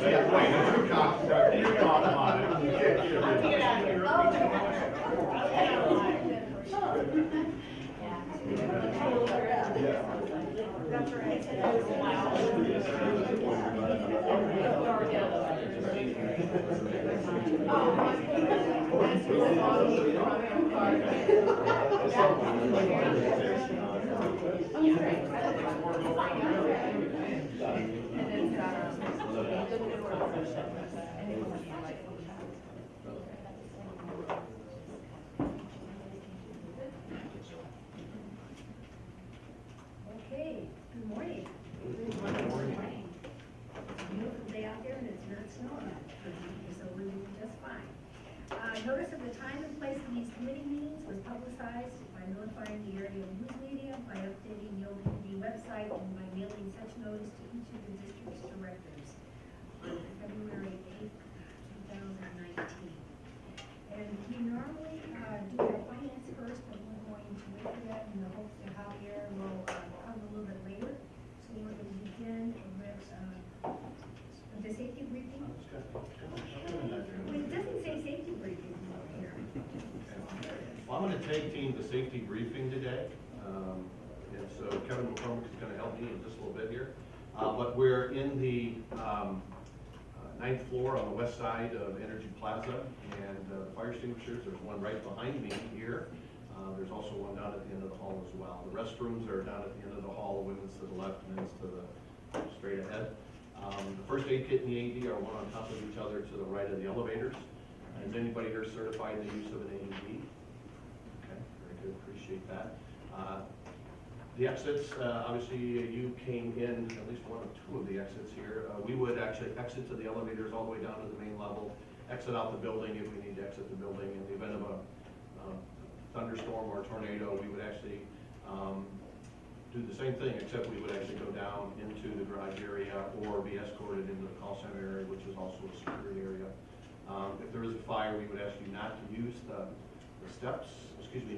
Okay, good morning. Good morning. It's a beautiful day out there and it's not snowing, so we're doing just fine. Notice of the time and place of these committee meetings was publicized by notifying the area news media, by updating the OPPD website, and by mailing such notice to each of the district's directors on February 8th, 2019. And we normally do our finance first, but we're going to wait for that in the hopes that Javier will come a little bit later. So we're going to begin with the safety briefing. Well, it doesn't say safety briefing here. Well, I'm going to tag team the safety briefing today. And so Kevin McCormick is going to help me in just a little bit here. But we're in the 9th floor on the west side of Energy Plaza, and the fire extinguishers, there's one right behind me here. There's also one down at the end of the hall as well. The restrooms are down at the end of the hall, women's to the left, men's to the straight ahead. The first aid kit and the AED are one on top of each other to the right of the elevators. Is anybody here certified in the use of an AED? Okay, very good, appreciate that. The exits, obviously you came in at least one of two of the exits here. We would actually exit to the elevators all the way down to the main level, exit out the building if we need to exit the building. In the event of a thunderstorm or a tornado, we would actually do the same thing, except we would actually go down into the garage area or be escorted into the call center area, which is also a security area. If there is a fire, we would ask you not to use the steps,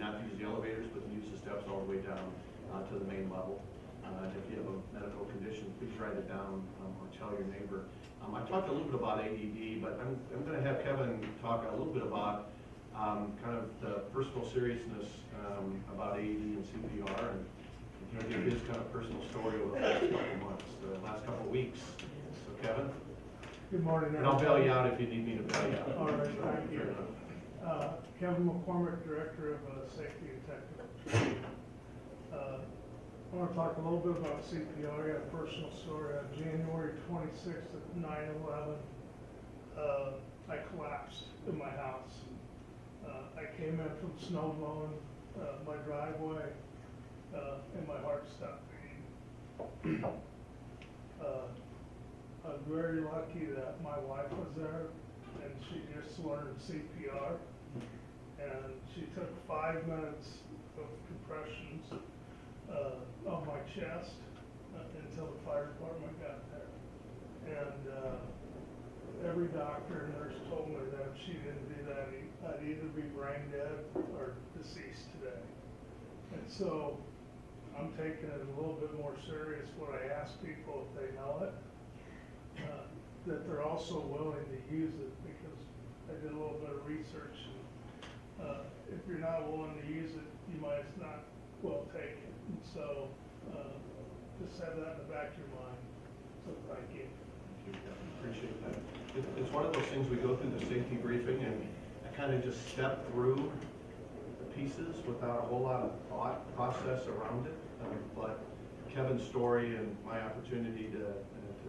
not to use the elevators, but to use the steps all the way down to the main level. If you have a medical condition, please write it down or tell your neighbor. I talked a little bit about AED, but I'm going to have Kevin talk a little bit about kind of the personal seriousness about AED and CPR, and give his kind of personal story over the last couple months, the last couple of weeks. So Kevin? Good morning. And I'll bail you out if you need me to bail you out. All right, thank you. Kevin McCormick, Director of Safety and Technical Training. I want to talk a little bit about CPR. I got a personal story. On January 26th at 9/11, I collapsed in my house. I came in from snow blowing my driveway, and my heart stopped beating. I'm very lucky that my wife was there, and she just learned CPR, and she took 5 minutes of compressions of my chest until the fire department got there. And every doctor and nurse told me that if she didn't do that, I'd either be brain dead or deceased today. And so I'm taking it a little bit more serious when I ask people if they know it, that they're also willing to use it, because I did a little bit of research. And, if you're not willing to use it, you might not well take it. And so just have that in the back of your mind. So thank you. Thank you. Appreciate that. It's one of those things, we go through the safety briefing and I kind of just step through the pieces without a whole lot of thought process around it. But Kevin's story and my opportunity to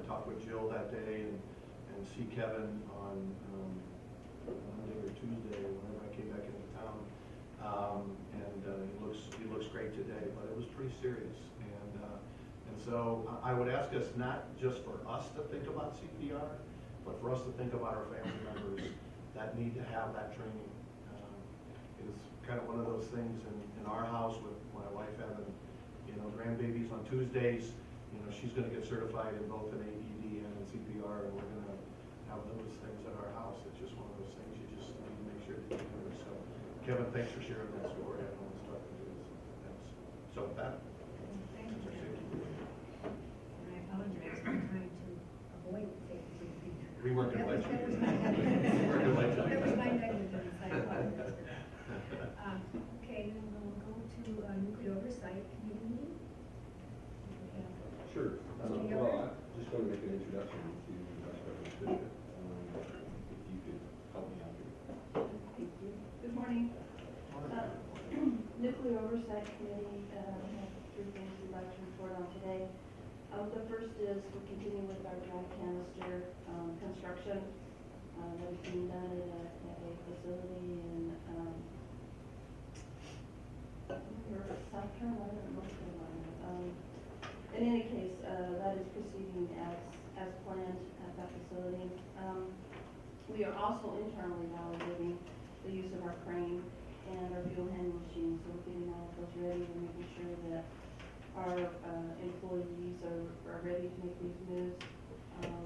talk with Jill that day and see Kevin on Monday or Tuesday or whenever I came back into town. He looks great today, but it was pretty serious. And so I would ask us not just for us to think about CPR, but for us to think about our family members that need to have that training. It's kind of one of those things in our house with my wife having, grandbabies on Tuesdays. She's going to get certified in both an AED and in CPR, and we're going to have those things at our house. It's just one of those things you just need to make sure that you cover. So, Kevin, thanks for sharing that story. I know it's tough to do. Thanks. So with that, Thank you. And I apologize for trying to avoid the safety briefing. We weren't That gonna was, let you. that was my We're gonna let you. That was my negligence, I apologize. Okay, then we'll go to nuclear oversight committee meeting. Sure. Mr. Well, Yoder? I'm just going to make an introduction to Vice President Bishop. If you could help me out here. Thank you. Good morning. Nuclear Oversight Committee, we have 3 things we'd like to report on today. The first is we're continuing with our dry canister construction that is being done at a facility in South Carolina or North Carolina. In any case, that is proceeding as planned at that facility. We are also internally validating the use of our crane and our fuel handling machines, so we're getting all of those ready and making sure that our employees are ready to make these moves.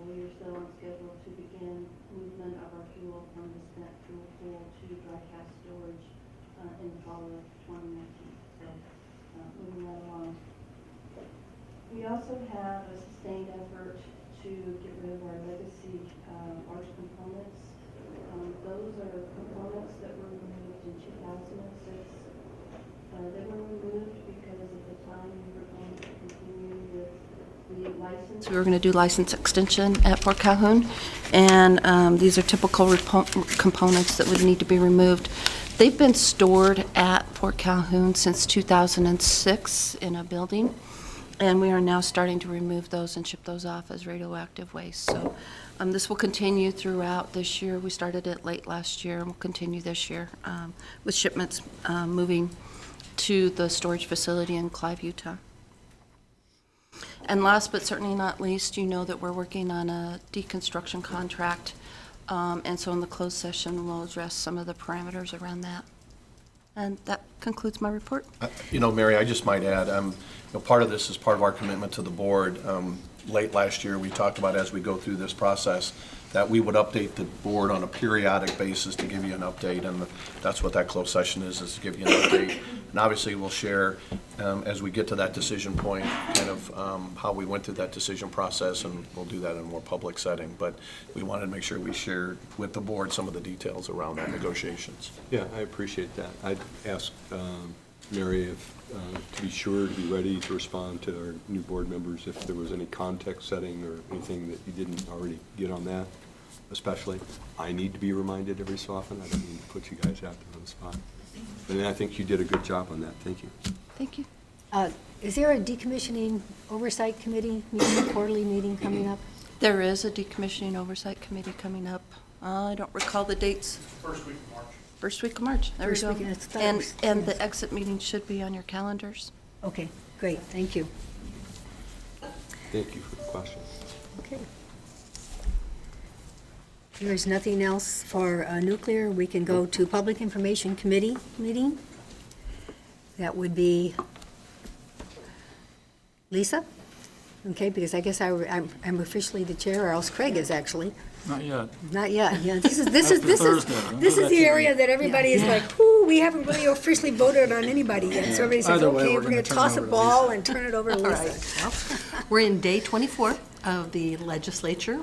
We are still on schedule to begin movement of our fuel from the spent fuel pool to dry cask storage in the fall of 2019. So moving right along. We also have a sustained effort to get rid of our legacy large components. Those are components that were removed in 2006. They were removed because at the time we were going to continue with the license. So we were going to do license extension at Fort Calhoun, and these are typical components that would need to be removed. They've been stored at Fort Calhoun since 2006 in a building, and we are now starting to remove those and ship those off as radioactive waste. So this will continue throughout this year. We started it late last year, and we'll continue this year with shipments moving to the storage facility in Clive, Utah. And last but certainly not least, you know that we're working on a deconstruction contract, and so in the closed session, we'll address some of the parameters around that. And that concludes my report. You know, Mary, I just might add, part of this is part of our commitment to the board. Late last year, we talked about as we go through this process, that we would update the board on a periodic basis to give you an update, and that's what that closed session is to give you an update. And obviously, we'll share, as we get to that decision point, kind of how we went through that decision process, and we'll do that in a more public setting. But we wanted to make sure we shared with the board some of the details around that negotiations. Yeah, I appreciate that. I'd ask Mary if, to be sure to be ready to respond to our new board members if there was any context setting or anything that you didn't already get on that, especially. I need to be reminded every so often. I don't mean to put you guys out there on the spot. But I think you did a good job on that. Thank you. Thank you. Is there a decommissioning oversight committee meeting, quarterly meeting coming up? There is a decommissioning oversight committee coming up. I don't recall the dates. First week of March. First week of March. There we First go. week, it's third. And the exit meeting should be on your calendars. Okay, great, thank you. Thank you for the question. Okay. There is nothing else for nuclear. We can go to Public Information Committee meeting. That would be Lisa? Okay, because I guess I'm officially the chair, or else Craig is actually. Not yet. Not yet, yeah. This is Thursday. the area that everybody is like, whoo, we haven't really officially voted on anybody yet. So everybody says, Either way, okay, we're we're gonna gonna turn toss it a over to ball Lisa. and turn it over to All Lisa. right. Well, we're in day 24 of the legislature.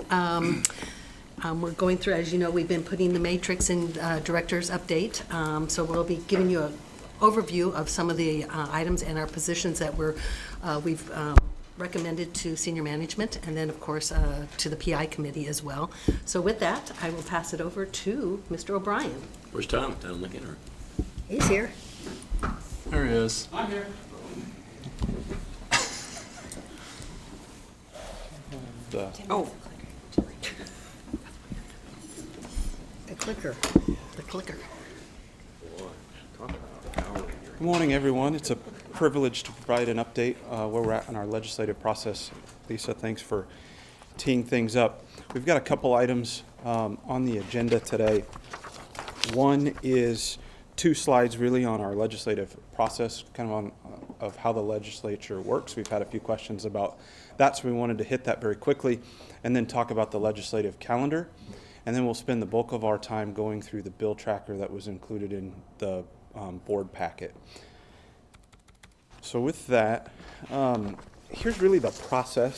We're going through, as you know, we've been putting the matrix in director's update. So we'll be giving you an overview of some of the items and our positions that we've recommended to senior management, and then, of course, to the PI committee as well. So with that, I will pass it over to Mr. O'Brien. Where's Tom? Down Lincoln, or? He's here. There he is. I'm here. Oh, The clicker. the clicker. Good morning, everyone. It's a privilege to provide an update where we're at in our legislative process. Lisa, thanks for teeing things up. We've got a couple items on the agenda today. One is 2 slides really on our legislative process, kind of on of how the legislature works. We've had a few questions about that, so we wanted to hit that very quickly and then talk about the legislative calendar. And then we'll spend the bulk of our time going through the bill tracker that was included in the board packet. So with that, here's really the process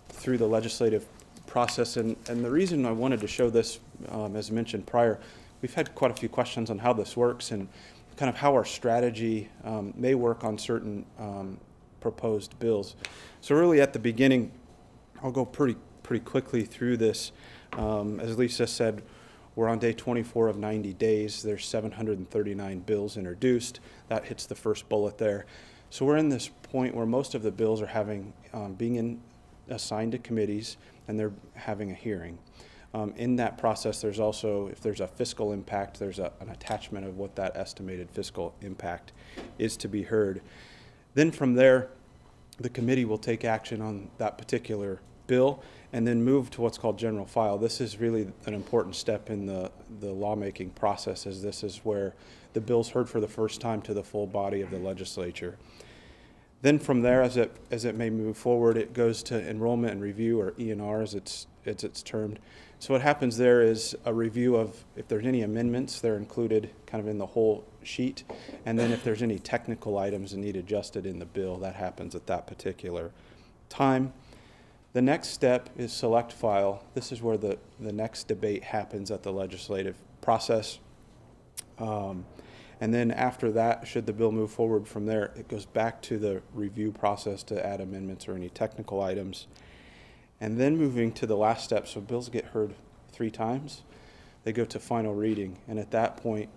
through the legislative process, and the reason I wanted to show this, as mentioned prior, we've had quite a few questions on how this works and kind of how our strategy may work on certain proposed bills. So really at the beginning, I'll go pretty quickly through this. As Lisa said, we're on day 24 of 90 days. There's 739 bills introduced. That hits the first bullet there. So we're in this point where most of the bills are being assigned to committees, and they're having a hearing. In that process, there's also, if there's a fiscal impact, there's an attachment of what that estimated fiscal impact is to be heard. Then from there, the committee will take action on that particular bill and then move to what's called general file. This is really an important step in the lawmaking process, as this is where the bill's heard for the first time to the full body of the legislature. Then from there, as it may move forward, it goes to enrollment and review, or E&R as it's termed. So what happens there is a review of if there's any amendments, they're included kind of in the whole sheet. And then if there's any technical items that need adjusted in the bill, that happens at that particular time. The next step is select file. This is where the next debate happens at the legislative process. And then after that, should the bill move forward from there, it goes back to the review process to add amendments or any technical items. And then moving to the last step, so bills get heard 3 times, they go to final reading. And at that point,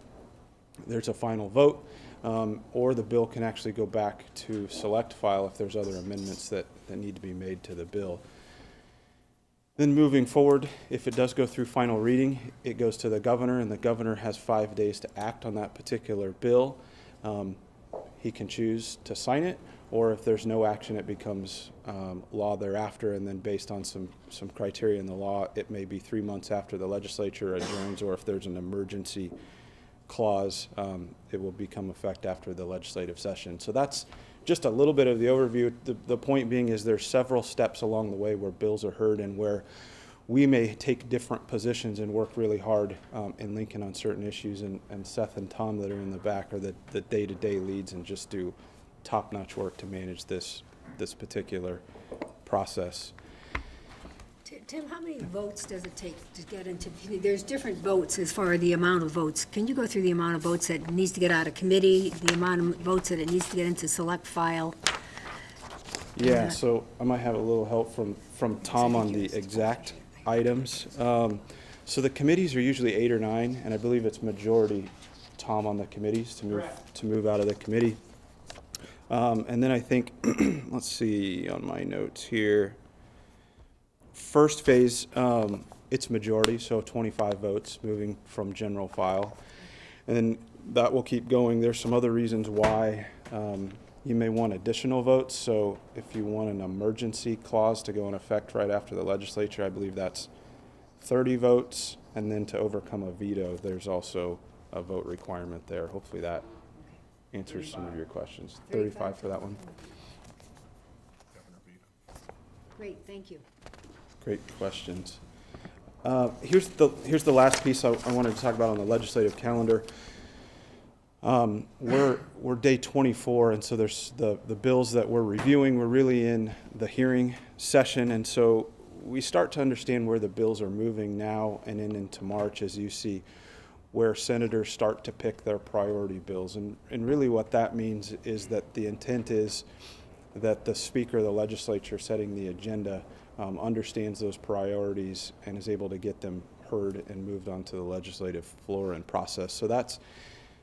there's a final vote, or the bill can actually go back to select file if there's other amendments that need to be made to the bill. Then moving forward, if it does go through final reading, it goes to the governor, and the governor has 5 days to act on that particular bill. He can choose to sign it, or if there's no action, it becomes law thereafter, and then based on some criteria in the law, it may be 3 months after the legislature adjourns, or if there's an emergency clause, it will become effect after the legislative session. So that's just a little bit of the overview. The point being is there's several steps along the way where bills are heard and where we may take different positions and work really hard in Lincoln on certain issues, and Seth and Tom that are in the back are the day-to-day leads and just do top-notch work to manage this particular process. Tim, how many votes does it take to get into, there's different votes as far as the amount of votes. Can you go through the amount of votes that it needs to get out of committee, the amount of votes that it needs to get into select file? Yeah, so I might have a little help from Tom on the exact items. So the committees are usually 8 or 9, and I believe it's majority, Tom, on the committees to move out of the committee. And then I think, let's see on my notes here. First phase, it's majority, so 25 votes moving from general file. And then that will keep going. There's some other reasons why you may want additional votes. So if you want an emergency clause to go in effect right after the legislature, I believe that's 30 votes. And then to overcome a veto, there's also a vote requirement there. Hopefully that answers some of your questions. 35 for that one. Great, thank you. Great questions. Here's the last piece I wanted to talk about on the legislative calendar. We're day 24, and so there's the bills that we're reviewing. We're really in the hearing session, and so we start to understand where the bills are moving now and into March, as you see where senators start to pick their priority bills. And really what that means is that the intent is that the Speaker of the legislature setting the agenda understands those priorities and is able to get them heard and moved onto the legislative floor and process. So that's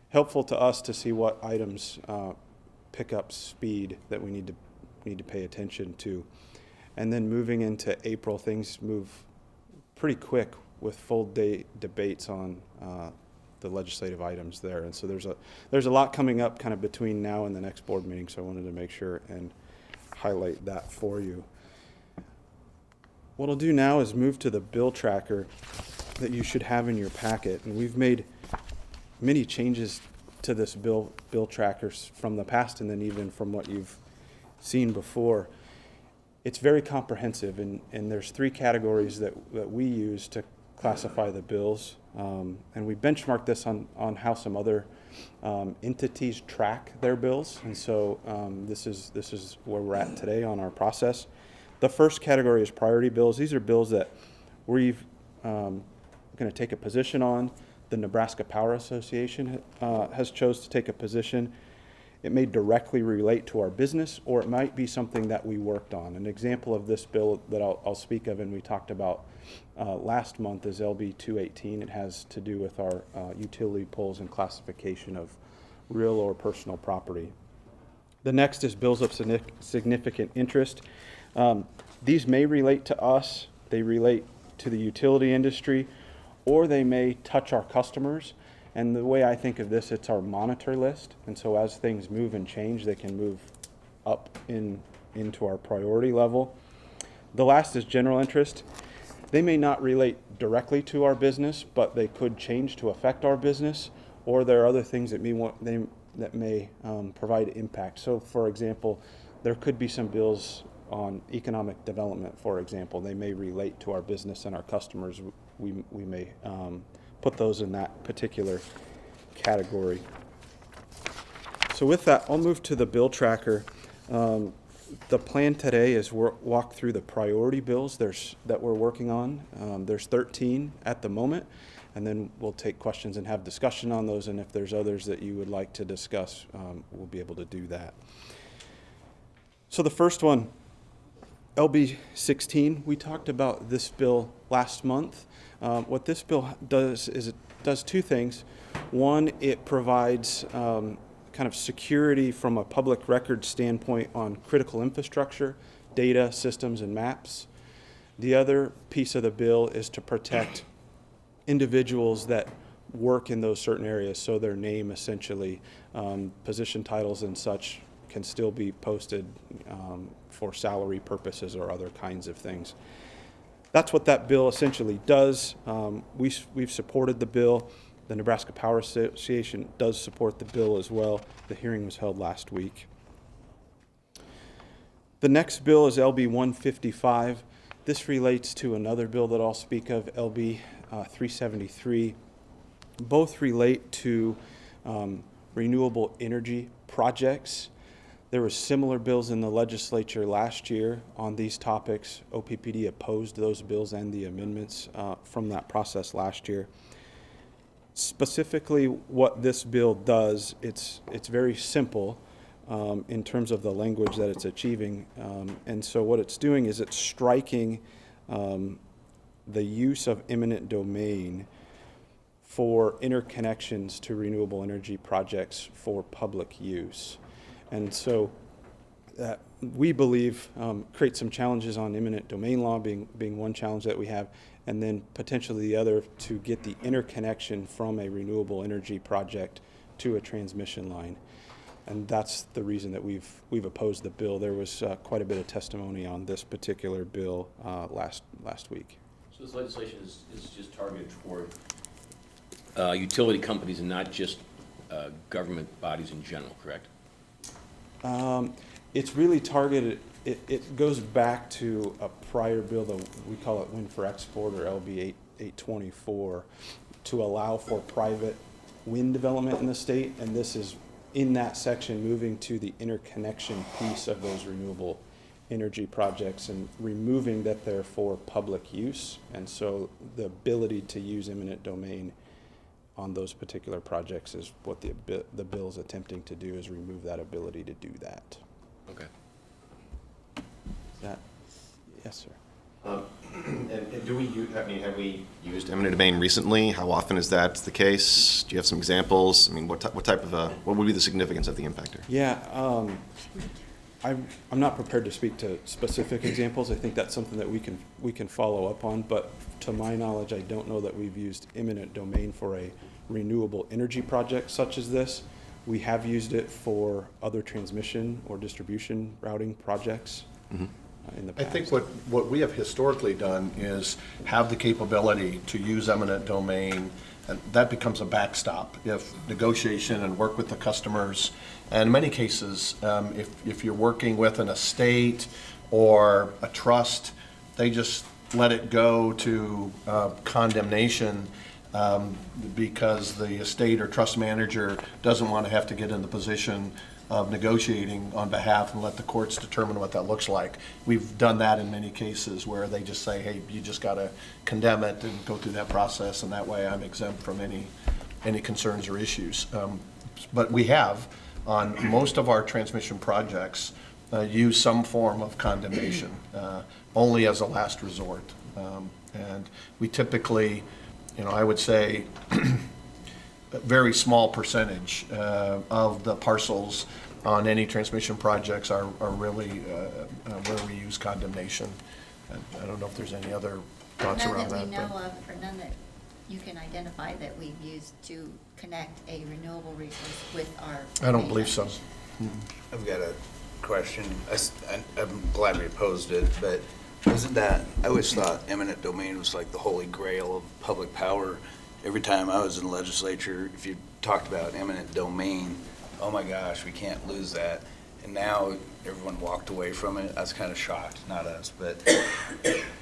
helpful to us to see what items pick up speed that we need to pay attention to. And then moving into April, things move pretty quick with full day debates on the legislative items there. And so there's a lot coming up kind of between now and the next board meeting, so I wanted to make sure and highlight that for you. What I'll do now is move to the bill tracker that you should have in your packet. And we've made many changes to this bill trackers from the past and then even from what you've seen before. It's very comprehensive, and there's 3 categories that we use to classify the bills. And we benchmark this on how some other entities track their bills. And so this is where we're at today on our process. The first category is priority bills. These are bills that we've going to take a position on. The Nebraska Power Association has chose to take a position. It may directly relate to our business, or it might be something that we worked on. An example of this bill that I'll speak of and we talked about last month is LB 218. It has to do with our utility poles and classification of real or personal property. The next is bills of significant interest. These may relate to us, they relate to the utility industry, or they may touch our customers. And the way I think of this, it's our monitor list. And so as things move and change, they can move up into our priority level. The last is general interest. They may not relate directly to our business, but they could change to affect our business, or there are other things that may provide impact. So for example, there could be some bills on economic development, for example. They may relate to our business and our customers. We may put those in that particular category. So with that, I'll move to the bill tracker. The plan today is walk through the priority bills that we're working on. There's 13 at the moment, and then we'll take questions and have discussion on those, and if there's others that you would like to discuss, we'll be able to do that. So the first one, LB 16, we talked about this bill last month. What this bill does is it does two things. One, it provides kind of security from a public record standpoint on critical infrastructure, data, systems, and maps. The other piece of the bill is to protect individuals that work in those certain areas, so their name essentially, position titles and such can still be posted for salary purposes or other kinds of things. That's what that bill essentially does. We've supported the bill. The Nebraska Power Association does support the bill as well. The hearing was held last week. The next bill is LB 155. This relates to another bill that I'll speak of, LB 373. Both relate to renewable energy projects. There were similar bills in the legislature last year on these topics. OPPD opposed those bills and the amendments from that process last year. Specifically, what this bill does, it's very simple in terms of the language that it's achieving. And so what it's doing is it's striking the use of eminent domain for interconnections to renewable energy projects for public use. And so that we believe creates some challenges on eminent domain law being one challenge that we have, and then potentially the other to get the interconnection from a renewable energy project to a transmission line. And that's the reason that we've opposed the bill. There was quite a bit of testimony on this particular bill last week. So this legislation is just targeted toward utility companies and not just government bodies in general, correct? It's really targeted, it goes back to a prior bill that we call it Wind for Export, or LB 824, to allow for private wind development in the state, and this is in that section moving to the interconnection piece of those renewable energy projects and removing that they're for public use. And so the ability to use eminent domain on those particular projects is what the bill is attempting to do, is remove that ability to do that. Okay. Yes, sir. And do we have we used eminent domain recently? How often is that the case? Do you have some examples? I mean, what type of what would be the significance of the impactor? Yeah, I'm not prepared to speak to specific examples. I think that's something that we can follow up on. But to my knowledge, I don't know that we've used eminent domain for a renewable energy project such as this. We have used it for other transmission or distribution routing projects. Mm-hmm. In the past. I think what we have historically done is have the capability to use eminent domain, and that becomes a backstop if negotiation and work with the customers. And in many cases, if you're working with an estate or a trust, they just let it go to condemnation because the estate or trust manager doesn't want to have to get in the position of negotiating on behalf and let the courts determine what that looks like. We've done that in many cases where they just say, hey, you just got to condemn it and go through that process, and that way I'm exempt from any concerns or issues. But we have, on most of our transmission projects, used some form of condemnation, only as a last resort. And we typically, I would say, a very small percentage of the parcels on any transmission projects are really where we use condemnation. And I don't know if there's any other thoughts around that. None that we know but- of, or none that you can identify that we've used to connect a renewable resource with our. I don't main believe so. line. I've got a question. I'm glad we opposed it, but isn't that, I always thought eminent domain was like the holy grail of public power. Every time I was in the legislature, if you talked about eminent domain, oh my gosh, we can't lose that. And now everyone walked away from it. I was kind of shocked, not us, but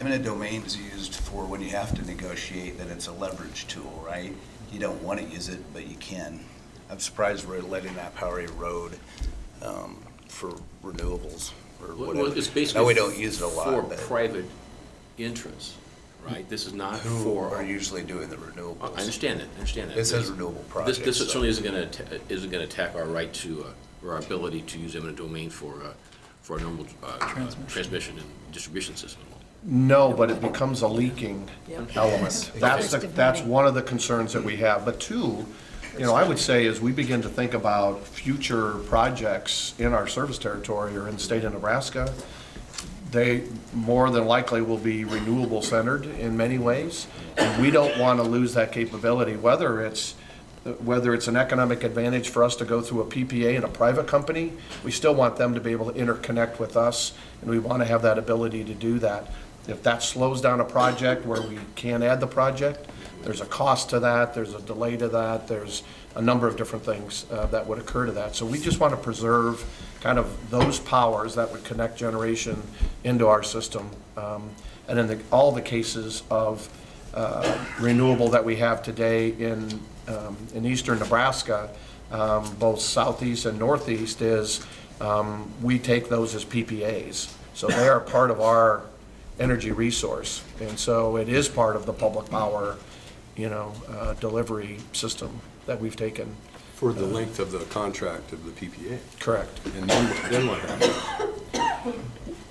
eminent domain is used for when you have to negotiate, that it's a leverage tool, right? You don't want to use it, but you can. I'm surprised we're letting that power erode for renewables or Well, whatever. it's basically No, we don't use it a lot, for but private interests, right? This is not who are for, usually doing the renewables? I understand that. It says renewable projects. This so- certainly isn't going to attack our right to, or our ability to use eminent domain for a normal transmission and distribution system. No, but it becomes a leaking element. That's one of the concerns that we have. But two, I would say as we begin to think about future projects in our service territory or in the state of Nebraska, they more than likely will be renewable centered in many ways. And we don't want to lose that capability, whether it's an economic advantage for us to go through a PPA and a private company, we still want them to be able to interconnect with us, and we want to have that ability to do that. If that slows down a project where we can't add the project, there's a cost to that, there's a delay to that, there's a number of different things that would occur to that. So we just want to preserve kind of those powers that would connect generation into our system. And in all the cases of renewable that we have today in eastern Nebraska, both southeast and northeast, is we take those as PPAs. So they are part of our energy resource. And so it is part of the public power, delivery system that we've taken. For the length of the contract of the PPA. Correct. And then what happens?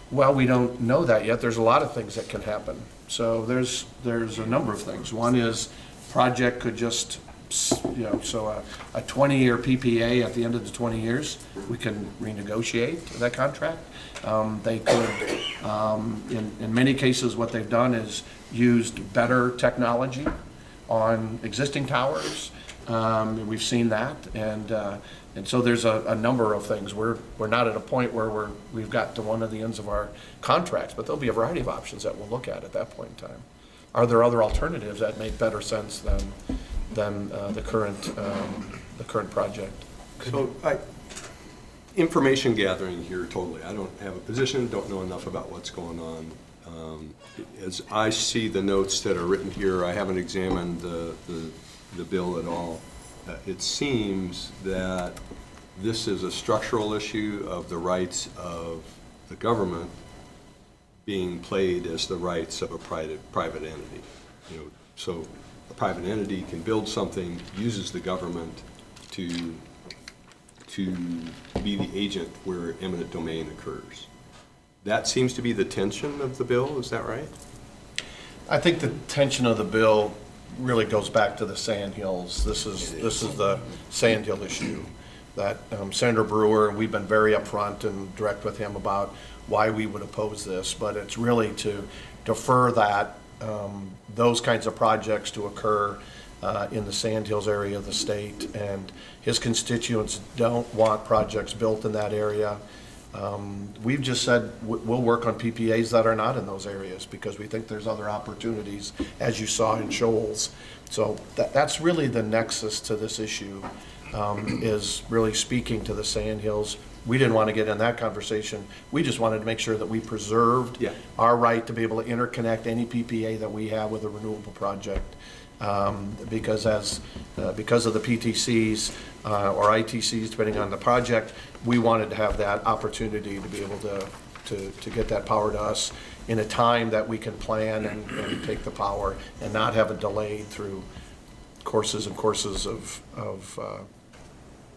Well, we don't know that yet. There's a lot of things that can happen. So there's a number of things. One is project could just, so a 20-year PPA at the end of the 20 years, we can renegotiate that contract. They could, in many cases, what they've done is used better technology on existing towers. We've seen that, and so there's a number of things. We're not at a point where we've got to one of the ends of our contracts, but there'll be a variety of options that we'll look at that point in time. Are there other alternatives that make better sense than the current project? So information gathering here totally. I don't have a position, don't know enough about what's going on. As I see the notes that are written here, I haven't examined the bill at all. It seems that this is a structural issue of the rights of the government being played as the rights of a private entity. So a private entity can build something, uses the government to be the agent where eminent domain occurs. That seems to be the tension of the bill, is that right? I think the tension of the bill really goes back to the Sand Hills. This is the Sand Hill issue that Senator Brewer, and we've been very upfront and direct with him about why we would oppose this, but it's really to defer those kinds of projects to occur in the Sand Hills area of the state, and his constituents don't want projects built in that area. We've just said we'll work on PPAs that are not in those areas because we think there's other opportunities, as you saw in Shoals. So that's really the nexus to this issue, is really speaking to the Sand Hills. we didn't want to get in that conversation. We just wanted to make sure that we preserved Yeah. our right to be able to interconnect any PPA that we have with a renewable project. Because because of the PTCs or ITCs, depending on the project, we wanted to have that opportunity to be able to get that power to us in a time that we can plan and take the power and not have it delayed through courses and courses of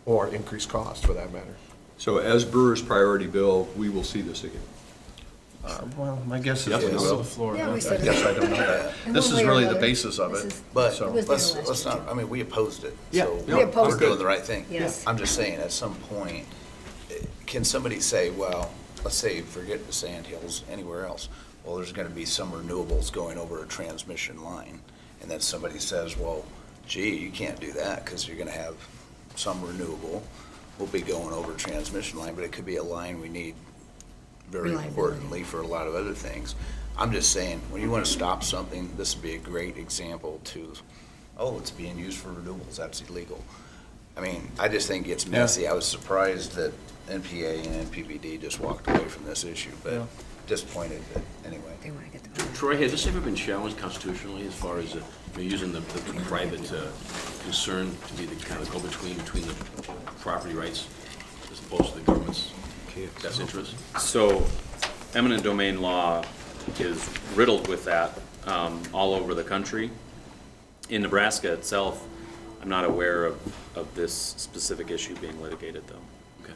or increased cost for that matter. So as Brewer's priority bill, we will see this again. Well, my guess is Yes, yes. we will. The floor. Yeah, we I said guess it. I don't know that. In This one is way or really the another. basis of This it. is- But So- It was there let's last not, year. I mean, we opposed it. Yeah. So No, We opposed we're doing it. the right thing. Yes. I'm just saying, at some point, can somebody say, well, let's say, forget the Sand Hills, anywhere else, well, there's gonna be some renewables going over a transmission line. And then somebody says, well, gee, you can't do that because you're gonna have some renewable will be going over a transmission line, but it could be a line we need very Reliability. importantly for a lot of other things. I'm just saying, when you want to stop something, this would be a great example to, oh, it's being used for renewables, that's illegal. I mean, I just think it's messy. I was surprised that NPA and NPPD just walked away from this issue, but disappointed, but anyway. They want to get the power. Troy, has this ever been challenged constitutionally as far as using the private concern to be the kind of go-between between the property rights as opposed to the government's best interest? So eminent domain law is riddled with that all over the country. In Nebraska itself, I'm not aware of this specific issue being litigated, though. Okay.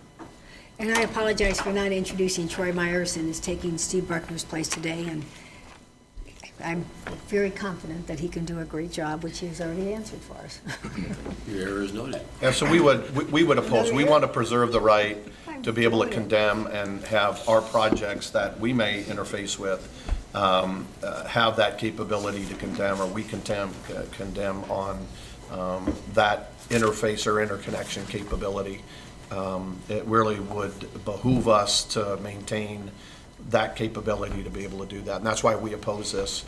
And I apologize for not introducing Troy Myerson as taking Steve Buckner's place today, and I'm very confident that he can do a great job, which he's already answered for us. Your error is noted. Yeah, so we would oppose, we want to preserve the right to be able to condemn and have our projects that we may interface with have that capability to condemn, or we condemn on that interface or interconnection capability. It really would behoove us to maintain that capability to be able to do that, and that's why we oppose this.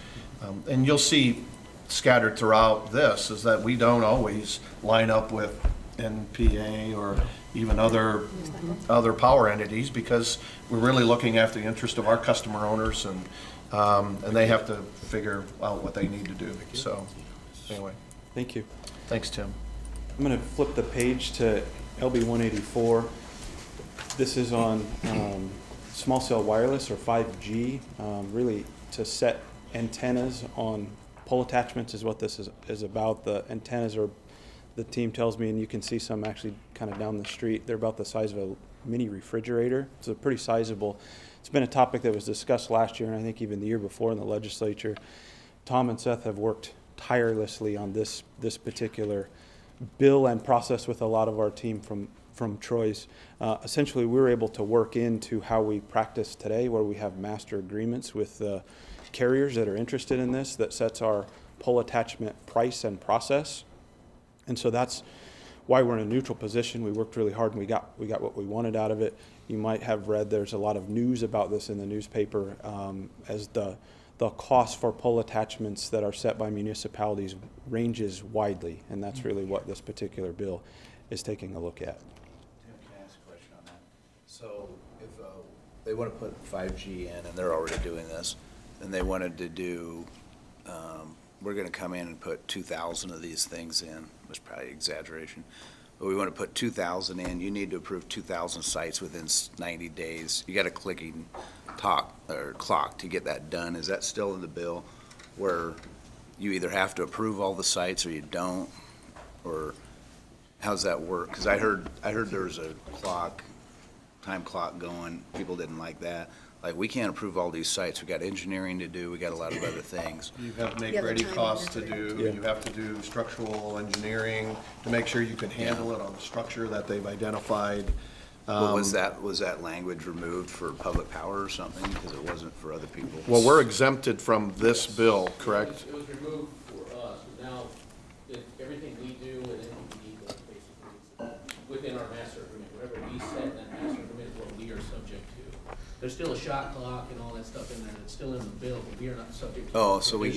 And you'll see scattered throughout this is that we don't always line up with NPA or even other power entities, because we're really looking after the interest of our customer owners, and they have to figure out what they need to do. So, anyway, Thank you. thanks, Tim. I'm going to flip the page to LB 184. This is on small cell wireless, or 5G, really to set antennas on pole attachments is what this is about. The antennas are, the team tells me, and you can see some actually kind of down the street, they're about the size of a mini refrigerator. So pretty sizable. It's been a topic that was discussed last year, and I think even the year before in the legislature. Tom and Seth have worked tirelessly on this particular bill and process with a lot of our team from Troy's. Essentially, we were able to work into how we practice today, where we have master agreements with carriers that are interested in this, that sets our pole attachment price and process. And so that's why we're in a neutral position. We worked really hard and we got what we wanted out of it. You might have read there's a lot of news about this in the newspaper as the cost for pole attachments that are set by municipalities ranges widely, and that's really what this particular bill is taking a look at. Tim, can I ask a question on that? So if they want to put 5G in, and they're already doing this, and they wanted to do, we're going to come in and put 2,000 of these things in, was probably exaggeration, but we want to put 2,000 in, you need to approve 2,000 sites within 90 days. You got a clicking clock to get that done. Is that still in the bill, where you either have to approve all the sites or you don't, or how's that work? Because I heard there was a time clock going. People didn't like that. Like, we can't approve all these sites. We got engineering to do. We got a lot of other things. You have to make Yeah, the ready timing costs to of it. do, Yeah. you have to do structural engineering to make sure you can handle it on the structure that they've identified. But was that language removed for public power or something? Because it wasn't for other people. Well, we're exempted from this bill, correct? It was removed for us, but now, everything we do and NPD goes basically within our master agreement. Whatever we set in that master agreement is what we are subject to. There's still a shot clock and all that stuff in there, it's still in the bill, but we are not subject to. Oh, so we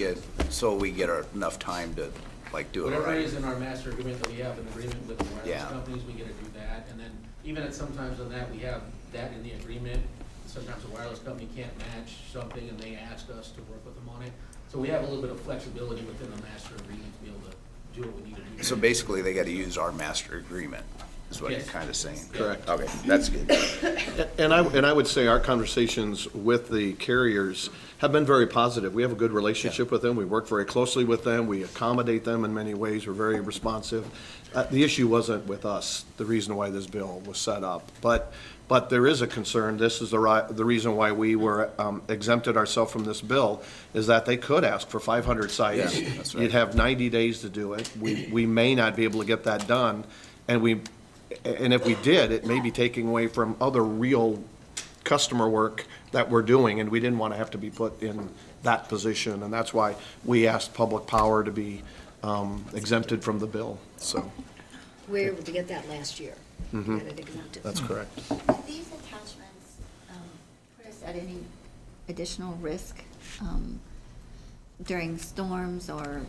get enough time to like do it Whatever right. is in our master agreement that we have an agreement with the wireless Yeah. companies, we get to do that. And then even at sometimes on that, we have that in the agreement. Sometimes the wireless company can't match something and they ask us to work with them on it. So we have a little bit of flexibility within the master agreement to be able to do what we need to do. So basically, they gotta use our master agreement, is what you're Yes. kinda saying. Correct. Okay, that's good. And I would say our conversations with the carriers have been very positive. We have a good relationship with them. We work very closely with them. We accommodate them in many ways. We're very responsive. The issue wasn't with us, the reason why this bill was set up. But there is a concern. This is the reason why we were exempted ourselves from this bill, is that they could ask for 500 sites. Yeah, that's right. You'd have 90 days to do it. We may not be able to get that done. And if we did, it may be taking away from other real customer work that we're doing, and we didn't want to have to be put in that position. And that's why we asked Public Power to be exempted from the bill, so. We were able to get that last year. We Mhm. had it exempted. That's correct. Do these attachments put us at any additional risk during storms or?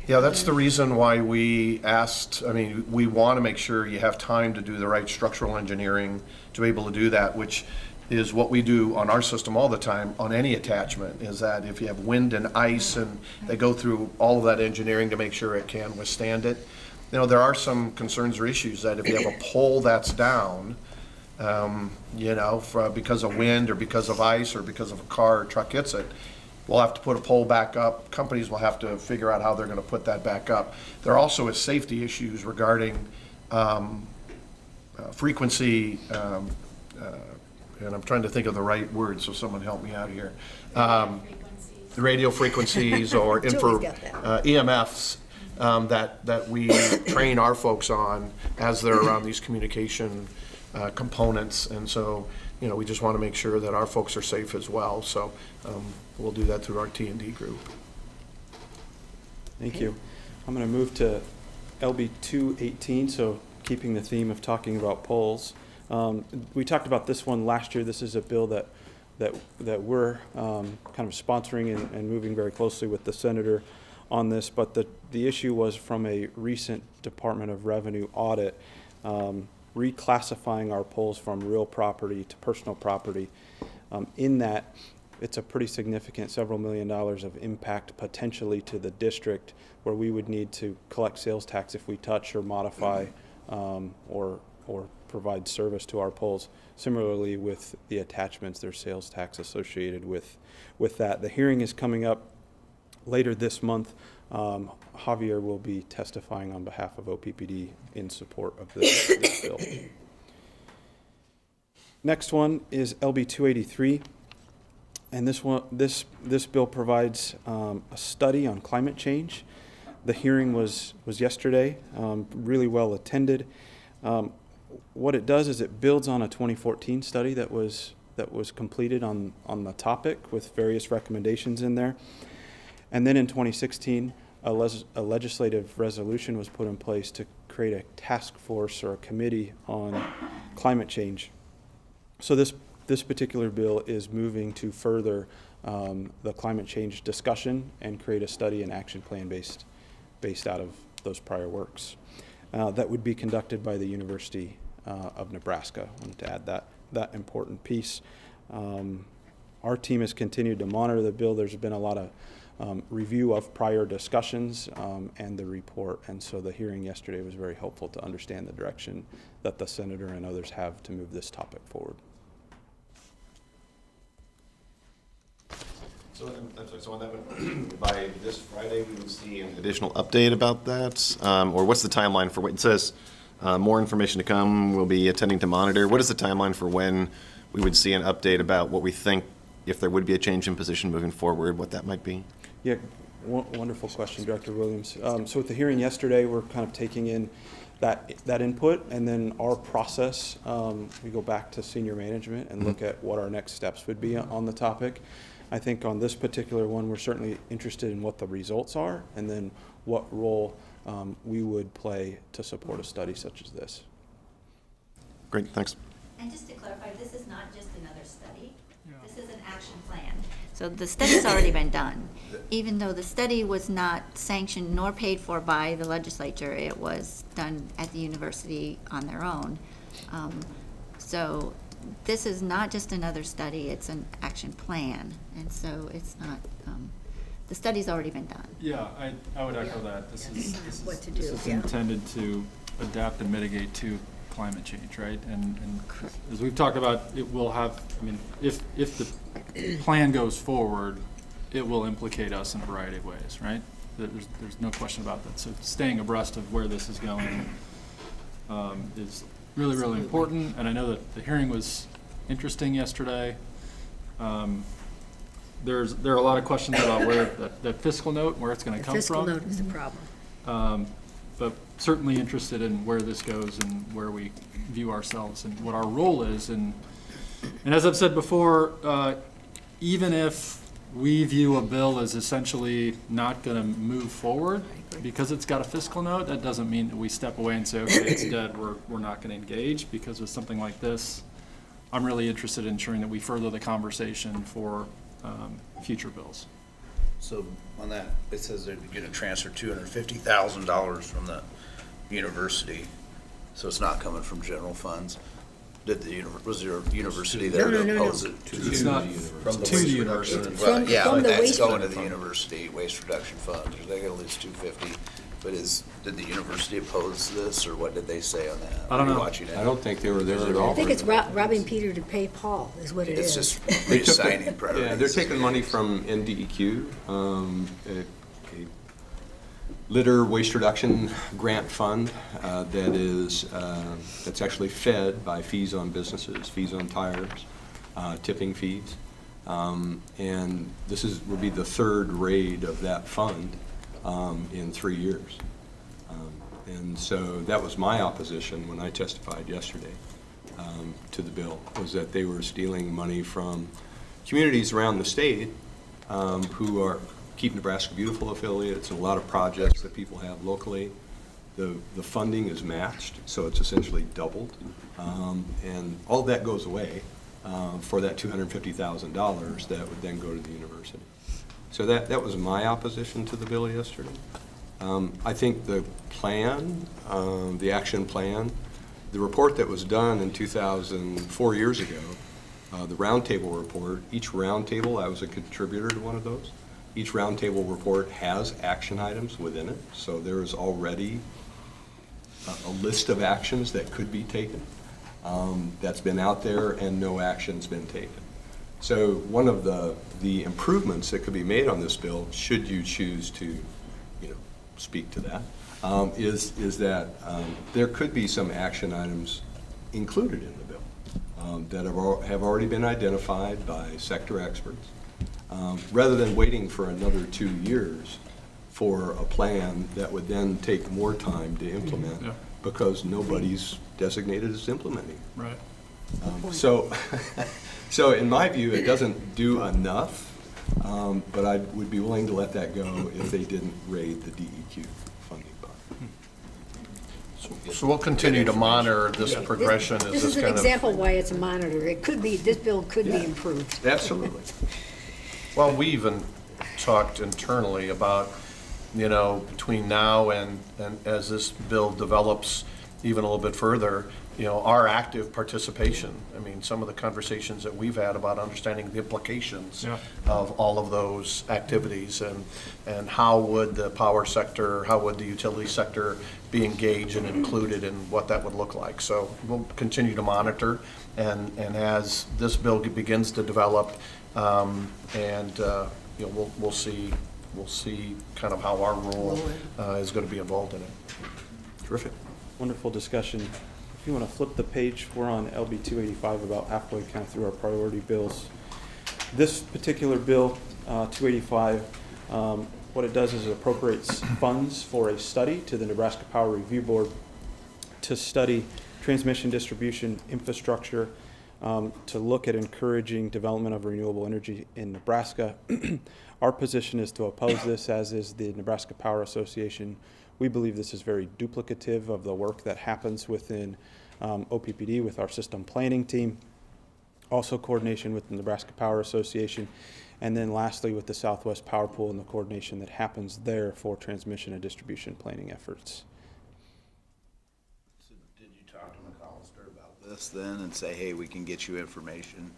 Yeah, that's the reason why we asked, I mean, we want to make sure you have time to do the right structural engineering to be able to do that, which is what we do on our system all the time on any attachment, is that if you have wind and ice, and they go through all of that engineering to make sure it can withstand it. You know, there are some concerns or issues that if you have a pole that's down, because of wind or because of ice or because of a car or truck hits it, we'll have to put a pole back up. Companies will have to figure out how they're going to put that back up. There also is safety issues regarding frequency, and I'm trying to think of the right word, so someone help me out here. The radio frequencies or Julie's got that. EMFs that we train our folks on as they're around these communication components. And so, we just want to make sure that our folks are safe as well. So we'll do that through our T&D group. Thank you. I'm going to move to LB 218, so keeping the theme of talking about polls. We talked about this one last year. This is a bill that we're kind of sponsoring and moving very closely with the senator on this, but the issue was from a recent Department of Revenue audit, reclassifying our polls from real property to personal property. In that, it's a pretty significant several $1 million of impact potentially to the district, where we would need to collect sales tax if we touch or modify or provide service to our polls. Similarly with the attachments, there's sales tax associated with that. The hearing is coming up later this month. Javier will be testifying on behalf of OPPD in support of this bill. Next one is LB 283. And this bill provides a study on climate change. The hearing was yesterday, really well attended. What it does is it builds on a 2014 study that was completed on the topic with various recommendations in there. And then in 2016, a legislative resolution was put in place to create a task force or a committee on climate change. So this particular bill is moving to further the climate change discussion and create a study and action plan based out of those prior works. That would be conducted by the University of Nebraska. I wanted to add that important piece. Our team has continued to monitor the bill. There's been a lot of review of prior discussions and the report, and so the hearing yesterday was very helpful to understand the direction that the senator and others have to move this topic forward. So, I'm sorry, so on that one, by this Friday, we would see an additional update about that? Or what's the timeline for what it says? More information to come, we'll be attending to monitor. What is the timeline for when we would see an update about what we think, if there would be a change in position moving forward, what that might be? Yeah, wonderful question, Director Williams. So with the hearing yesterday, we're kind of taking in that input, and then our process, we go back to senior management and look at what our next steps would be on the topic. I think on this particular one, we're certainly interested in what the results are and then what role we would play to support a study such as this. Great, thanks. And just to clarify, this is not just another study. This is an action plan. So the study's already been done. Even though the study was not sanctioned nor paid for by the legislature, it was done at the university on their own. So this is not just another study, it's an action plan. And so it's not, the study's already been done. Yeah, I would echo that. This is What to this do, is yeah. intended to adapt and mitigate to climate change, right? And as we've talked about, it will have, I mean, if the plan goes forward, it will implicate us in a variety of ways, right? There's no question about that. So staying abreast of where this is going is really, really important. And I know that the hearing was interesting yesterday. There are a lot of questions about where that fiscal note, where it's going to come from. Fiscal note is the problem. But certainly interested in where this goes and where we view ourselves and what our role is. And as I've said before, even if we view a bill as essentially not going to move forward because it's got a fiscal note, that doesn't mean that we step away and say, okay, it's dead, we're not going to engage. Because with something like this, I'm really interested in ensuring that we further the conversation for future bills. So on that, it says they're gonna transfer $250,000 from the university, so it's not coming from general funds. Was there a university there No, to no, no, oppose no. it? It's not From to the university. Right, yeah, from but the that's waste going to the fund. university waste reduction fund. They're gonna lose $250,000, but did the university oppose this, or what did they say on that? I don't Were you know. watching it? I don't think they were there at all. I think it's robbing Peter to pay Paul, is what it It's is. just They took reassigning it- priorities. Yeah, they're taking money from NDEQ, a litter waste reduction grant fund that's actually fed by fees on businesses, fees on tires, tipping fees. And this will be the third raid of that fund in 3 years. And so that was my opposition when I testified yesterday to the bill, was that they were stealing money from communities around the state who are Keep Nebraska Beautiful affiliates and a lot of projects that people have locally. The funding is matched, so it's essentially doubled. And all of that goes away for that $250,000 that would then go to the university. So that was my opposition to the bill yesterday. I think the plan, the action plan, the report that was done in 4 years ago, the roundtable report, each roundtable, I was a contributor to one of those. Each roundtable report has action items within it, so there is already a list of actions that could be taken that's been out there and no action's been taken. So one of the improvements that could be made on this bill, should you choose to, speak to that, is that there could be some action items included in the bill that have already been identified by sector experts. Rather than waiting for another 2 years for a plan that would then take more time to implement because nobody's designated as implementing. Right. So in my view, it doesn't do enough, but I would be willing to let that go if they didn't raid the DEQ funding bucket. So we'll continue to monitor this progression as This this is an kind of. example why it's a monitor. It could be, this bill could be improved. Absolutely. Well, we even talked internally about, between now and as this bill develops even a little bit further, our active participation. I mean, some of the conversations that we've had about understanding the implications of all of those activities and how would the power sector, how would the utility sector be engaged and included in what that would look like. So we'll continue to monitor, and as this bill begins to develop, we'll see kind of how our role is going to be involved in it. Terrific. Wonderful discussion. If you want to flip the page, we're on LB 285, about halfway kind of through our priority bills. This particular bill, 285, what it does is it appropriates funds for a study to the Nebraska Power Review Board to study transmission distribution infrastructure, to look at encouraging development of renewable energy in Nebraska. Our position is to oppose this, as is the Nebraska Power Association. We believe this is very duplicative of the work that happens within OPPD with our system planning team, also coordination with the Nebraska Power Association. And then lastly, with the Southwest Power Pool and the coordination that happens there for transmission and distribution planning efforts. So did you talk to McAllister about this then and say, hey, we can get you information?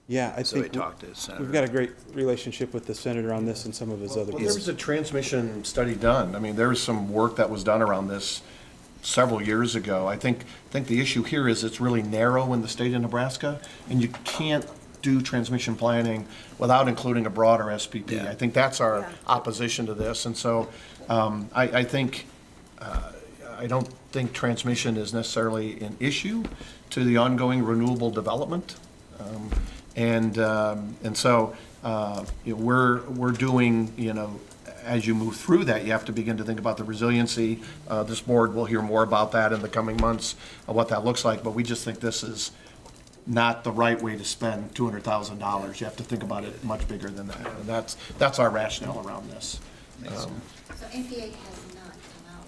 Yeah, I So he think talked to his senator. we've got a great relationship with the senator on this and some of his other Well, there was bills. a transmission study done. I mean, there was some work that was done around this several years ago. I think the issue here is it's really narrow in the state of Nebraska, and you can't do transmission planning without including a broader SPP. Yeah. I think that's our opposition to this, and so I think, I don't think transmission is necessarily an issue to the ongoing renewable development. And so, we're doing, as you move through that, you have to begin to think about the resiliency. This board will hear more about that in the coming months, what that looks like, but we just think this is not the right way to spend $200,000. You have to think about it much bigger than that, and that's our rationale around this. So NPA has not come out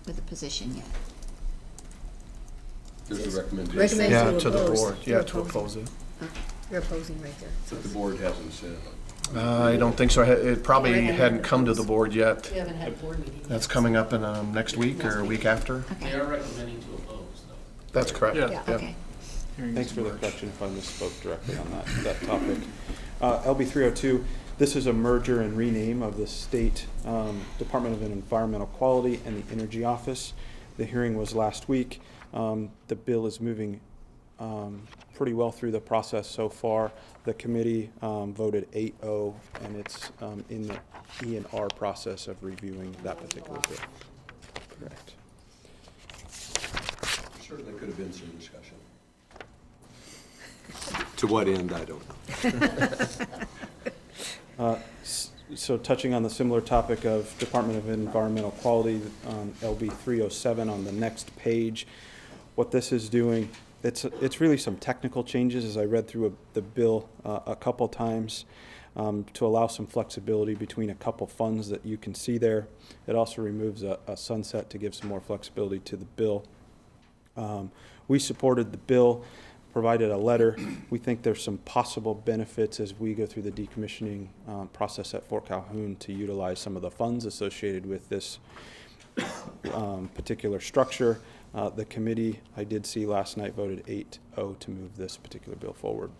with a position yet. There's a recommendation. Recommend Yeah, to to the oppose. board, yeah, to oppose it. You're opposing right there. But the board hasn't said. I don't think so. It probably Yeah, I haven't hadn't had come to the those. board yet. We haven't had a board meeting. That's coming up in next week or a week after. They are recommending to oppose, though. That's correct. Yeah. Okay. Thanks for the correction if I misspoke directly on that topic. LB 302, this is a merger and rename of the State Department of Environmental Quality and the Energy Office. The hearing was last week. The bill is moving pretty well through the process so far. The committee voted 8-0, and it's in the E&R process of reviewing that particular bill. Correct. Certainly could have been some discussion. To what end, I don't know. So touching on the similar topic of Department of Environmental Quality, LB 307 on the next page, what this is doing, it's really some technical changes as I read through the bill a couple times to allow some flexibility between a couple funds that you can see there. It also removes a sunset to give some more flexibility to the bill. We supported the bill, provided a letter. We think there's some possible benefits as we go through the decommissioning process at Fort Calhoun to utilize some of the funds associated with this particular structure. The committee, I did see last night, voted 8-0 to move this particular bill forward.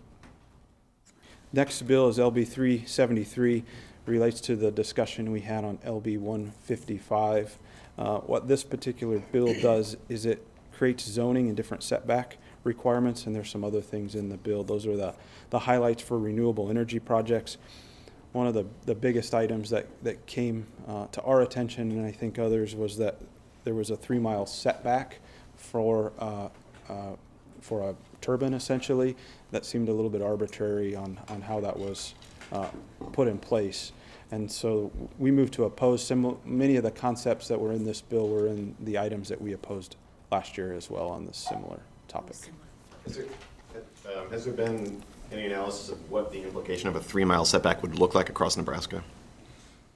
Next bill is LB 373, relates to the discussion we had on LB 155. What this particular bill does is it creates zoning and different setback requirements, and there's some other things in the bill. Those are the highlights for renewable energy projects. One of the biggest items that came to our attention, and I think others, was that there was a 3-mile setback for a turbine, essentially. That seemed a little bit arbitrary on how that was put in place. And so we moved to oppose many of the concepts that were in this bill were in the items that we opposed last year as well on this similar topic. Has there been any analysis of what the implication of a 3-mile setback would look like across Nebraska?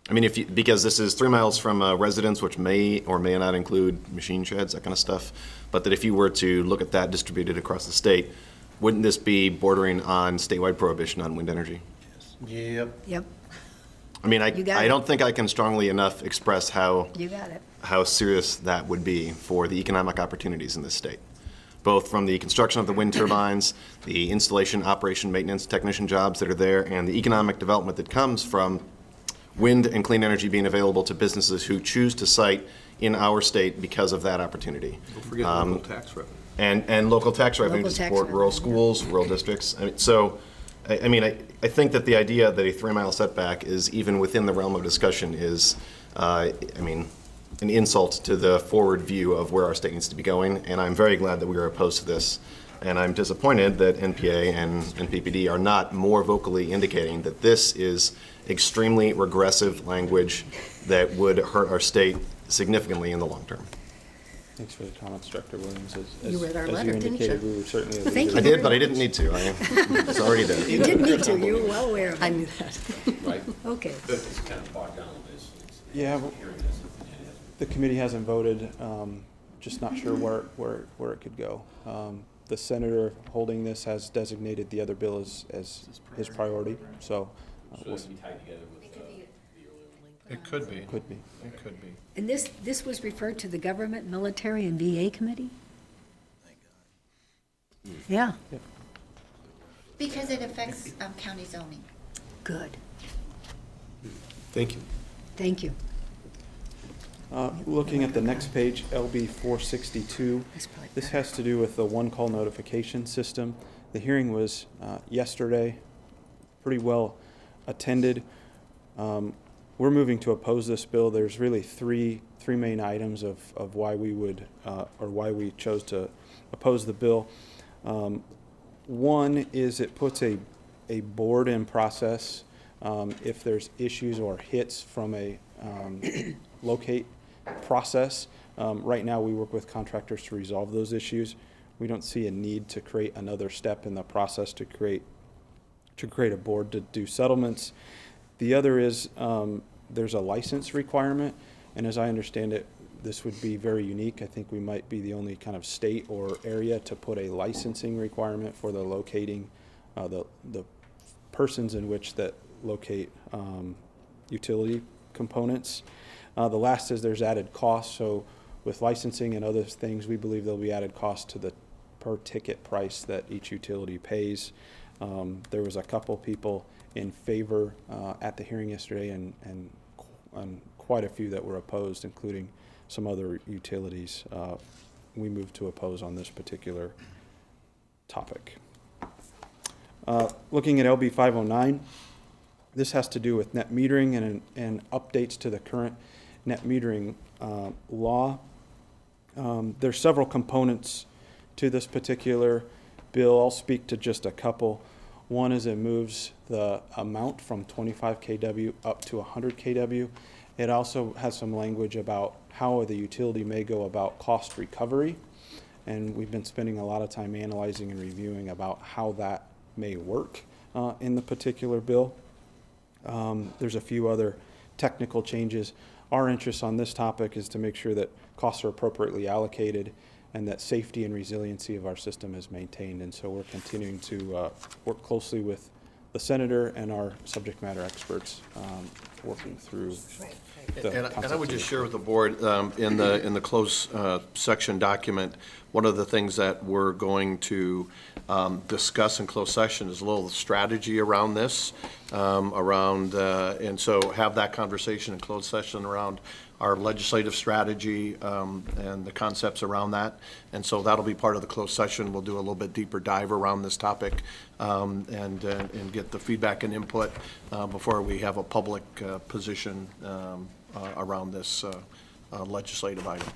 I mean, because this is 3 miles from a residence, which may or may not include machine sheds, that kind of stuff, but that if you were to look at that distributed across the state, wouldn't this be bordering on statewide prohibition on wind energy? Yep. Yep, I mean, You got I it. don't think I can strongly enough express how you got it. serious that would be for the economic opportunities in this state, both from the construction of the wind turbines, the installation, operation, maintenance, technician jobs that are there, and the economic development that comes from wind and clean energy being available to businesses who choose to site in our state because of that opportunity. Don't forget local tax revenue. And local tax revenue Local to tax support rural revenue, schools, rural districts. I think that the idea that a 3-mile setback is even within the realm of discussion is, an insult to the forward view of where our state needs to be going, and I'm very glad that we are opposed to this. And I'm disappointed that NPA and PPD are not more vocally indicating that this is extremely regressive language that would hurt our state significantly in the long term. Thanks for the comments, Director Williams. You read our as letter, you didn't indicated, you? we were certainly. Well, thank I you. did, but I didn't need to. It's already there. You didn't need to, you were well aware of I it. knew that. Right? Okay. It's kind of bogged down with this. Yeah, well, the committee hasn't voted, just not sure where it could go. the senator holding this has designated the other bill as his priority, so. So it'd be tied together with It could be. Could be. It could be. And this was referred to the Government, Military, and VA Committee? Yeah, Because it affects county zoning. good. Thank you. Thank you. Looking at the next page, LB 462, That's probably this better. has to do with the one-call notification system. The hearing was yesterday, pretty well attended. We're moving to oppose this bill. There's really three main items of why we would, or why we chose to oppose the bill. One is it puts a board in process if there's issues or hits from a locate process. Right now, we work with contractors to resolve those issues. We don't see a need to create another step in the process to create a board to do settlements. The other is there's a license requirement, and as I understand it, this would be very unique. I think we might be the only kind of state or area to put a licensing requirement for the locating, the persons in which that locate utility components. The last is there's added costs. So with licensing and other things, we believe there'll be added cost to the per ticket price that each utility pays. There was a couple people in favor at the hearing yesterday and quite a few that were opposed, including some other utilities. We moved to oppose on this particular topic. Looking at LB 509, this has to do with net metering and updates to the current net metering law. There's several components to this particular bill. I'll speak to just a couple. One is it moves the amount from 25 kW up to 100 kW. It also has some language about how the utility may go about cost recovery. And we've been spending a lot of time analyzing and reviewing about how that may work in the particular bill. There's a few other technical changes. Our interest on this topic is to make sure that costs are appropriately allocated and that safety and resiliency of our system is maintained. And so we're continuing to work closely with the senator and our subject matter experts working through the And I would concepts just of share with the board, in the closed section document, one of the things that we're going to discuss in closed session is a little strategy around this, and so have that conversation in closed session around our legislative strategy and the concepts around that. And so that'll be part of the closed session. We'll do a little bit deeper dive around this topic and get the feedback and input before we have a public position around this legislative item.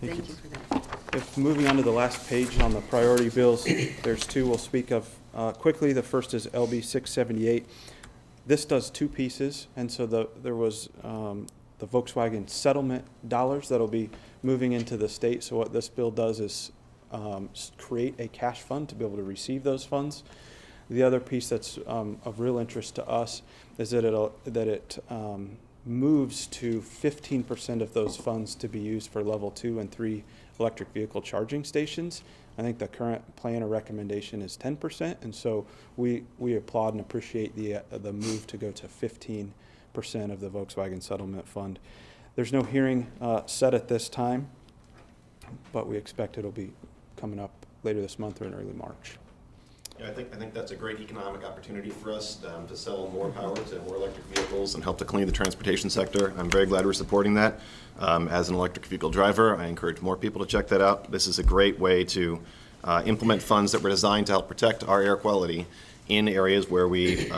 Thank you for that. If moving on to the last page on the priority bills, there's two we'll speak of quickly. The first is LB 678. This does two pieces, and so there was the Volkswagen settlement dollars that'll be moving into the state. So what this bill does is create a cash fund to be able to receive those funds. The other piece that's of real interest to us is that it moves to 15% of those funds to be used for level 2 and 3 electric vehicle charging stations. I think the current plan or recommendation is 10%, and so we applaud and appreciate the move to go to 15% of the Volkswagen settlement fund. There's no hearing set at this time, but we expect it'll be coming up later this month or in early March. Yeah, I think that's a great economic opportunity for us to sell more power to more electric vehicles and help to clean the transportation sector. I'm very glad we're supporting that. As an electric vehicle driver, I encourage more people to check that out. This is a great way to implement funds that were designed to help protect our air quality in areas where we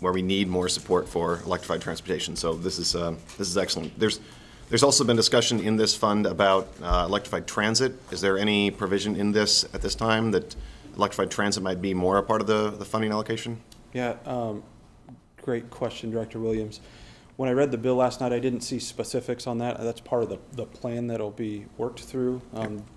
need more support for electrified transportation. So this is excellent. There's also been discussion in this fund about electrified transit. Is there any provision in this at this time that electrified transit might be more a part of the funding allocation? Yeah, great question, Director Williams. When I read the bill last night, I didn't see specifics on that. That's part of the plan that'll be worked through.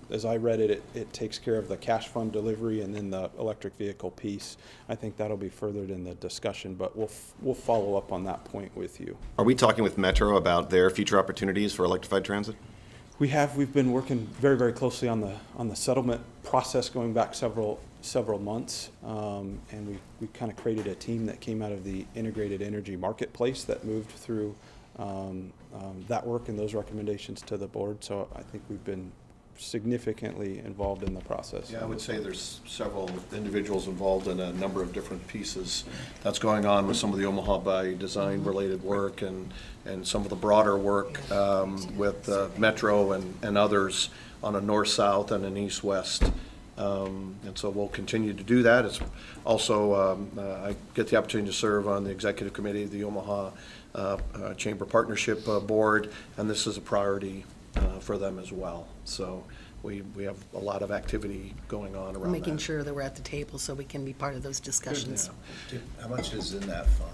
As I read it, it takes care of the cash fund delivery and then the electric vehicle piece. I think that'll be furthered in the discussion, but we'll follow up on that point with you. Are we talking with Metro about their future opportunities for electrified transit? We've been working very, very closely on the settlement process going back several months. And we kind of created a team that came out of the integrated energy marketplace that moved through that work and those recommendations to the board. So I think we've been significantly involved in the process. Yeah, I would say there's several individuals involved in a number of different pieces that's going on with some of the Omaha by design related work and some of the broader work with Metro and others on a north-south and an east-west. And so we'll continue to do that. It's also, I get the opportunity to serve on the executive committee of the Omaha Chamber Partnership Board, and this is a priority for them as well. So we have a lot of activity going on around Making that. sure that we're at the table so we can be part of those discussions. How much is in that fund?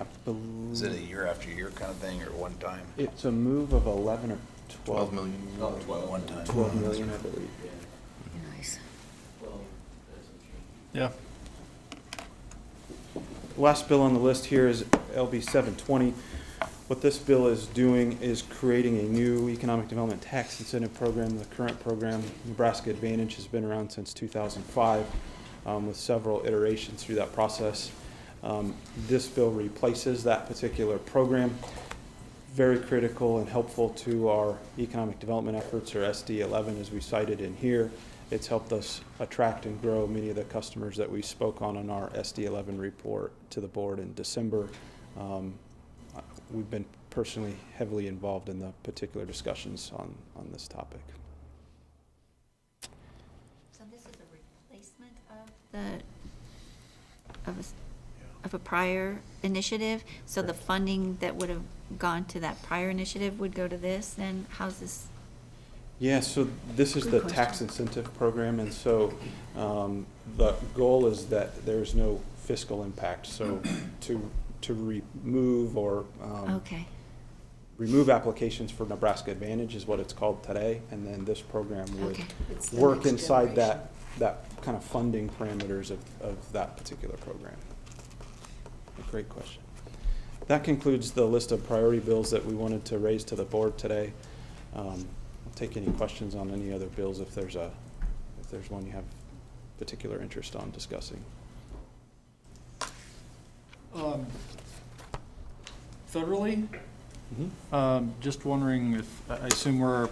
I believe Is it a year after year kind of thing or one time? it's a move of 11 or 12 million. One time. 12 million, I believe. Nice. Yeah. Last bill on the list here is LB 720. What this bill is doing is creating a new economic development tax incentive program. The current program, Nebraska Advantage, has been around since 2005 with several iterations through that process. This bill replaces that particular program. Very critical and helpful to our economic development efforts, or SD11 as we cited in here. It's helped us attract and grow many of the customers that we spoke on our SD11 report to the board in December. We've been personally heavily involved in the particular discussions on this topic. So this is a replacement of a prior initiative? So the funding that would have gone to that prior initiative would go to this, then how's this? Yeah, so this is the tax incentive program, and so the goal is that there's no fiscal impact. So to remove or Okay. remove applications for Nebraska Advantage is what it's called today, and then this program would Okay. It's the work next inside generation. that kind of funding parameters of that particular program. A great question. That concludes the list of priority bills that we wanted to raise to the board today. I'll take any questions on any other bills if there's one you have particular interest on discussing. Federally, just wondering if, I assume we're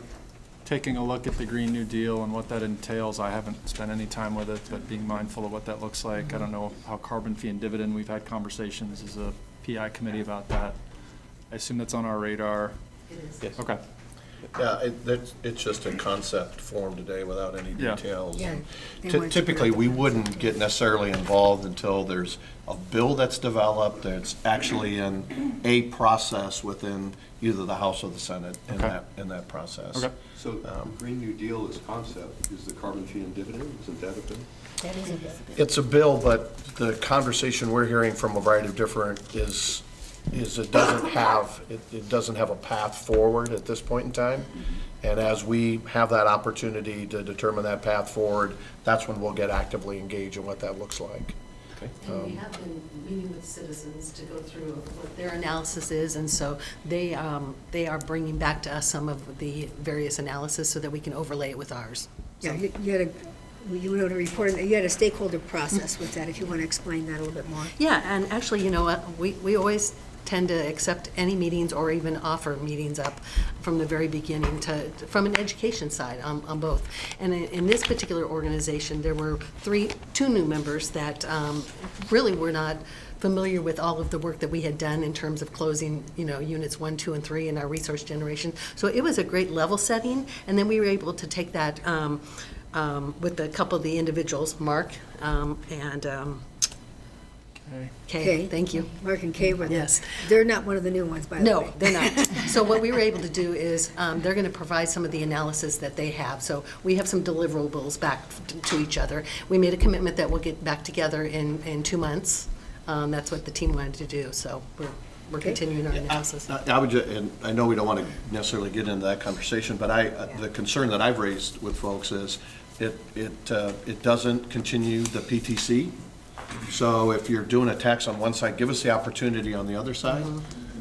taking a look at the Green New Deal and what that entails. I haven't spent any time with it, but being mindful of what that looks like. I don't know how carbon fee and dividend, we've had conversations as a PI committee about that. I assume that's on our radar. It is. Yes. Okay. Yeah, it's just a concept form today without any Yeah. details. Yeah, they weren't Typically, sure. we wouldn't get necessarily involved until there's a bill that's developed, that's actually in a process within either the House or the Senate Okay. in that process. Okay. So Green New Deal is concept, is the carbon fee and dividend, isn't that a thing? That is a bit. It's a bill, but the conversation we're hearing from a variety of different is it doesn't have a path forward at this point in time. And as we have that opportunity to determine that path forward, that's when we'll get actively engaged in what that looks like. And we have been meeting with citizens to go through what their analysis is, and so they are bringing back to us some of the various analysis so that we can overlay it with ours. Yeah, you wrote a report, you had a stakeholder process with that, if you want to explain that a little bit more. Yeah, and actually, you know what, we always tend to accept any meetings or even offer meetings up from the very beginning from an education side on both. And in this particular organization, there were two new members that really were not familiar with all of the work that we had done in terms of closing, units 1, 2, and 3 in our resource generation. So it was a great level setting, and then we were able to take that with a couple of the individuals, Mark and Kay, thank you. Mark and Kay were Yes. they're not one of the new ones, by the way. No, they're not. So what we were able to do is, they're going to provide some of the analysis that they have. So we have some deliverables back to each other. We made a commitment that we'll get back together in 2 months. That's what the team wanted to do, so we're continuing our analysis. I would, and I know we don't want to necessarily get into that conversation, but the concern that I've raised with folks is it doesn't continue the PTC. So if you're doing a tax on one side, give us the opportunity on the other side.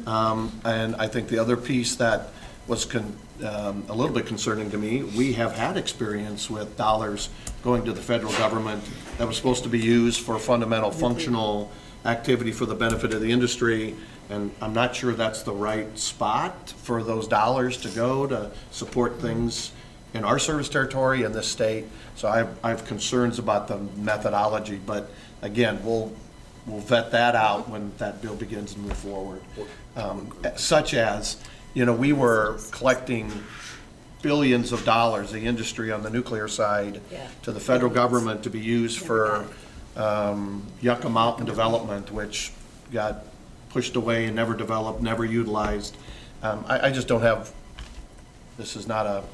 And I think the other piece that was a little bit concerning to me. We have had experience with dollars going to the federal government that was supposed to be used for fundamental functional activity for the benefit of the industry, and I'm not sure that's the right spot for those dollars to go to support things in our service territory in this state. So I have concerns about the methodology, but again, we'll vet that out when that bill begins to move forward. Such as, we were collecting billions of dollars, the industry on the nuclear side, to the federal government to be used for Yucca Mountain development, which got pushed away and never developed, never utilized. I just don't have, this is not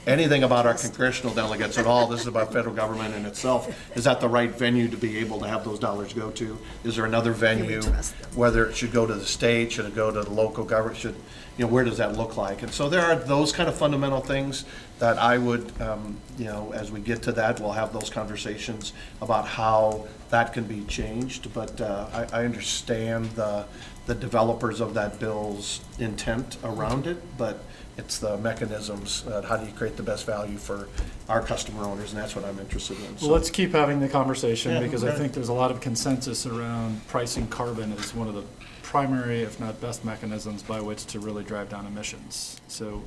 anything about our congressional delegates at all. This is about federal government in itself. Is that the right venue to be able to have those dollars go to? Is there another venue? Whether it should go to the state, should it go to the local government, where does that look like? And so there are those kind of fundamental things that I would, as we get to that, we'll have those conversations about how that can be changed. But I understand the developers of that bill's intent around it, but it's the mechanisms, how do you create the best value for our customer owners, and that's what I'm interested in. Well, let's keep having the conversation, Yeah, because I okay. think there's a lot of consensus around pricing carbon as one of the primary, if not best, mechanisms by which to really drive down emissions. So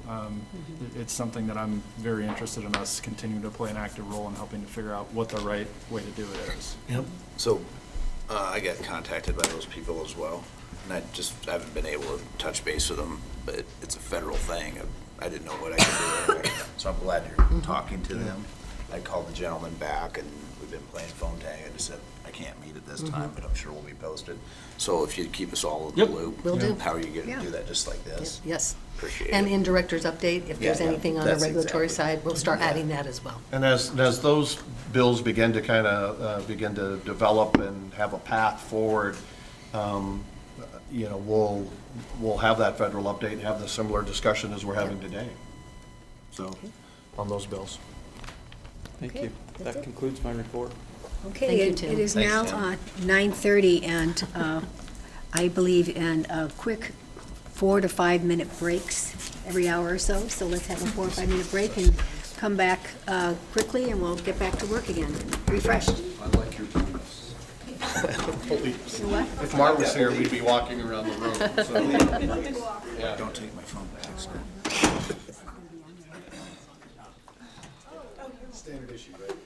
it's something that I'm very interested in us continuing to play an active role in helping to figure out what the right way to do it is. Yep. So, I got contacted by those people as well, and I haven't been able to touch base with them, but it's a federal thing. I didn't know what I could do. So I'm glad you're talking to them. I called the gentleman back, and we've been playing phone tag. I just said, I can't meet at this time, but I'm sure we'll be posted. So if you'd keep us all in the loop. Will do. How are you going Yeah. to do that, just like this? Yes. Appreciate And it. in director's update, if there's Yeah, anything on the that's regulatory exactly. side, we'll start adding that as well. And as those bills begin to kind of begin to develop and have a path forward, we'll have that federal update and have the similar discussion as we're having today. So, on those bills. Thank Okay, you. that's That it. concludes my report. Okay, Thank you, it Tim. is Thanks, now Tim. 9:30, and I believe in a quick 4 to 5 minute breaks every hour or so. So let's have a 4 or 5 minute break and come back quickly, and we'll get back to work again, refreshed. I like your bonus. You know what? If Mark was here, we'd be walking around the room, so. Yeah. Don't take my phone back, so. Standard issue, right?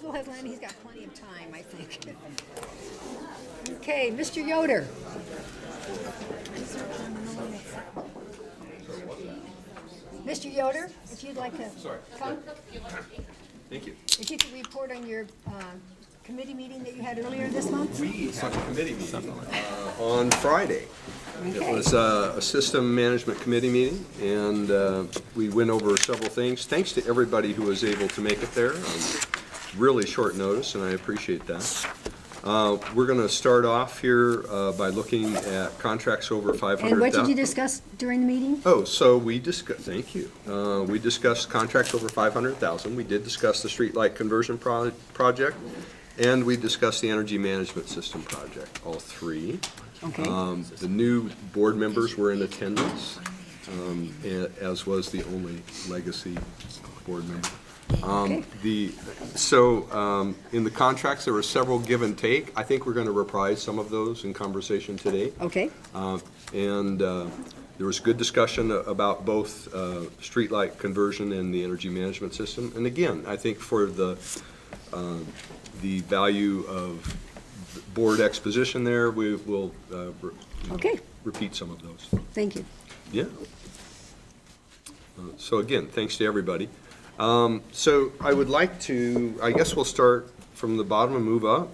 We'll have Lanny, he's got plenty of time, I think. Okay, Mr. Yoder. Mr. Yoder, if you'd like to come. Thank you. If you could report on your committee meeting that you had earlier this month? We had a committee meeting on Friday. It Okay. was a system management committee meeting, and we went over several things. Thanks to everybody who was able to make it there on really short notice, and I appreciate that. We're going to start off here by looking at contracts over 500,000. And what did you discuss during the meeting? Oh, so we discussed, thank you. We discussed contracts over 500,000. We did discuss the streetlight conversion project, and we discussed the energy management system project, all three. Okay. The new board members were in attendance, as was the only legacy board member. Okay. In the contracts, there were several give and take. I think we're going to reprise some of those in conversation today. Okay. There was good discussion about both streetlight conversion and the energy management system. And again, I think for the value of board exposition there, we will Okay. repeat some of those. Thank you. Yeah. So again, thanks to everybody. So I would like to, I guess we'll start from the bottom and move up.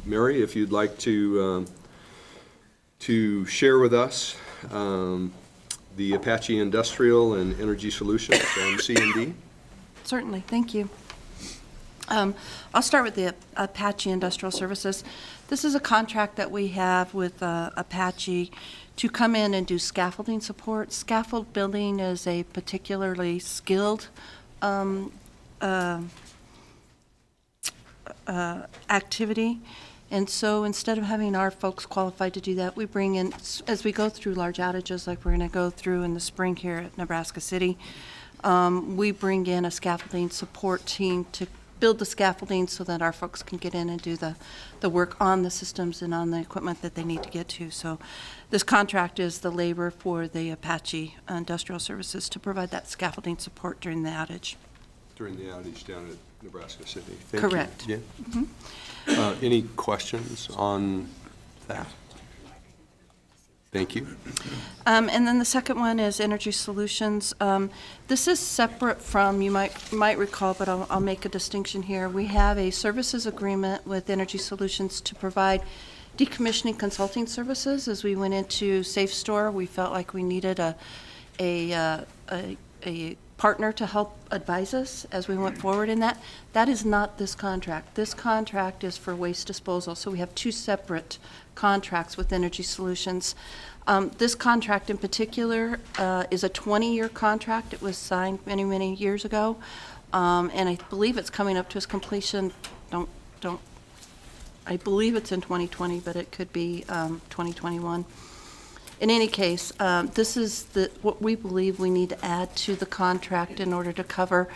Mary, if you'd like to share with us the Apache Industrial and Energy Solutions on C&D. Certainly, thank you. I'll start with the Apache Industrial Services. This is a contract that we have with Apache to come in and do scaffolding support. Scaffold building is a particularly skilled activity. And so instead of having our folks qualified to do that, we bring in, as we go through large outages like we're going to go through in the spring here at Nebraska City, we bring in a scaffolding support team to build the scaffolding so that our folks can get in and do the work on the systems and on the equipment that they need to get to. So this contract is the labor for the Apache Industrial Services to provide that scaffolding support during the outage. During the outage down at Nebraska City. Thank you. Correct. Yeah. Any questions on that? Thank you. And then the second one is Energy Solutions. This is separate from, you might recall, but I'll make a distinction here. We have a services agreement with Energy Solutions to provide decommissioning consulting services. As we went into Safe Store, we felt like we needed a partner to help advise us as we went forward in that. That is not this contract. This contract is for waste disposal, so we have two separate contracts with Energy Solutions. This contract in particular is a 20-year contract. It was signed many, many years ago, and I believe it's coming up to its completion. I believe it's in 2020, but it could be 2021. In any case, this is what we believe we need to add to the contract in order to cover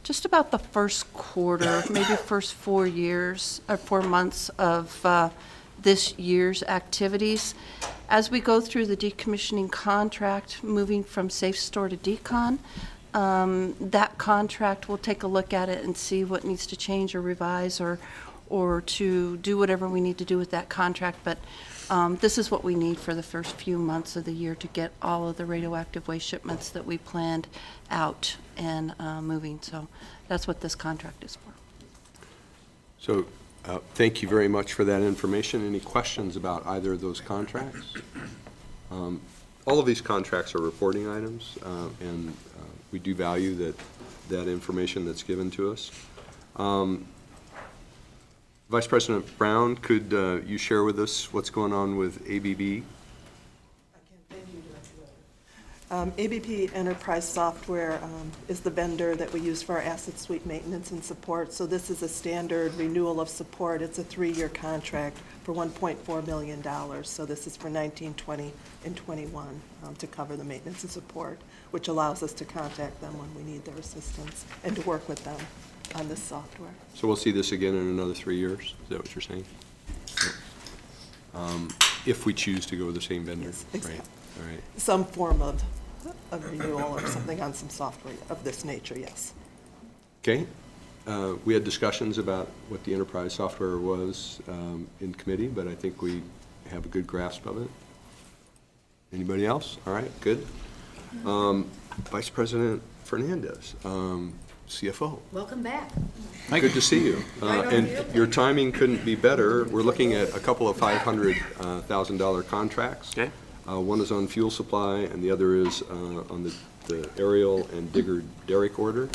just about the first quarter, maybe first 4 years or 4 months of this year's activities. As we go through the decommissioning contract, moving from Safe Store to Decon, that contract, we'll take a look at it and see what needs to change or revise or to do whatever we need to do with that contract. But this is what we need for the first few months of the year to get all of the radioactive waste shipments that we planned out and moving. So that's what this contract is for. So thank you very much for that information. Any questions about either of those contracts? All of these contracts are reporting items, and we do value that information that's given to us. Vice President Brown, could you share with us what's going on with ABB? ABP Enterprise Software is the vendor that we use for our asset suite maintenance and support. So this is a standard renewal of support. It's a 3-year contract for $1.4 million. So this is for 19, 20, and 21 to cover the maintenance and support, which allows us to contact them when we need their assistance and to work with them on this software. So we'll see this again in another 3 years? Is that what you're saying? If we choose to go with the same vendor? Yes, exactly. Right. All right. Some form of renewal or something on some software of this nature, yes. Okay. we had discussions about what the enterprise software was in committee, but I think we have a good grasp of it. Anybody else? All right, good. Vice President Fernandez, CFO. Welcome back. Good to see you. Right on And you. your timing couldn't be better. We're looking at a couple of $500,000 contracts. Okay. One is on fuel supply, and the other is on the aerial and digger derrick order.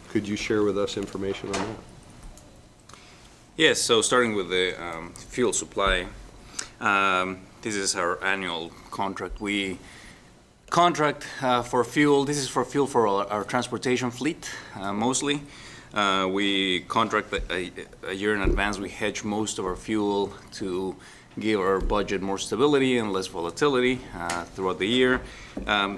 Could you share with us information on that? Yes, so starting with the fuel supply, this is our annual contract. We contract for fuel. This is for fuel for our transportation fleet, mostly. We contract a year in advance. We hedge most of our fuel to give our budget more stability and less volatility throughout the year.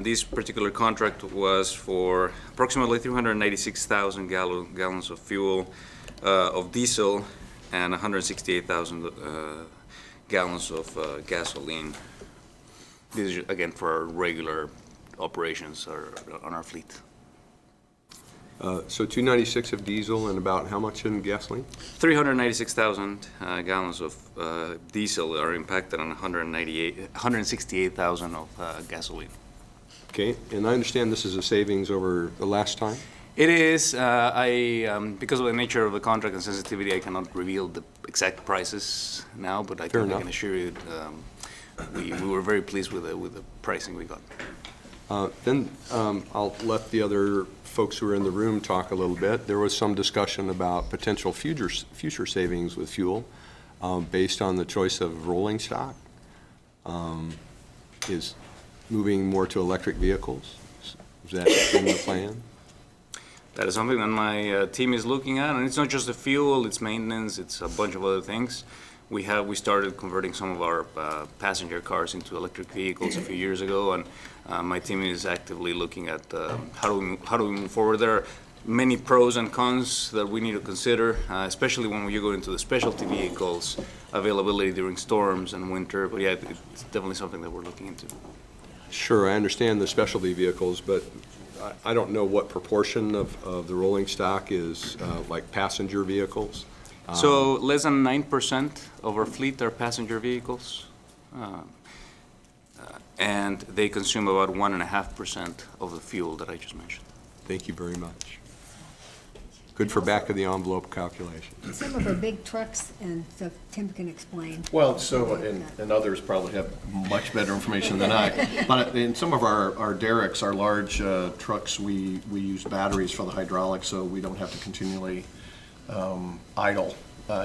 This particular contract was for approximately 396,000 gallons of fuel, of diesel, and 168,000 gallons of gasoline. This is, again, for our regular operations on our fleet. So 296 of diesel and about how much in gasoline? 396,000 gallons of diesel are impacted on 168,000 of gasoline. Okay, and I understand this is a savings over the last time? It is. Because of the nature of the contract and sensitivity, I cannot reveal the exact prices now, but I can assure you we were very pleased with the pricing we got. Then I'll let the other folks who are in the room talk a little bit. There was some discussion about potential future savings with fuel based on the choice of rolling stock. Is moving more to electric vehicles? Is that in the plan? That is something that my team is looking at, and it's not just the fuel, it's maintenance, it's a bunch of other things. We started converting some of our passenger cars into electric vehicles a few years ago, and my team is actively looking at how do we move forward. There are many pros and cons that we need to consider, especially when you go into the specialty vehicles, availability during storms and winter. But yeah, it's definitely something that we're looking into. Sure, I understand the specialty vehicles, but I don't know what proportion of the rolling stock is like passenger vehicles. So less than 9% of our fleet are passenger vehicles, and they consume about 1.5% of the fuel that I just mentioned. Thank you very much. Good for back of the envelope calculation. Some of our big trucks, and so Tim can explain. Well, so, and others probably have much better information than I, but in some of our derricks, our large trucks, we use batteries for the hydraulics, so we don't have to continually idle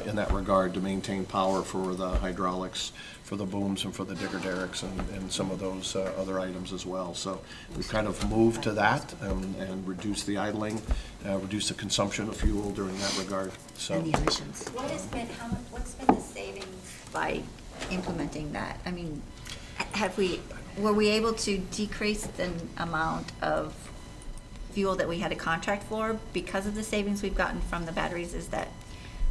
in that regard to maintain power for the hydraulics, for the booms and for the digger derricks and some of those other items as well. So we've kind of moved to that and reduced the idling, reduced the consumption of fuel during that regard. So. And the emissions. What's been the savings by implementing that? I mean, were we able to decrease the amount of fuel that we had a contract for because of the savings we've gotten from the batteries? Is that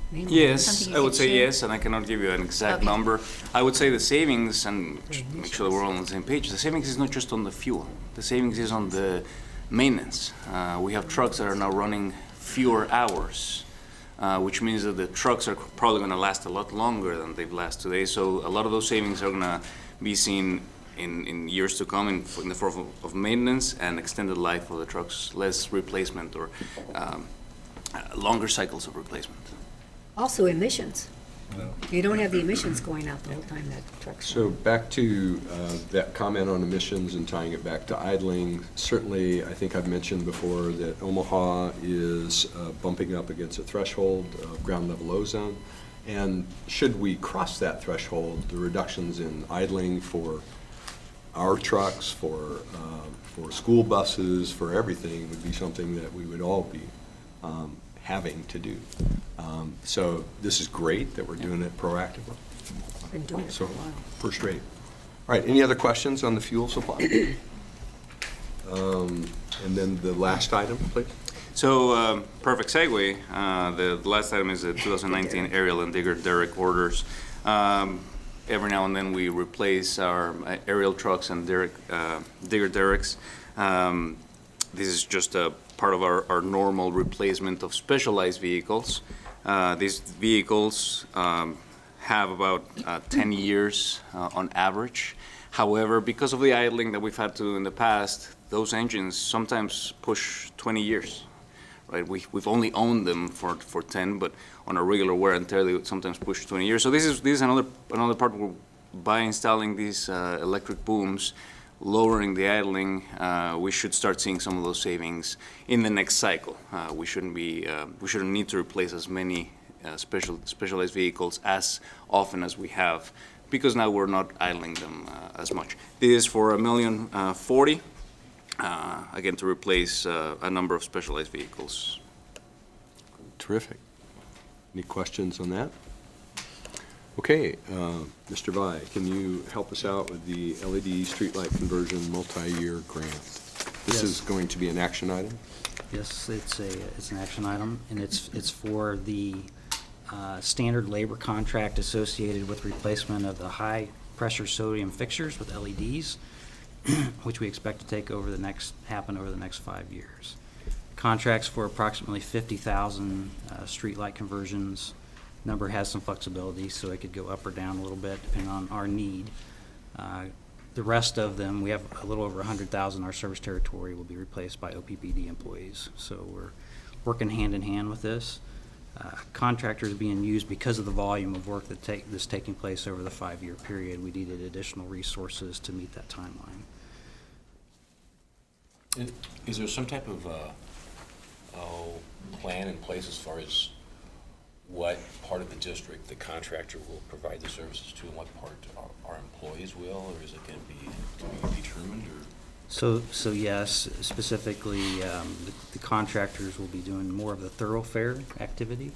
Yes, something you I would could say share? yes, and I cannot give you an exact Okay. number. I would say the savings, and make sure that we're all on the same page, the savings is not just on the fuel. The savings is on the maintenance. We have trucks that are now running fewer hours, which means that the trucks are probably going to last a lot longer than they've lasted today. So a lot of those savings are going to be seen in years to come in the form of maintenance and extended life of the trucks, less replacement or longer cycles of replacement. Also emissions. You don't have the emissions going out the whole time that truck's. So back to that comment on emissions and tying it back to idling, certainly I think I've mentioned before that Omaha is bumping up against a threshold of ground level ozone. And should we cross that threshold, the reductions in idling for our trucks, for school buses, for everything would be something that we would all be having to do. So this is great that we're doing it proactively. Been doing it for a while. First rate. All right, any other questions on the fuel supply? And then the last item, please. So, perfect segue. The last item is the 2019 aerial and digger derrick orders. Every now and then we replace our aerial trucks and digger derricks. this is just a part of our normal replacement of specialized vehicles. These vehicles have about 10 years on average. However, because of the idling that we've had to in the past, those engines sometimes push 20 years. Right, we've only owned them for 10, but on a regular wear and tear, they would sometimes push 20 years. So this is another part where by installing these electric booms, lowering the idling, we should start seeing some of those savings in the next cycle. We shouldn't need to replace as many specialized vehicles as often as we have, because now we're not idling them as much. This is for $1,040,000. Again, to replace a number of specialized vehicles. Terrific. Any questions on that? Okay, Mr. Vai, can you help us out with the LED streetlight conversion multi-year grant? This is going to be an action item? Yes, it's an action item, and it's for the standard labor contract associated with replacement of the high-pressure sodium fixtures with LEDs, which we expect to happen over the next 5 years. Contracts for approximately 50,000 streetlight conversions. Number has some flexibility, so it could go up or down a little bit depending on our need. The rest of them, we have a little over 100,000 our service territory will be replaced by OPPD employees. So we're working hand in hand with this. Contractors being used because of the volume of work that's taking place over the 5-year period. We needed additional resources to meet that timeline. Is there some type of plan in place as far as what part of the district the contractor will provide the services to and what part our employees will, or is it going to be determined? Or? So yes, specifically, the contractors will be doing more of the thoroughfare activity.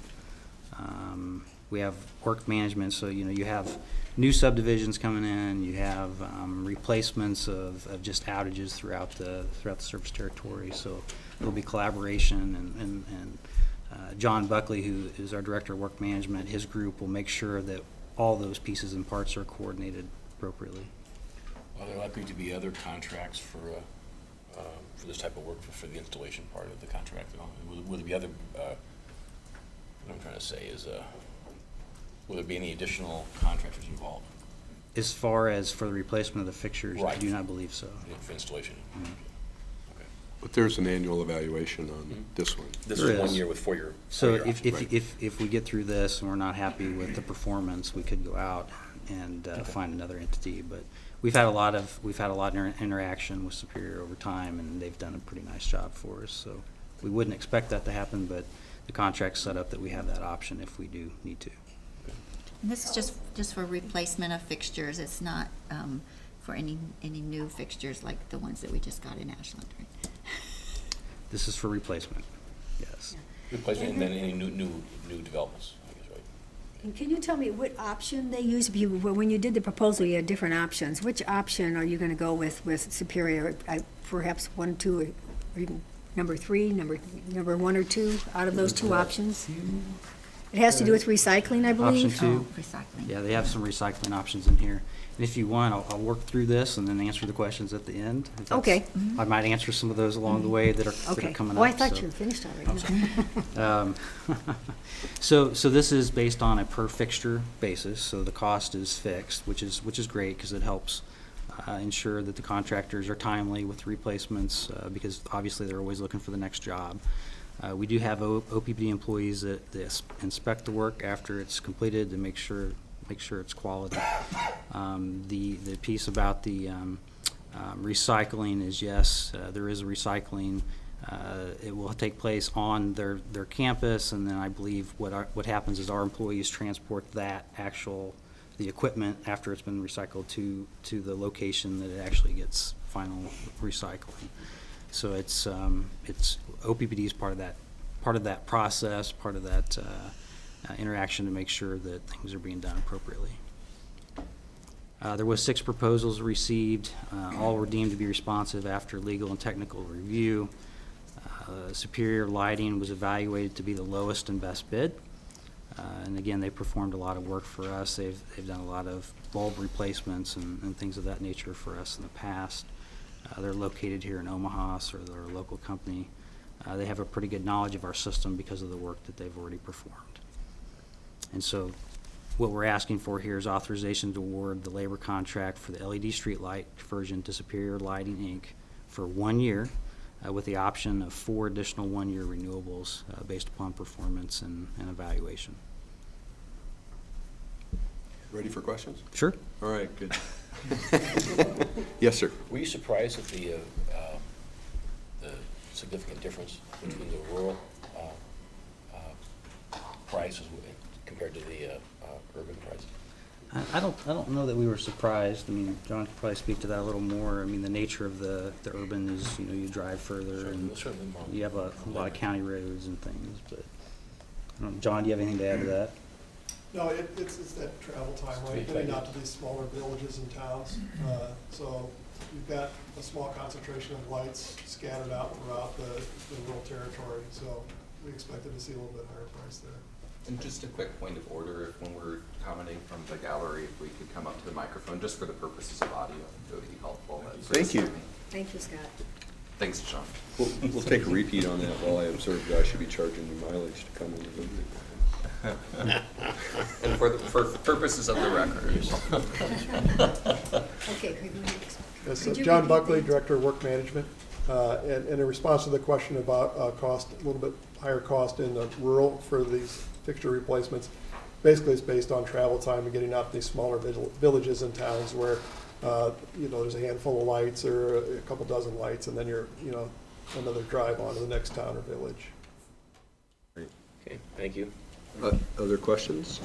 We have work management, so you have new subdivisions coming in, you have replacements of just outages throughout the service territory. So there'll be collaboration, and John Buckley, who is our director of work management, his group will make sure that all those pieces and parts are coordinated appropriately. Are there likely to be other contracts for this type of work for the installation part of the contract? Will there be other? What I'm trying to say is, will there be any additional contractors involved? As far as for the replacement of the fixtures, right. I do not believe so. For installation. Mm-hmm. Okay. But there's an annual evaluation on this one. This is 1 year with 4 year. So if we get through this and we're not happy with the performance, we could go out and find another entity. But we've had a lot of interaction with Superior over time, and they've done a pretty nice job for us. So we wouldn't expect that to happen, but the contract's set up that we have that option if we do need to. And this is just for replacement of fixtures. It's not for any new fixtures like the ones that we just got in Ashland, right? This is for replacement, yes. Replacement and then any new developments, I guess, right? And can you tell me what option they use? When you did the proposal, you had different options. Which option are you going to go with Superior? Perhaps 1, 2, or even number 3, number 1 or 2 out of those 2 options? It has to do with recycling, I believe? Option 2. Recycling. Yeah, they have some recycling options in here. And if you want, I'll work through this and then answer the questions at the end. If that's- Okay. I might answer some of those along the way that are coming up. Oh, I thought so. you were finished already. So this is based on a per fixture basis, so the cost is fixed, which is great because it helps ensure that the contractors are timely with replacements because obviously they're always looking for the next job. We do have OPPD employees that inspect the work after it's completed to make sure it's quality. The piece about the recycling is yes, there is a recycling. It will take place on their campus, and then I believe what happens is our employees transport the equipment after it's been recycled to the location that it actually gets final recycling. So it's OPPD is part of that process, part of that interaction to make sure that things are being done appropriately. There was 6 proposals received. All were deemed to be responsive after legal and technical review. Superior Lighting was evaluated to be the lowest and best bid. And again, they performed a lot of work for us. They've done a lot of bulb replacements and things of that nature for us in the past. They're located here in Omaha, so they're a local company. They have a pretty good knowledge of our system because of the work that they've already performed. And so what we're asking for here is authorization to award the labor contract for the LED streetlight conversion to Superior Lighting, Inc. for 1 year, with the option of 4 additional 1-year renewables based upon performance and evaluation. Ready for questions? Sure. All right, good. Yes, sir. Were you surprised at the significant difference between the rural prices compared to the urban prices? I don't know that we were surprised. I mean, John could probably speak to that a little more. I mean, the nature of the urban is, you know, you drive further and you have a lot of county roads and things, but, I don't know, John, do you have anything to add to that? No, it's that travel time, right, getting out to these smaller villages and towns. So you've got a small concentration of lights scattered out throughout the rural territory, so we expected to see a little bit higher price there. And just a quick point of order, if when we're commenting from the gallery, if we could come up to the microphone, just for the purposes of audio, it would be helpful. Thank you. Thank you, Scott. Thanks, John. We'll take a repeat on that while I observe that I should be charging you mileage to come in. And for purposes of the record. Okay, Craig, go ahead. Yes, so Could you John repeat Buckley, that? Director of Work Management. And in response to the question about cost, a little bit higher cost in the rural for these fixture replacements, basically it's based on travel time and getting out to these smaller villages and towns where, you know, there's a handful of lights or a couple dozen lights, and then you're, you know, another drive on to the next town or village. Okay, thank you. Other questions?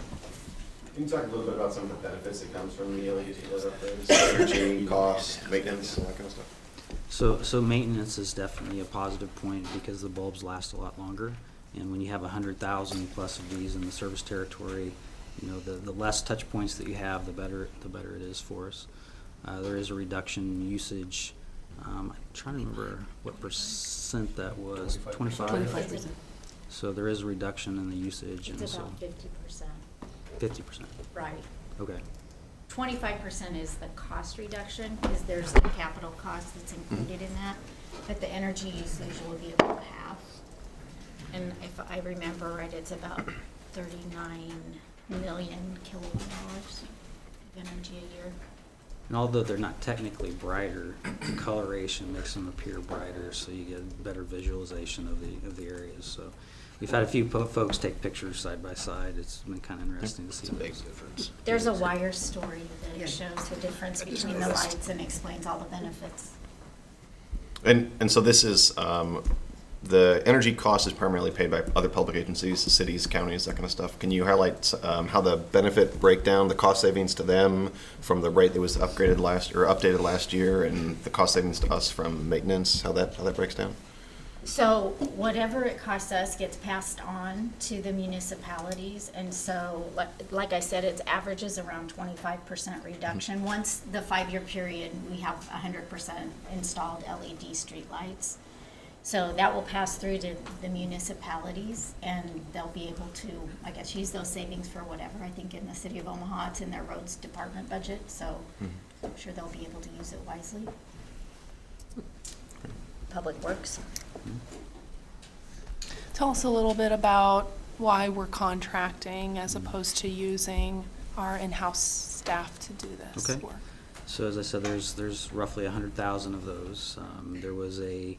Can you talk a little bit about some of the benefits that comes from the LED upgrades, energy, cost, maintenance, all that kind of stuff? So maintenance is definitely a positive point because the bulbs last a lot longer. And when you have 100,000 plus of these in the service territory, you know, the less touch points that you have, the better it is for us. There is a reduction in usage. I'm trying to remember what percent that was. 25%. So there is a reduction in the usage. It's and about 50%. 50%. Right. Okay. 25% is the cost reduction, because there's the capital cost that's included in that, but the energy usage will be about half. And if I remember right, it's about 39 million kilowatt hours of energy a year. And although they're not technically brighter, the coloration makes them appear brighter, so you get better visualization of the areas. So we've had a few folks take pictures side by side. It's been kind of interesting to see. It's a big difference. There's a wire story that shows the difference between the lights and explains all the benefits. And so this is, the energy cost is primarily paid by other public agencies, cities, counties, that kind of stuff. Can you highlight how the benefit breakdown, the cost savings to them from the rate that was updated last year, and the cost savings to us from maintenance, how that breaks down? So whatever it costs us gets passed on to the municipalities, and so, like I said, it averages around 25% reduction. Once the 5-year period, we have 100% installed LED streetlights. So that will pass through to the municipalities, and they'll be able to, I guess, use those savings for whatever. I think in the city of Omaha, it's in their roads department budget, so I'm sure they'll be able to use it wisely. Public Works. Tell us a little bit about why we're contracting as opposed to using our in-house staff to do this Okay. work. So as I said, there's roughly 100,000 of those. There was an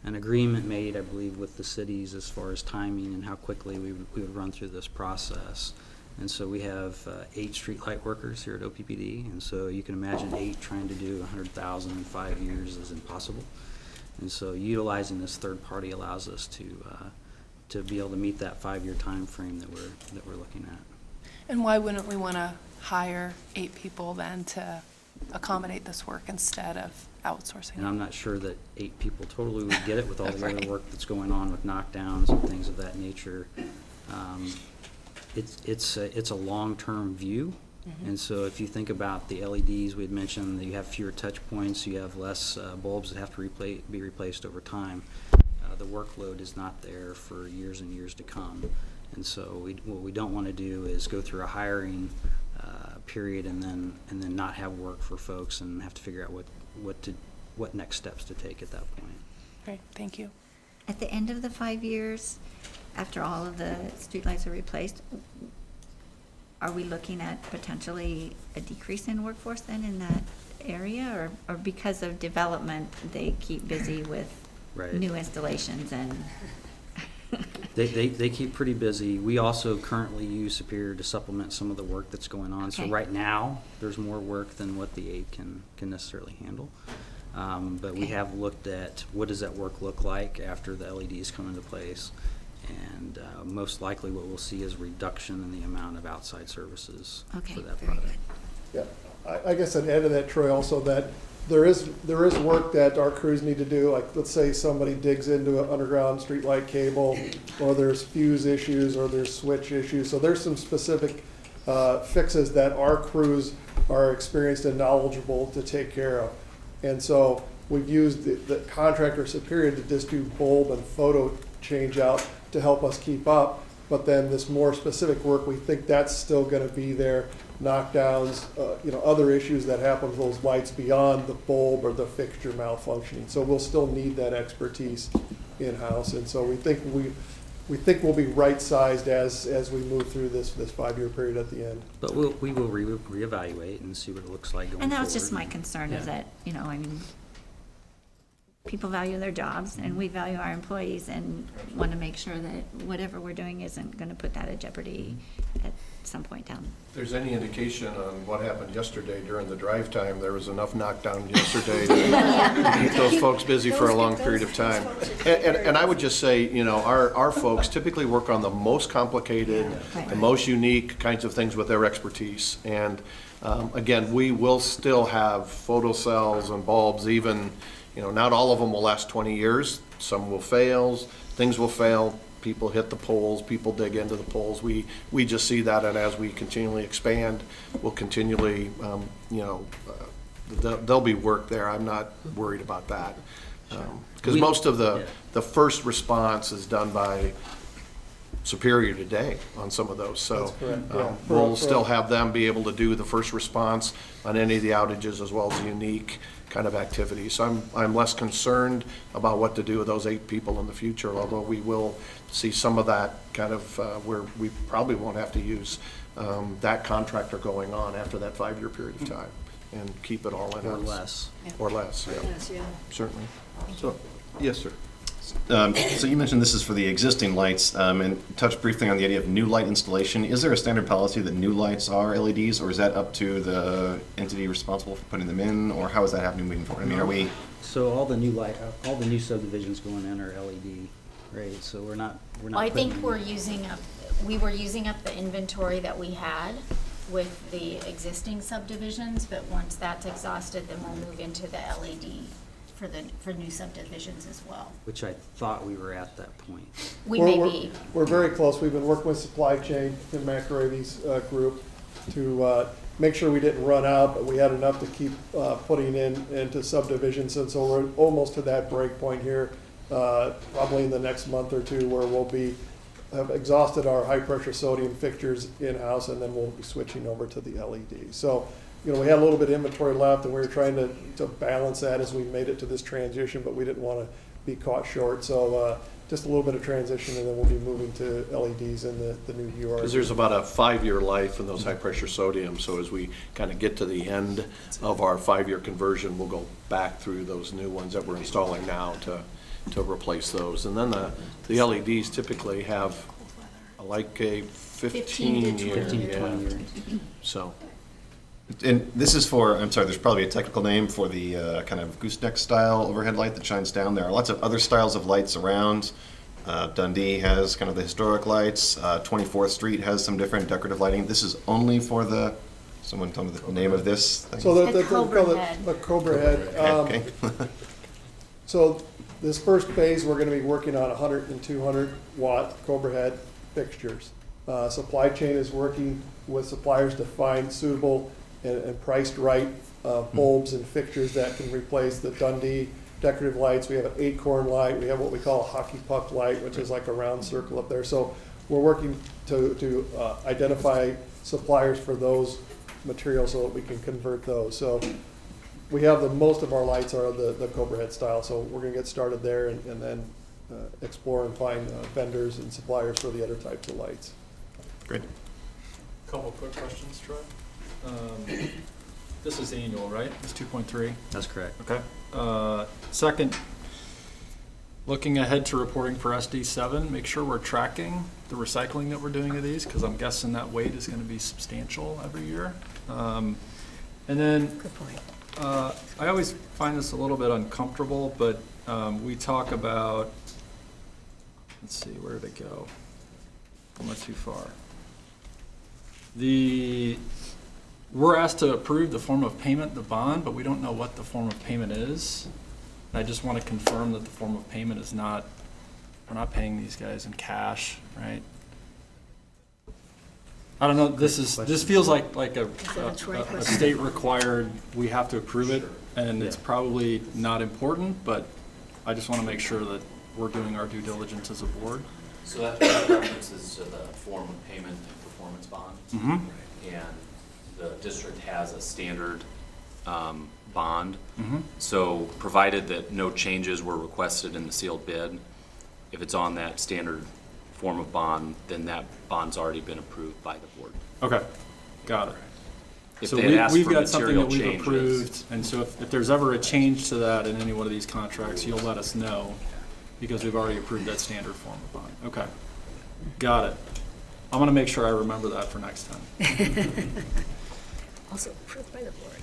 agreement made, I believe, with the cities as far as timing and how quickly we would run through this process. And so we have 8 streetlight workers here at OPPD, and so you can imagine 8 trying to do 100,000 in 5 years is impossible. And so utilizing this third party allows us to be able to meet that 5-year time frame that we're looking at. And why wouldn't we want to hire 8 people then to accommodate this work instead of outsourcing? And I'm not sure that 8 people totally would get it with all the Right. other work that's going on with knockdowns and things of that nature. It's a long-term view. And so if you think about the LEDs, we had mentioned that you have fewer touch points, you have less bulbs that have to be replaced over time. The workload is not there for years and years to come. And so what we don't want to do is go through a hiring period and then not have work for folks and have to figure out what to what next steps to take at that point. Great, thank you. At the end of the 5 years, after all of the streetlights are replaced, are we looking at potentially a decrease in workforce then in that area? Or because of development, they keep busy with Right. new installations and? They keep pretty busy. We also currently use Superior to supplement some of the work that's going on. So Okay. right now, there's more work than what the aid can necessarily handle. But we Okay. have looked at what does that work look like after the LEDs come into place. And most likely what we'll see is reduction in the amount of outside services Okay, for that very product. good. Yeah, I guess I'd add to that, Troy, also that there is work that our crews need to do. Like, let's say somebody digs into an underground streetlight cable, or there's fuse issues, or there's switch issues. So there's some specific fixes that our crews are experienced and knowledgeable to take care of. And so we've used the contractor Superior to just do bulb and photo change out to help us keep up. But then this more specific work, we think that's still going to be there. Knockdowns, other issues that happen with those lights beyond the bulb or the fixture malfunctioning. So we'll still need that expertise in-house. And so we think we'll be right-sized as we move through this 5-year period at the end. But we will reevaluate and see what it looks like going forward. And that was just my concern, is Yeah. that, people value their jobs, and we value our employees, and want to make sure that whatever we're doing isn't going to put that at jeopardy at some point down. If there's any indication on what happened yesterday during the drive time, there was enough knockdown yesterday to keep those folks busy for a long period of time. And I would just say, our folks typically work on the most complicated, the most unique kinds of things with their expertise. And again, we will still have photocells and bulbs, even, not all of them will last 20 years. Some will fail, things will fail. People hit the poles, people dig into the poles. We just see that, and as we continually expand, we'll continually, there'll be work there. I'm not worried about that. Because most of the first response is done by Superior today on some of those. So That's correct, yeah. we'll still have them be able to do the first response on any of the outages, as well as unique kind of activities. So I'm less concerned about what to do with those 8 people in the future, although we will see some of that kind of where we probably won't have to use that contractor going on after that 5-year period of time, and keep it all in-house. Or less. Or less, yeah, certainly. So, yes, sir. So you mentioned this is for the existing lights, and touched briefly on the idea of new light installation. Is there a standard policy that new lights are LEDs, or is that up to the entity responsible for putting them in, or how is that happening moving forward? I mean, are we? So all the new subdivisions going in are LED, right? So we're not. Well, I think putting- we were using up the inventory that we had with the existing subdivisions, but once that's exhausted, then we'll move into the LED for new subdivisions as well. Which I thought we were at that point. We may be. We're very close. We've been working with supply chain in McElravy's group to make sure we didn't run out, but we had enough to keep putting into subdivisions. And so we're almost to that break point here, probably in the next month or two, where we'll have exhausted our high-pressure sodium fixtures in-house, and then we'll be switching over to the LED. So, we had a little bit of inventory left, and we were trying to balance that as we made it to this transition, but we didn't want to be caught short. So just a little bit of transition, and then we'll be moving to LEDs in the new UR. Because there's about a 5-year life in those high-pressure sodium, so as we kind of get to the end of our 5-year conversion, we'll go back through those new ones that we're installing now to replace those. And then the LEDs typically have like a 15 year. 15 to 20 years. So. And this is for, I'm sorry, there's probably a technical name for the kind of gooseneck style overhead light that shines down. There are lots of other styles of lights around. Dundee has kind of the historic lights. 24th Street has some different decorative lighting. This is only for someone tell me the name of this thing. So The Cobra Head. The Cobra Head. Okay. So this first phase, we're going to be working on 100 and 200 watt Cobra Head fixtures. Supply chain is working with suppliers to find suitable and priced right bulbs and fixtures that can replace the Dundee decorative lights. We have an acorn light. We have what we call a hockey puck light, which is like a round circle up there. So we're working to identify suppliers for those materials so that we can convert those. So we have most of our lights are the Cobra Head style, so we're gonna get started there and then explore and find vendors and suppliers for the other types of lights. Great. Couple quick questions, Troy. This is annual, right? It's 2.3? That's correct. Okay. Second, looking ahead to reporting for SD7, make sure we're tracking the recycling that we're doing of these, because I'm guessing that weight is going to be substantial every year. And then, Good point. I always find this a little bit uncomfortable, but we talk about, let's see, where did it go? I went too far. We're asked to approve the form of payment, the bond, but we don't know what the form of payment is. And I just want to confirm that the form of payment is not, we're not paying these guys in cash, right? I don't know, this feels like a state required, we have to approve it, and it's probably not important, but I just want to make sure that we're doing our due diligence as a board. So that references to the form of payment and performance bond. Mm-hmm. And the district has a standard bond. Mm-hmm. So provided that no changes were requested in the sealed bid, if it's on that standard form of bond, then that bond's already been approved by the board. Okay, got it. If So they had asked we've for got something material that we've changes- approved, and so if there's ever a change to that in any one of these contracts, you'll let us know, because we've already approved that standard form of bond. Okay, got it. I'm gonna make sure I remember that for next time. Also approved by the board.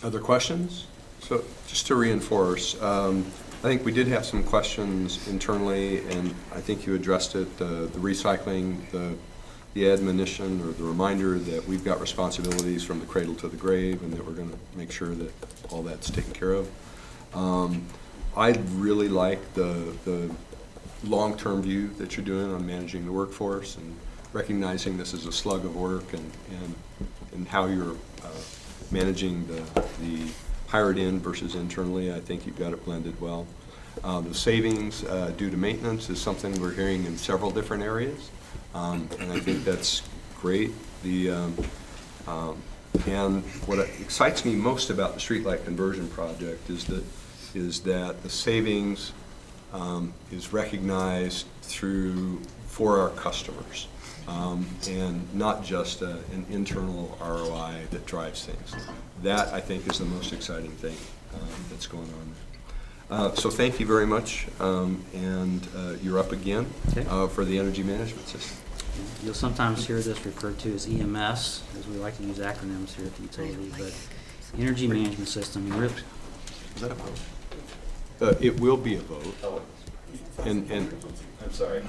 Other questions? So just to reinforce, I think we did have some questions internally, and I think you addressed it, the recycling, the admonition or the reminder that we've got responsibilities from the cradle to the grave, and that we're going to make sure that all that's taken care of. I really like the long-term view that you're doing on managing the workforce and recognizing this is a slug of work, and how you're managing the hired in versus internally. I think you've got it blended well. The savings due to maintenance is something we're hearing in several different areas, and I think that's great. And what excites me most about the streetlight conversion project is that the savings is recognized for our customers, and not just an internal ROI that drives things. That, I think, is the most exciting thing that's going on there. So thank you very much, and you're up again for the energy management system. You'll sometimes hear this referred to as EMS, as we like to use acronyms here at the utility, but energy management system, really. Is that a vote? It will be a vote. Oh. And I'm sorry.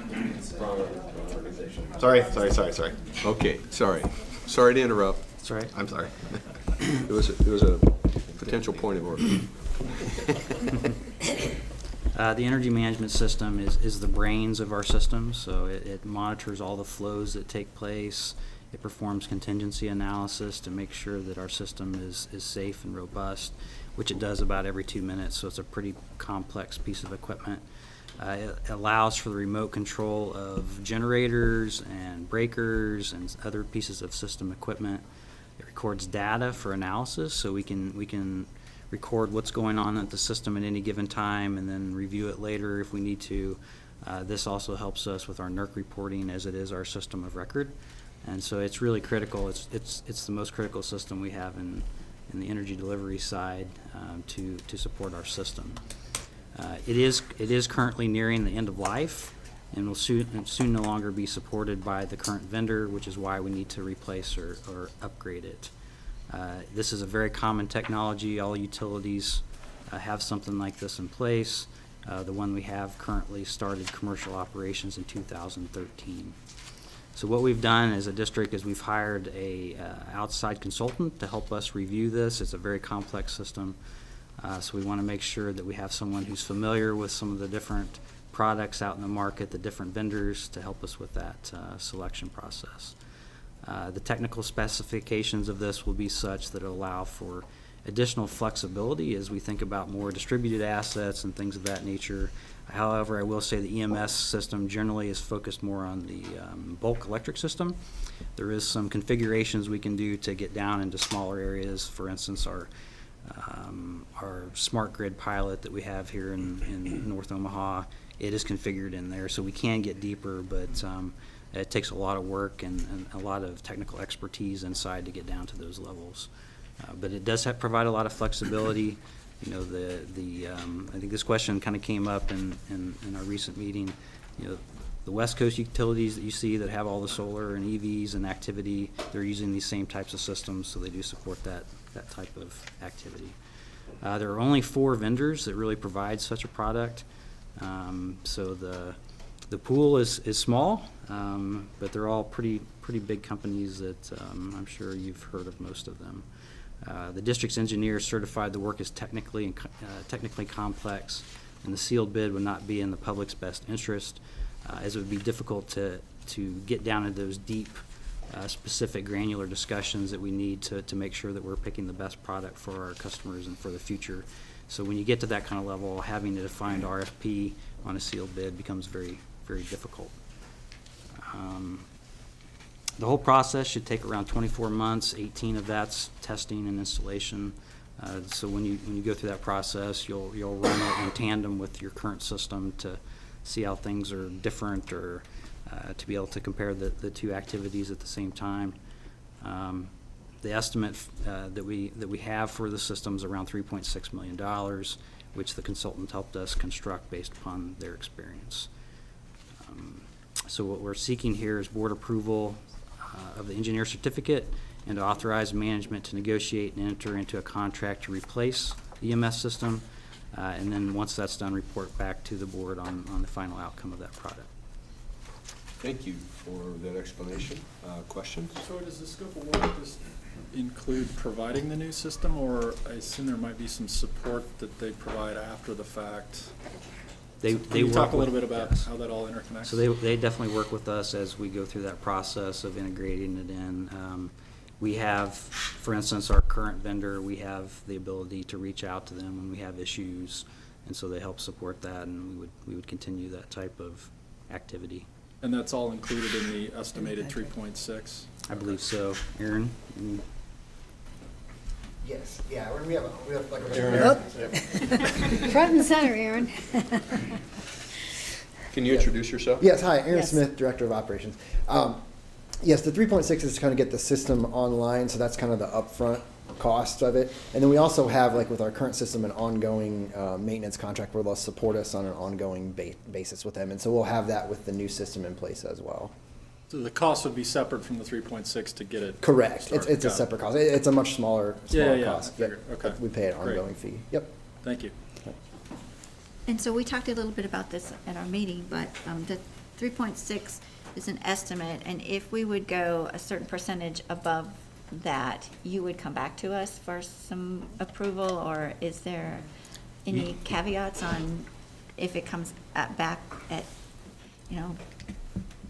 Wrong organization. Sorry. Okay, sorry. Sorry to interrupt. That's right. I'm sorry. It was a potential point of order. The energy management system is the brains of our system, so it monitors all the flows that take place. It performs contingency analysis to make sure that our system is safe and robust, which it does about every 2 minutes, so it's a pretty complex piece of equipment. It allows for the remote control of generators and breakers and other pieces of system equipment. It records data for analysis, so we can record what's going on at the system at any given time and then review it later if we need to. This also helps us with our NERC reporting, as it is our system of record. And so it's really critical. It's the most critical system we have in the energy delivery side to support our system. It is currently nearing the end of life and will soon no longer be supported by the current vendor, which is why we need to replace or upgrade it. This is a very common technology. All utilities have something like this in place. The one we have currently started commercial operations in 2013. So what we've done as a district is we've hired a outside consultant to help us review this. It's a very complex system. So we want to make sure that we have someone who's familiar with some of the different products out in the market, the different vendors, to help us with that selection process. The technical specifications of this will be such that it'll allow for additional flexibility as we think about more distributed assets and things of that nature. However, I will say the EMS system generally is focused more on the bulk electric system. There is some configurations we can do to get down into smaller areas. For instance, our smart grid pilot that we have here in North Omaha, it is configured in there, so we can get deeper, but it takes a lot of work and a lot of technical expertise inside to get down to those levels. But it does provide a lot of flexibility. You know, I think this question kind of came up in our recent meeting. You know, the West Coast utilities that you see that have all the solar and EVs and activity, they're using these same types of systems, so they do support that type of activity. There are only 4 vendors that really provide such a product. So the pool is small, but they're all pretty big companies that I'm sure you've heard of most of them. The district's engineer certified the work is technically complex, and the sealed bid would not be in the public's best interest, as it would be difficult to get down into those deep, specific granular discussions that we need to make sure that we're picking the best product for our customers and for the future. So when you get to that kind of level, having a defined RFP on a sealed bid becomes very, very difficult. The whole process should take around 24 months. 18 of that's testing and installation. So when you go through that process, you'll run it in tandem with your current system to see how things are different, or to be able to compare the 2 activities at the same time. The estimate that we have for the system is around $3.6 million, which the consultant helped us construct based upon their experience. So what we're seeking here is board approval of the engineer certificate and to authorize management to negotiate and enter into a contract to replace the EMS system. And then once that's done, report back to the board on the final outcome of that product. Thank you for that explanation. Questions? So does the scope of work just include providing the new system, or I assume there might be some support that they provide after the fact? Can you talk a little bit about how that all interconnects? So they definitely work with us as we go through that process of integrating it in. We have, for instance, our current vendor, we have the ability to reach out to them when we have issues, and so they help support that, and we would continue that type of activity. And that's all included in the estimated 3.6? I believe so. Aaron? Yes, yeah, we have like a... Aaron. Front and center, Aaron. Can you introduce yourself? Yes, hi, Aaron Yes. Smith, Director of Operations. Yes, the 3.6 is to kind of get the system online, so that's kind of the upfront cost of it. And then we also have, like with our current system, an ongoing maintenance contract where they'll support us on an ongoing basis with them. And so we'll have that with the new system in place as well. So the cost would be separate from the 3.6 to get it Correct. started. It's a Got it. separate cost. It's a much smaller Yeah, cost. I figured. Okay. But we pay an Great. ongoing fee. Yep. Thank you. And so we talked a little bit about this at our meeting, but the 3.6 is an estimate, and if we would go a certain percentage above that, you would come back to us for some approval, or is there any caveats on if it comes back at,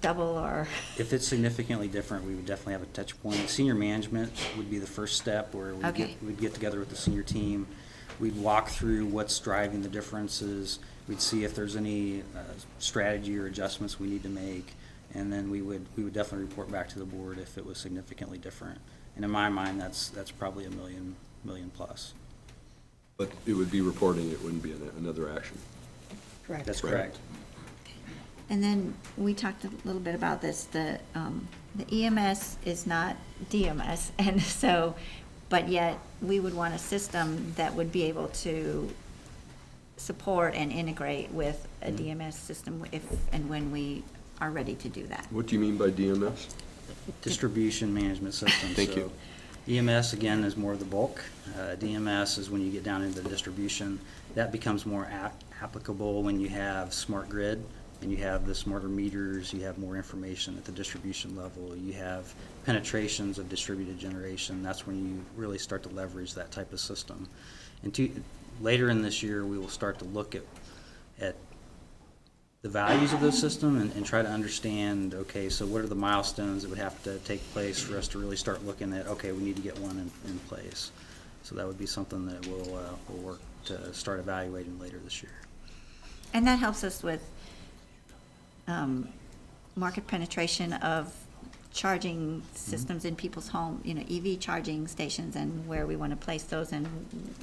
double or? If it's significantly different, we would definitely have a touch point. Senior management would be the first step, where we'd get together with the senior team. We'd walk through what's driving the differences. We'd see if there's any strategy or adjustments we need to make. And then we would definitely report back to the board if it was significantly different. And in my mind, that's probably $1 million plus. But it would be reporting, it wouldn't be another action. Correct. That's correct. And then we talked a little bit about this, the EMS is not DMS, and so, but yet we would want a system that would be able to support and integrate with a DMS system if and when we are ready to do that. What do you mean by DMS? Distribution management system. Thank you. EMS, again, is more of the bulk. DMS is when you get down into the distribution. That becomes more applicable when you have smart grid, and you have the smarter meters, you have more information at the distribution level, you have penetrations of distributed generation. That's when you really start to leverage that type of system. And later in this year, we will start to look at the values of those systems and try to understand, okay, so what are the milestones that would have to take place for us to really start looking at, okay, we need to get one in place. So that would be something that we'll work to start evaluating later this year. And that helps us with market penetration of charging systems in people's home, EV charging stations, and where we want to place those, and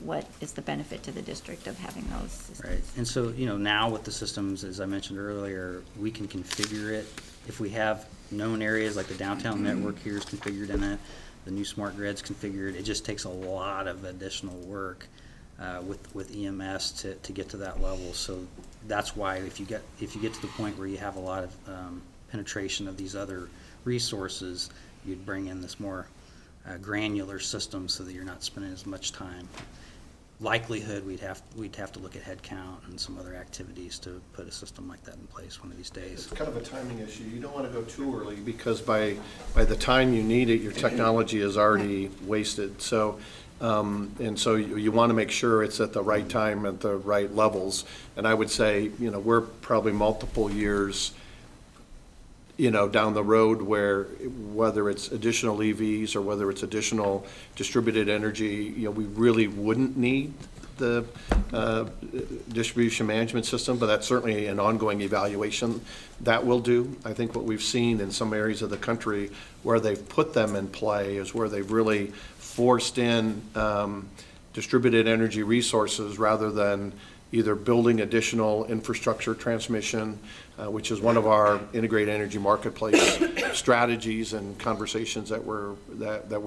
what is the benefit to the district of having those systems. Right, and so, now with the systems, as I mentioned earlier, we can configure it. If we have known areas, like the downtown network here is configured in it, the new smart grid's configured, it just takes a lot of additional work with EMS to get to that level. So that's why if you get to the point where you have a lot of penetration of these other resources, you'd bring in this more granular system so that you're not spending as much time. Likelihood, we'd have to look at head count and some other activities to put a system like that in place one of these days. It's kind of a timing issue. You don't want to go too early because by the time you need it, your technology is already wasted. So, and so you want to make sure it's at the right time, at the right levels. And I would say, we're probably multiple years down the road where whether it's additional EVs or whether it's additional distributed energy, we really wouldn't need the distribution management system, but that's certainly an ongoing evaluation that we'll do. I think what we've seen in some areas of the country where they've put them in play is where they've really forced in distributed energy resources rather than either building additional infrastructure transmission, which is one of our integrated energy marketplace strategies and conversations that we're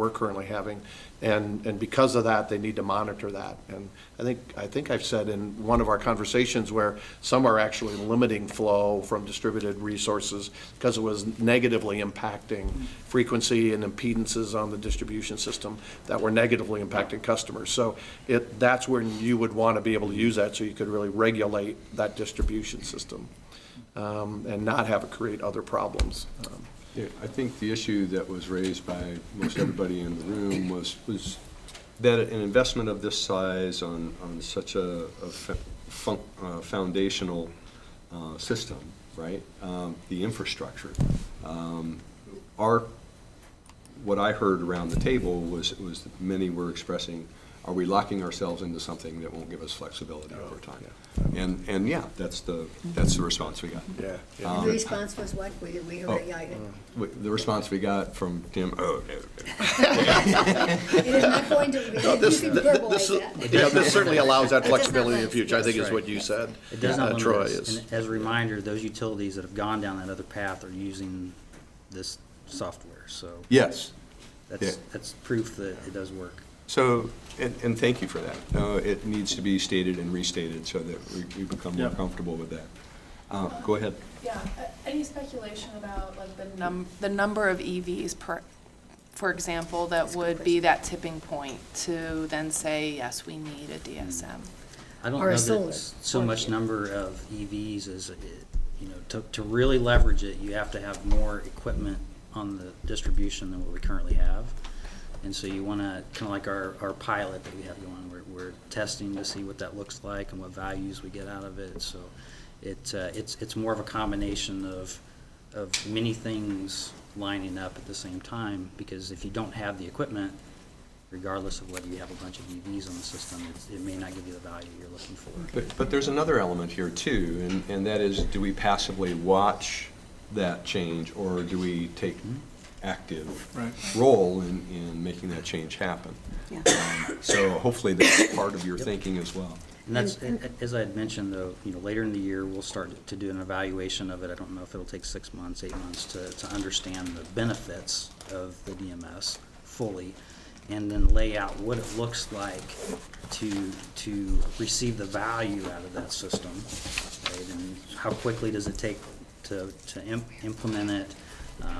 currently having. And because of that, they need to monitor that. And I think I've said in one of our conversations where some are actually limiting flow from distributed resources because it was negatively impacting frequency and impedances on the distribution system that were negatively impacting customers. So that's when you would want to be able to use that so you could really regulate that distribution system and not have it create other problems. Yeah, I think the issue that was raised by most everybody in the room was that an investment of this size on such a foundational system, right? The infrastructure. What I heard around the table was that many were expressing, are we locking ourselves into something that won't give us flexibility over time? And yeah, that's the response we got. The response was what? We The response we got from Tim, It is not going to be, This certainly allows that flexibility in the future, I think is what you said. It does not limit Troy us. is. And as a reminder, those utilities that have gone down that other path are using this software, so. Yes. That's proof that it does work. So, and thank you for that. It needs to be stated and restated so that we become more comfortable with that. Go ahead. Yeah, any speculation about like the number of EVs for example, that would be that tipping point to then say, yes, we need a DSM? I don't know that so much number of EVs as, to really leverage it, you have to have more equipment on the distribution than what we currently have. And so you want to, kind of like our pilot that we have going, we're testing to see what that looks like and what values we get out of it. So it's more of a combination of many things lining up at the same time, because if you don't have the equipment, regardless of whether you have a bunch of EVs on the system, it may not give you the value you're looking for. But there's another element here too, and that is, do we passively watch that change, or do we take active role in making that change happen? So hopefully that's part of your thinking as well. And that's, as I had mentioned, though, later in the year, we'll start to do an evaluation of it. I don't know if it'll take 6 months, 8 months to understand the benefits of the DMS fully, and then lay out what it looks like to receive the value out of that system, right? And how quickly does it take to implement it?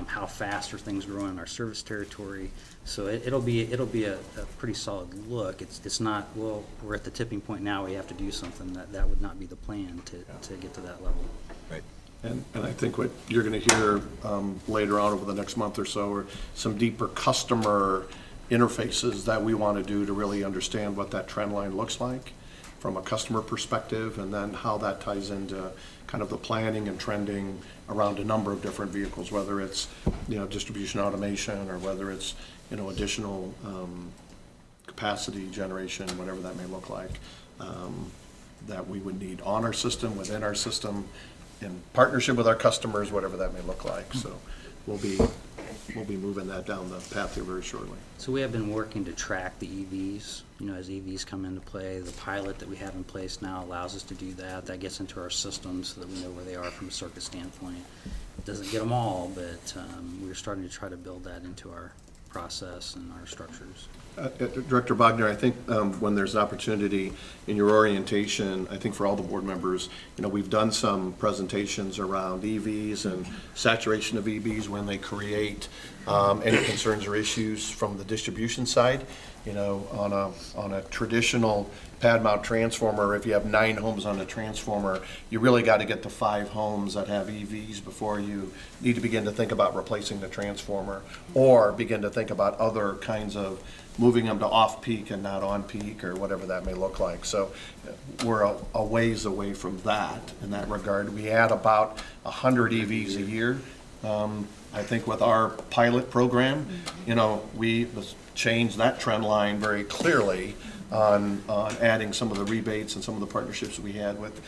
How fast are things growing in our service territory? So it'll be a pretty solid look. It's not, well, we're at the tipping point now, we have to do something. That would not be the plan to get to that level. Right. And I think what you're going to hear later on over the next month or so are some deeper customer interfaces that we want to do to really understand what that trend line looks like from a customer perspective, and then how that ties into kind of the planning and trending around a number of different vehicles, whether it's distribution automation or whether it's additional capacity generation, whatever that may look like. that we would need on our system, within our system, in partnership with our customers, whatever that may look like. So we'll be moving that down the path here very shortly. So we have been working to track the EVs, as EVs come into play. The pilot that we have in place now allows us to do that. That gets into our system so that we know where they are from a circuit standpoint. It doesn't get them all, but we're starting to try to build that into our process and our structures. Director Bogner, I think when there's an opportunity in your orientation, I think for all the board members, we've done some presentations around EVs and saturation of EVs when they create any concerns or issues from the distribution side. On a traditional pad mount transformer, if you have 9 homes on a transformer, you really got to get to 5 homes that have EVs before you need to begin to think about replacing the transformer or begin to think about other kinds of moving them to off-peak and not on-peak or whatever that may look like. So we're a ways away from that in that regard. We add about 100 EVs a year. I think with our pilot program, we changed that trend line very clearly on adding some of the rebates and some of the partnerships we had with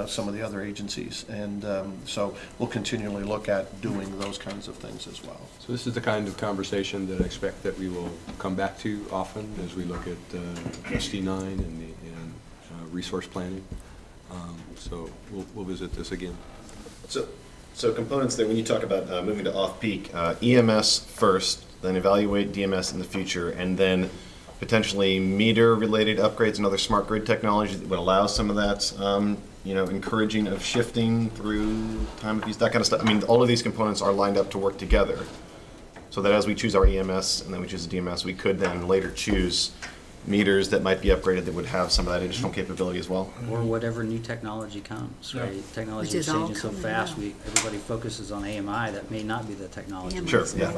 some of the other agencies. And so we'll continually look at doing those kinds of things as well. So this is the kind of conversation that I expect that we will come back to often as we look at SD9 and resource planning. So we'll visit this again. So components there, when you talk about moving to off-peak, EMS first, then evaluate DMS in the future, and then potentially meter-related upgrades and other smart grid technology that would allow some of that, encouraging of shifting through time of use, that kind of stuff. I mean, all of these components are lined up to work together, so that as we choose our EMS and then we choose a DMS, we could then later choose meters that might be upgraded that would have some of that additional capability as well. Or whatever new technology comes, right? Technology is changing so fast, everybody focuses on AMI, that may not be the technology. Sure, yeah,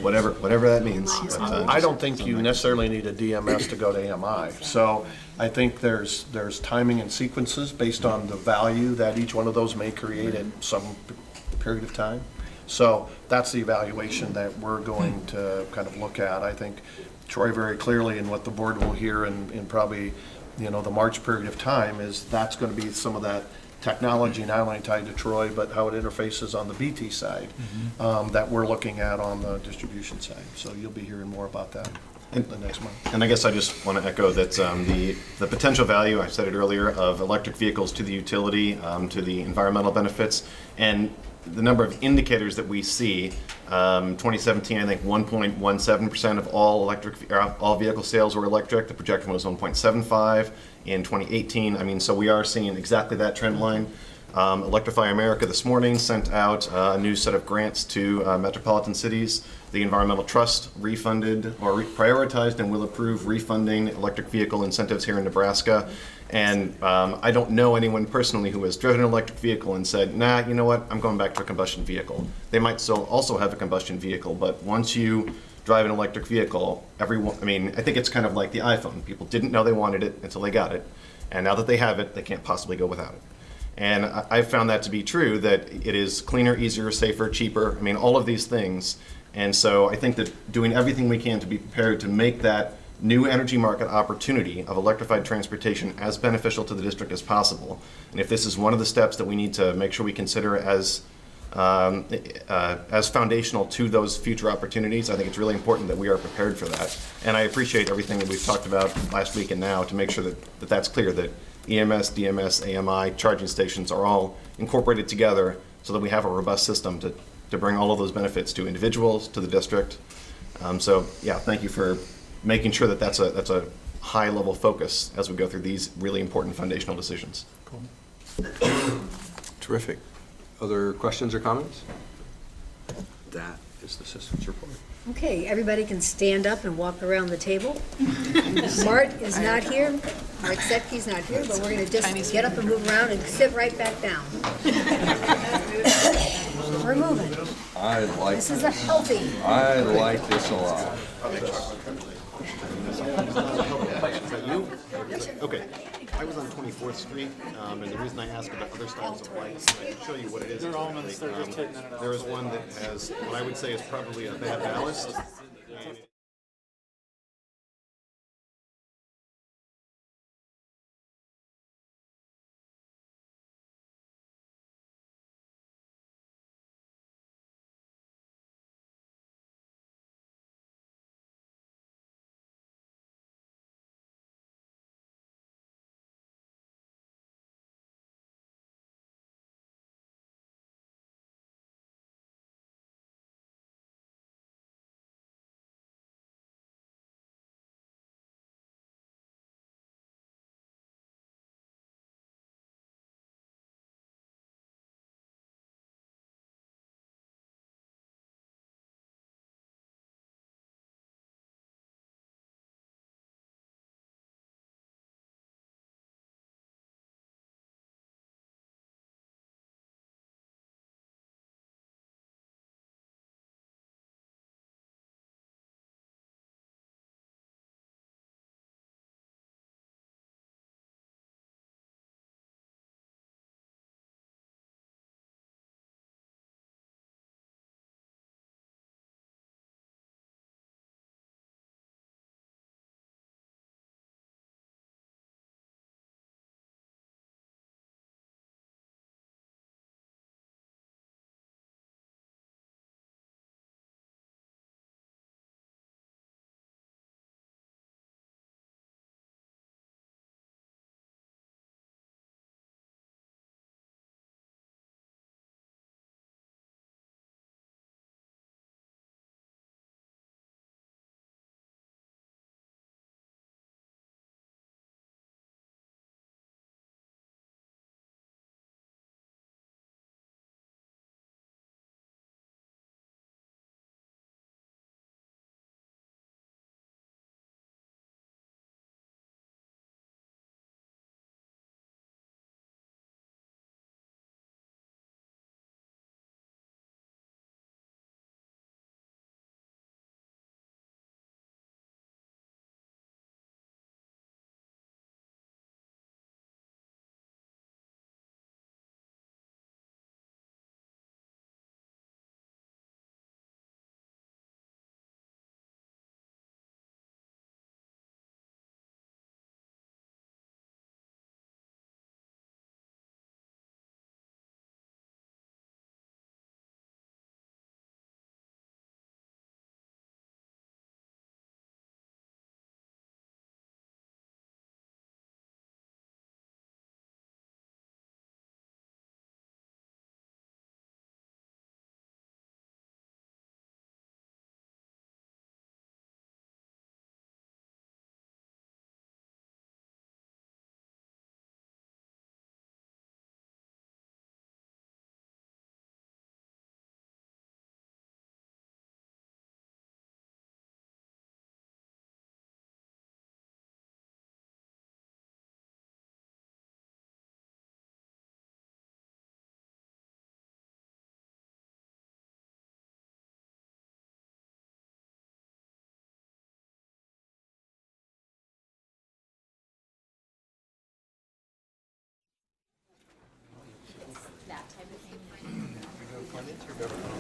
whatever that means. I don't think you necessarily need a DMS to go to AMI. So I think there's timing and sequences based on the value that each one of those may create at some period of time. So that's the evaluation that we're going to kind of look at. I think Troy very clearly, and what the board will hear in probably, the March period of time, is that's going to be some of that technology not only tied to Troy, but how it interfaces on the BT side that we're looking at on the distribution side. So you'll be hearing more about that in the next month. And I guess I just want to echo that the potential value, I said it earlier, of electric vehicles to the utility, to the environmental benefits, and the number of indicators that we see. 2017, I think 1.17% of all vehicle sales were electric. The projection was 1.75 in 2018. I mean, so we are seeing exactly that trend line. Electrify America this morning sent out a new set of grants to metropolitan cities. The Environmental Trust refunded or prioritized and will approve refunding electric vehicle incentives here in Nebraska. And I don't know anyone personally who has driven an electric vehicle and said, nah, you know what, I'm going back to a combustion vehicle. They might still also have a combustion vehicle, but once you drive an electric vehicle, I think it's kind of like the iPhone. People didn't know they wanted it until they got it. And now that they have it, they can't possibly go without it. And I've found that to be true, that it is cleaner, easier, safer, cheaper. I mean, all of these things. And so I think that doing everything we can to be prepared to make that new energy market opportunity of electrified transportation as beneficial to the district as possible. And if this is one of the steps that we need to make sure we consider as foundational to those future opportunities, I think it's really important that we are prepared for that. And I appreciate everything that we've talked about last week and now to make sure that that's clear, that EMS, DMS, AMI, charging stations are all incorporated together so that we have a robust system to bring all of those benefits to individuals, to the district. So yeah, thank you for making sure that that's a high level focus as we go through these really important foundational decisions. Cool. Terrific. Other questions or comments? That is the systems report. Okay, everybody can stand up and walk around the table. Mart is not here, Mart Setke's not here, but we're going to just get up and move around and sit right back down. We're moving. This is a healthy. I like this a lot. You? Okay. I was on 24th Street, and the reason I asked about other styles of lights, I can show you what it is. There is one that has what I would say is probably a bad ballast.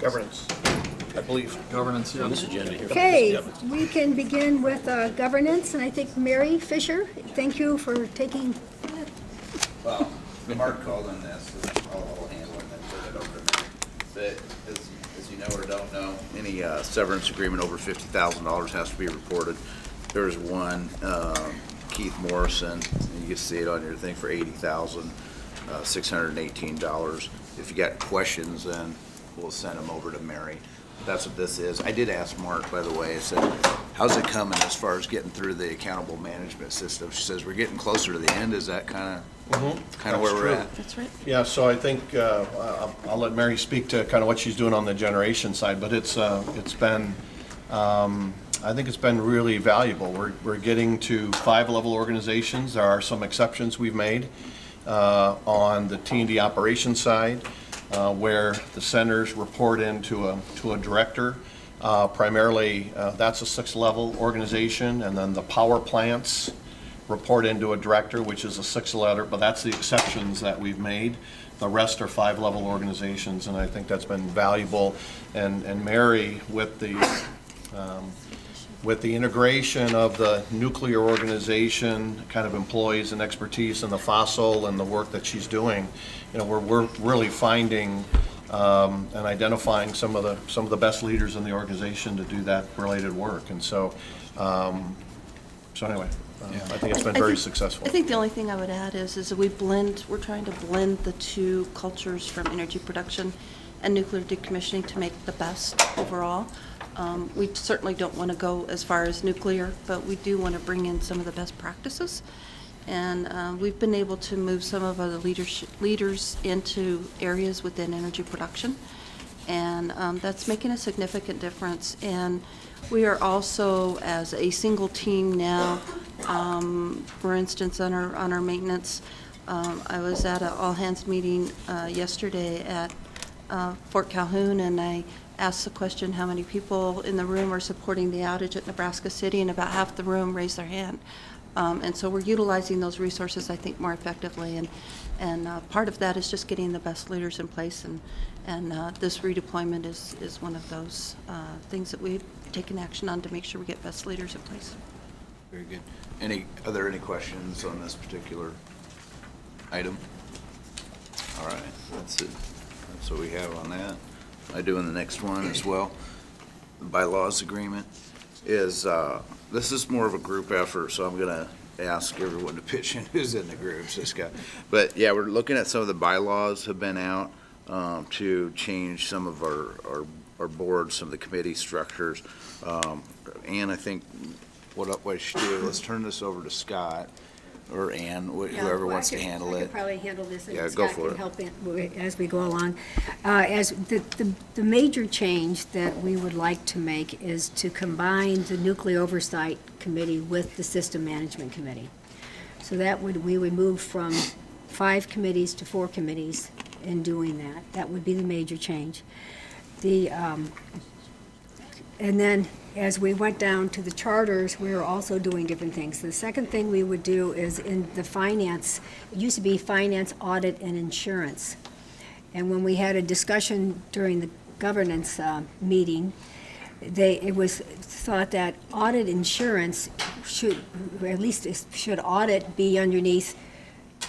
Governance, I believe. Governance, yeah. This agenda here. Okay, we can begin with governance, and I think Mary Fisher, thank you for taking, Well, Mark called on this, so I'll handle it and then turn it over to Mary. But as you know or don't know, any severance agreement over $50,000 has to be reported. There's one, Keith Morrison, and you can see it on your thing for $80,618. If you got questions, then we'll send them over to Mary. That's what this is. I did ask Mark, by the way, I said, how's it coming as far as getting through the accountable management system? She says, we're getting closer to the end. Is that kind of where we're at? That's right. Yeah, so I think, I'll let Mary speak to kind of what she's doing on the generation side, but it's been, I think it's been really valuable. We're getting to 5-level organizations. There are some exceptions we've made on the T&D operations side, where the centers report into a director. Primarily, that's a 6-level organization, and then the power plants report into a director, which is a 6-letter, but that's the exceptions that we've made. The rest are 5-level organizations, and I think that's been valuable. And Mary, with the integration of the nuclear organization, kind of employees and expertise, and the fossil and the work that she's doing, you know, we're really finding and identifying some of the best leaders in the organization to do that related work. And so, anyway, I think it's been very successful. I think the only thing I would add is we're trying to blend the two cultures from energy production and nuclear decommissioning to make the best overall. We certainly don't want to go as far as nuclear, but we do want to bring in some of the best practices. And we've been able to move some of the leaders into areas within energy production. And that's making a significant difference. And we are also, as a single team now, for instance, on our maintenance, I was at an all-hands meeting yesterday at Fort Calhoun, and I asked the question, how many people in the room are supporting the outage at Nebraska City, and about half the room raised their hand. And so we're utilizing those resources, I think, more effectively, and part of that is just getting the best leaders in place, and this redeployment is one of those things that we've taken action on to make sure we get best leaders in place. Very good. Are there any questions on this particular item? All right, that's it. That's what we have on that. I do in the next one as well. The bylaws agreement is, this is more of a group effort, so I'm gonna ask everyone to pitch in who's in the groups, this guy. But yeah, we're looking at some of the bylaws have been out to change some of our boards, some of the committee structures. And I think what I should do, let's turn this over to Scott or Ann, whoever wants to handle I it. could probably handle this, Yeah, and go Scott for can it. help as we go along. As the major change that we would like to make is to combine the Nuclear Oversight Committee with the System Management Committee. So we would move from 5 committees to 4 committees in doing that. That would be the major change. And then, as we went down to the charters, we were also doing different things. The second thing we would do is in the finance, it used to be finance, audit, and insurance. And when we had a discussion during the governance meeting, it was thought that audit insurance should, or at least should audit be underneath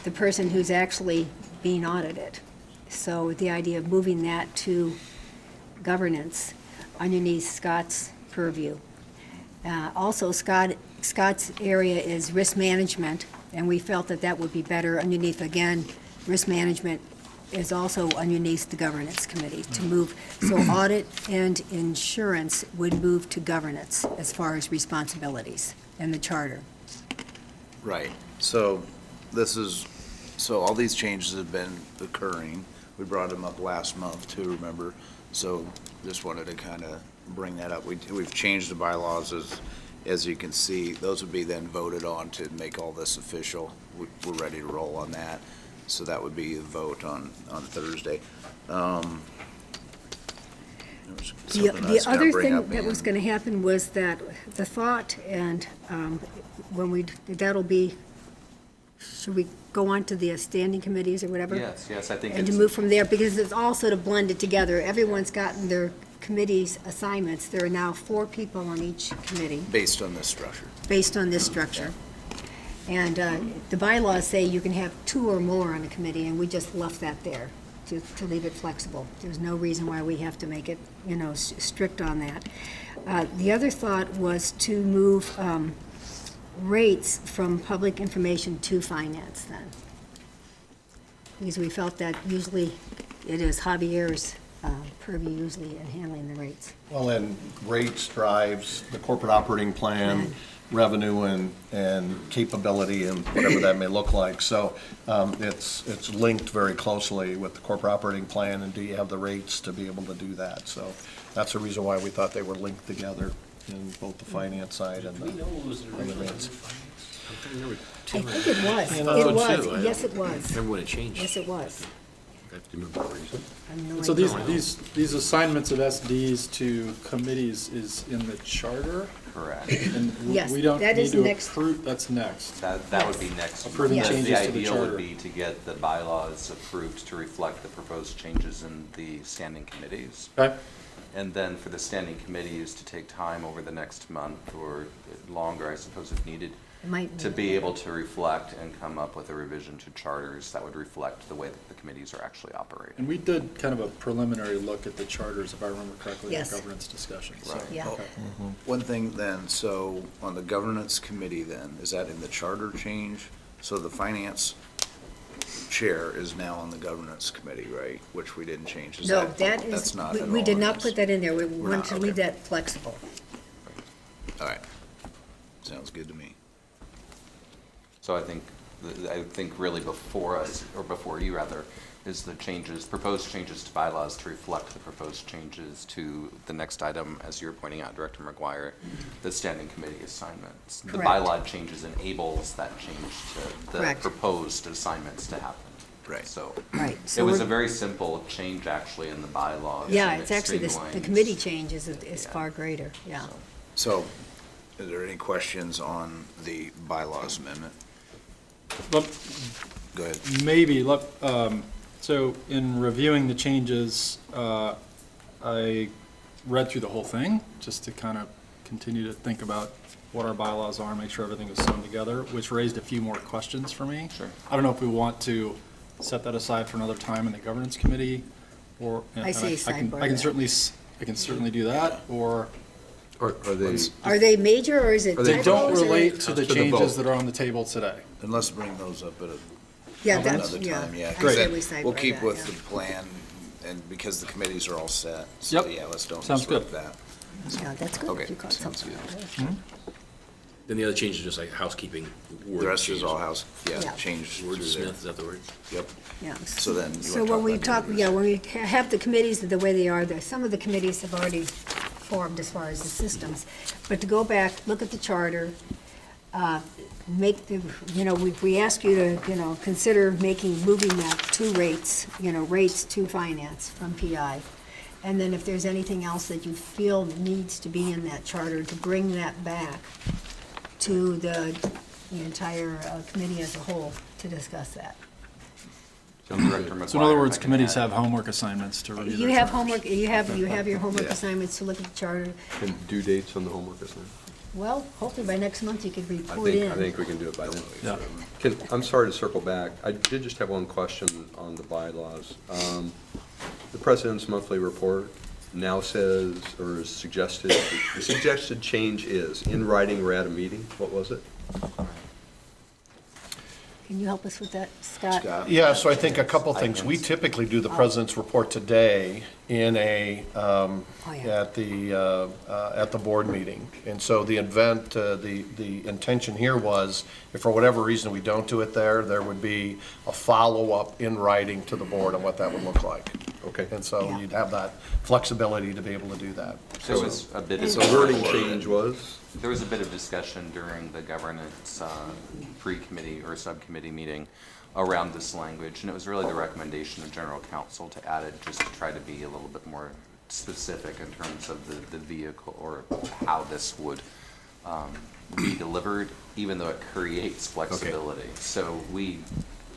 the person who's actually being audited. So the idea of moving that to governance underneath Scott's purview. Also, Scott's area is risk management, and we felt that would be better underneath, again, risk management is also underneath the governance committee to move. So audit and insurance would move to governance as far as responsibilities and the charter. Right. So so all these changes have been occurring. We brought them up last month too, remember? So just wanted to kind of bring that up. We've changed the bylaws as you can see. Those would be then voted on to make all this official. We're ready to roll on that. So that would be a vote on Thursday. The other thing that was going to happen was that the thought, and that'll be should we go on to the standing committees or whatever? Yes, I think And to it's, move from there, because it's also to blend it together. Everyone's gotten their committee's assignments. There are now 4 people on each committee, Based on this structure. based on this structure. And the bylaws say you can have 2 or more on a committee, and we just left that there to leave it flexible. There's no reason why we have to make it, strict on that. The other thought was to move rates from public information to finance then. Because we felt that usually it is Javier's purview usually in handling the rates. Well, and rates drives the corporate operating plan, revenue and capability and whatever that may look like. So it's linked very closely with the corporate operating plan, and do you have the rates to be able to do that? So that's the reason why we thought they were linked together in both the finance side and the rates. I think it was. Yeah, It that's what was. too. Yes, it was. Remember when it changed? Yes, it was. I have to remember the reason. I have no So idea. these assignments of SDs to committees is in the charter? correct. And Yes, we don't that need is to next. approve, that's next. That would be next. Approving because changes to the The ideal charter. would be to get the bylaws approved to reflect the proposed changes in the standing committees. Okay. And then for the standing committees to take time over the next month or longer, I suppose if needed, It might to be able to reflect and come up with a revision to charters that would reflect the way that the committees are actually operating. And we did kind of a preliminary look at the charters, if I remember correctly, in Yes. the governance discussion. So, Right. Yeah. okay. One thing then, so on the governance committee then, is that in the charter change? So the finance chair is now on the governance committee, right? Which we didn't change. Is No, that- that is, That's not at we all did in not this? put that in there. We We're wanted not, to leave okay. that flexible. All right. Sounds good to me. So I think really before us, or before you rather, is the changes, proposed changes to bylaws to reflect the proposed changes to the next item, as you were pointing out, Director McGuire, the standing committee assignments. The Correct. bylaw changes enables that change to the Correct. proposed assignments to happen. Right. So Right. it So was we're- a very simple change actually in the bylaws. Yeah, and it's it actually, the streamlines- committee change is far greater, yeah. So, are there any questions on the bylaws amendment? But Go ahead. maybe, so in reviewing the changes, I read through the whole thing, just to kind of continue to think about what our bylaws are, make sure everything is sewn together, which raised a few more questions for me. Sure. I don't know if we want to set that aside for another time in the governance committee, or. I say sidebar I can that. certainly do that, or Are they, Are they major or is it? Are they they don't typos or- relate to the To the changes vote. that are on the table today. And let's bring those up at Yeah, that's, another yeah. time, yeah. I 'cause say then we sidebar we'll keep that, with yeah. the plan, and because the committees are all set. So, Yep. yeah, let's don't Sounds good. disrupt that. Yeah, that's good. Okay, if you caught sounds something. good. Then the other change is just like housekeeping. word The rest is changes. all house, yeah, Yeah. changed through there. Wordsmith, is that the word? Yep. Yeah. So then you So wanna when we about talk, the yeah, when we have the committees the way they are, some of the committees have already formed as far as the systems. But to go back, look at the charter, make the, we ask you to, consider moving that to rates, rates to finance from PI. And then if there's anything else that you feel needs to be in that charter, to bring that back to the entire committee as a whole to discuss that. So Director So in McGuire, other if words, I can committees add- have homework assignments to review. You their have charters. homework, you have your homework Yeah. assignments to look at the charter. and due dates on the homework assignment? Well, hopefully by next month you could I report in. think we can do it by then. Yeah. I'm sorry to circle back. I did just have one question on the bylaws. The President's monthly report now says, or is suggested, the suggested change is, in writing or at a meeting. What was it? Can you help us with that, Scott? Scott? Yeah, so I think a couple things. We typically do the president's report today in yeah. at the board meeting. And so the intention here was, if for whatever reason we don't do it there would be a follow-up in writing to the board on what that would look like. Okay. And so Yeah. you'd have that flexibility to be able to do that. There was a bit of. So wording change was? There was a bit of discussion during the governance pre-committee or subcommittee meeting around this language, and it was really the recommendation of general counsel to add it just to try to be a little bit more specific in terms of the vehicle or how this would be delivered, even though it creates flexibility. So we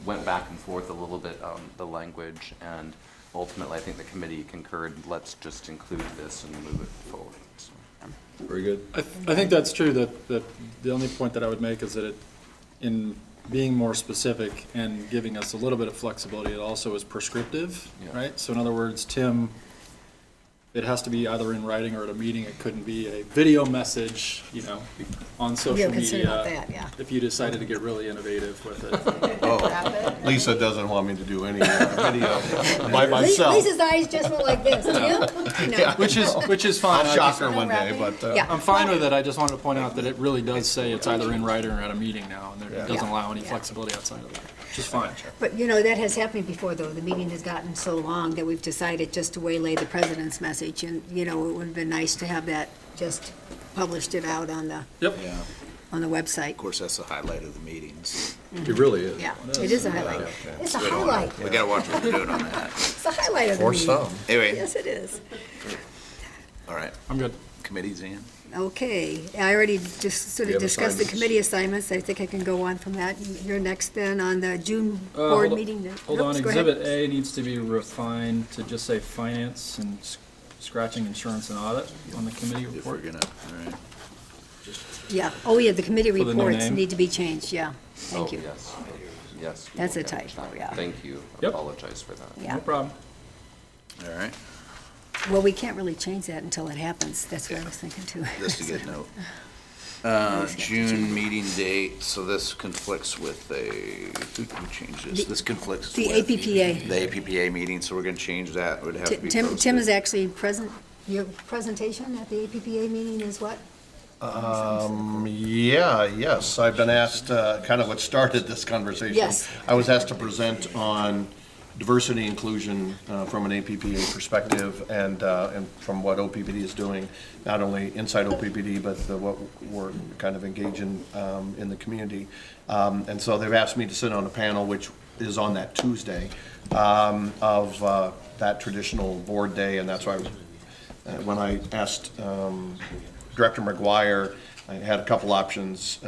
went back and forth a little bit on the language, and ultimately, I think the committee concurred, let's just include this and move it forward. So, Very good. I think that's true, that the only point that I would make is that in being more specific and giving us a little bit of flexibility, it also is prescriptive, right? So in other words, Tim, it has to be either in writing or at a meeting. It couldn't be a video message, on social concerned media. about that, yeah. If you decided to get really innovative with it. Lisa doesn't want me to do any video by myself. Lisa's eyes just went like this. Tim? No. Which is fine. I'll shock her one day, but. Yeah. I'm fine with it. I just wanted to point out that it really does say it's either in writing or at a meeting now, and it doesn't allow any flexibility outside of that, which is fine. But, that has happened before, though. The meeting has gotten so long that we've decided just to waylay the president's message. And, it would have been nice to have that just published it out on the, Yep. Yeah. on the website. Of course, that's the highlight of the meetings. It really is. Yeah, it is a highlight. It's a highlight. We gotta watch what we're doing on that. It's a highlight of the For meeting. some. Anyway. Yes, it is. All right. I'm good. Committee's in. Okay, I already just sort We of have discussed the assignments. committee assignments. I think I can go on from that. You're next then on the June board Hold on- meeting. Hold on, Oops, go ahead. Exhibit A needs to be refined to just say finance and scratching insurance and audit on the committee If we're report. gonna, all right. Yeah, oh yeah, the committee For the new reports name? need to be changed, yeah. Thank you. Yes, yes. we That's will a catch typo, that. yeah. Thank you. Yep. Apologize for that. Yeah. No problem. All right. Well, we can't really change that until it happens. That's what I was thinking too. Just a good note. June meeting date, so this conflicts with who can we change this? This conflicts The with APPA. the APPA meeting, so we're gonna change that. It would have to be Tim posted. is actually present, your presentation at the APPA meeting is what? Yes, I've been asked, kind of what started this conversation. Yes. I was asked to present on diversity inclusion from an APPA perspective and from what OPPD is doing, not only inside OPPD, but what we're kind of engaging in the community. And so they've asked me to sit on a panel, which is on that Tuesday of that traditional board day, and that's why when I asked Director McGuire, I had a couple options.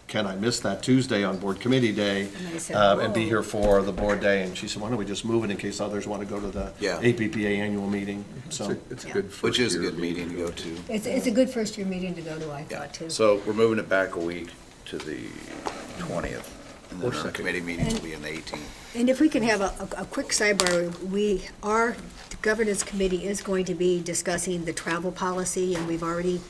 Can I miss that Tuesday on board committee day And I said, and be "Whoa." here for the board day? And she said, why don't we just move it in case others want to go to the Yeah. APPA annual meeting? So It's a good first Which is a year good meeting to go to. It's a good first year meeting to go to, I Yeah. thought too. So we're moving it back a week to the 20th. And then Or our second. committee meeting will be on the 18th. And if we can have a quick sidebar, our governance committee is going to be discussing the travel policy, and we've already,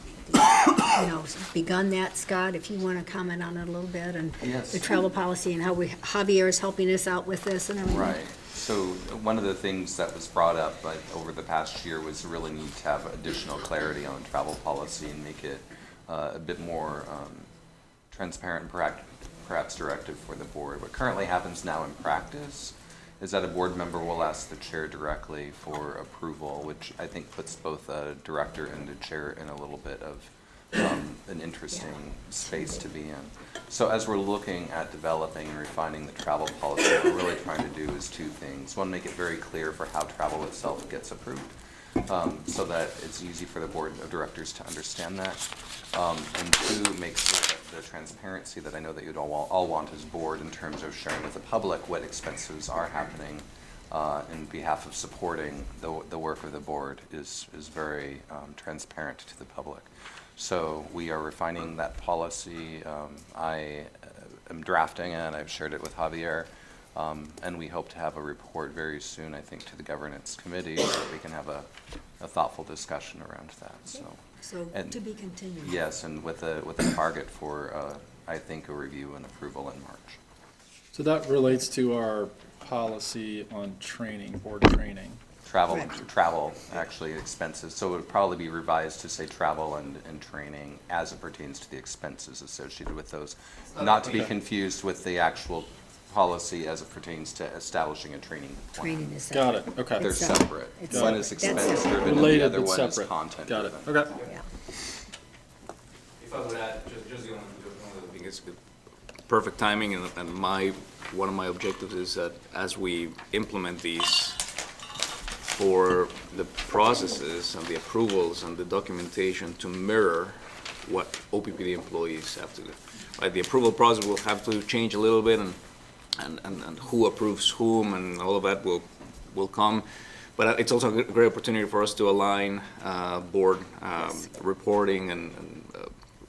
begun that. Scott, if you want to comment on it a little bit, and Yes. the travel policy and how Javier is helping us out with this and everything. Right. So one of the things that was brought up over the past year was really need to have additional clarity on travel policy and make it a bit more transparent and perhaps directive for the board. What currently happens now in practice is that a board member will ask the chair directly for approval, which I think puts both a director and a chair in a little bit of an interesting space to be in. So as we're looking at developing and refining the travel policy, what we're really trying to do is two things. One, make it very clear for how travel itself gets approved, so that it's easy for the board of directors to understand that. And two, make sure that the transparency that I know that you'd all want as board in terms of sharing with the public what expenses are happening in behalf of supporting the work of the board is very transparent to the public. So we are refining that policy. I am drafting it, and I've shared it with Javier. And we hope to have a report very soon, I think, to the governance committee, so that we can have a thoughtful discussion around that, So and- to be continued. Yes, and with a target for, I think, a review and approval in March. So that relates to our policy on training, board training. Travel, actually, expenses. So it would probably be revised to say travel and training as it pertains to the expenses associated with those. Not to be confused with the actual policy as it pertains to establishing a training plan. Training is Got separate. it, okay. They're It's separate. It's One is separate. That's expense separate. driven and the Related, other but one is separate. content Got it, driven. okay. Yeah. If I would add, just the only thing is perfect timing, and one of my objectives is that as we implement these for the processes and the approvals and the documentation to mirror what OPPD employees have to do. Right, the approval process will have to change a little bit, and who approves whom and all of that will come. But it's also a great opportunity for us to align board reporting and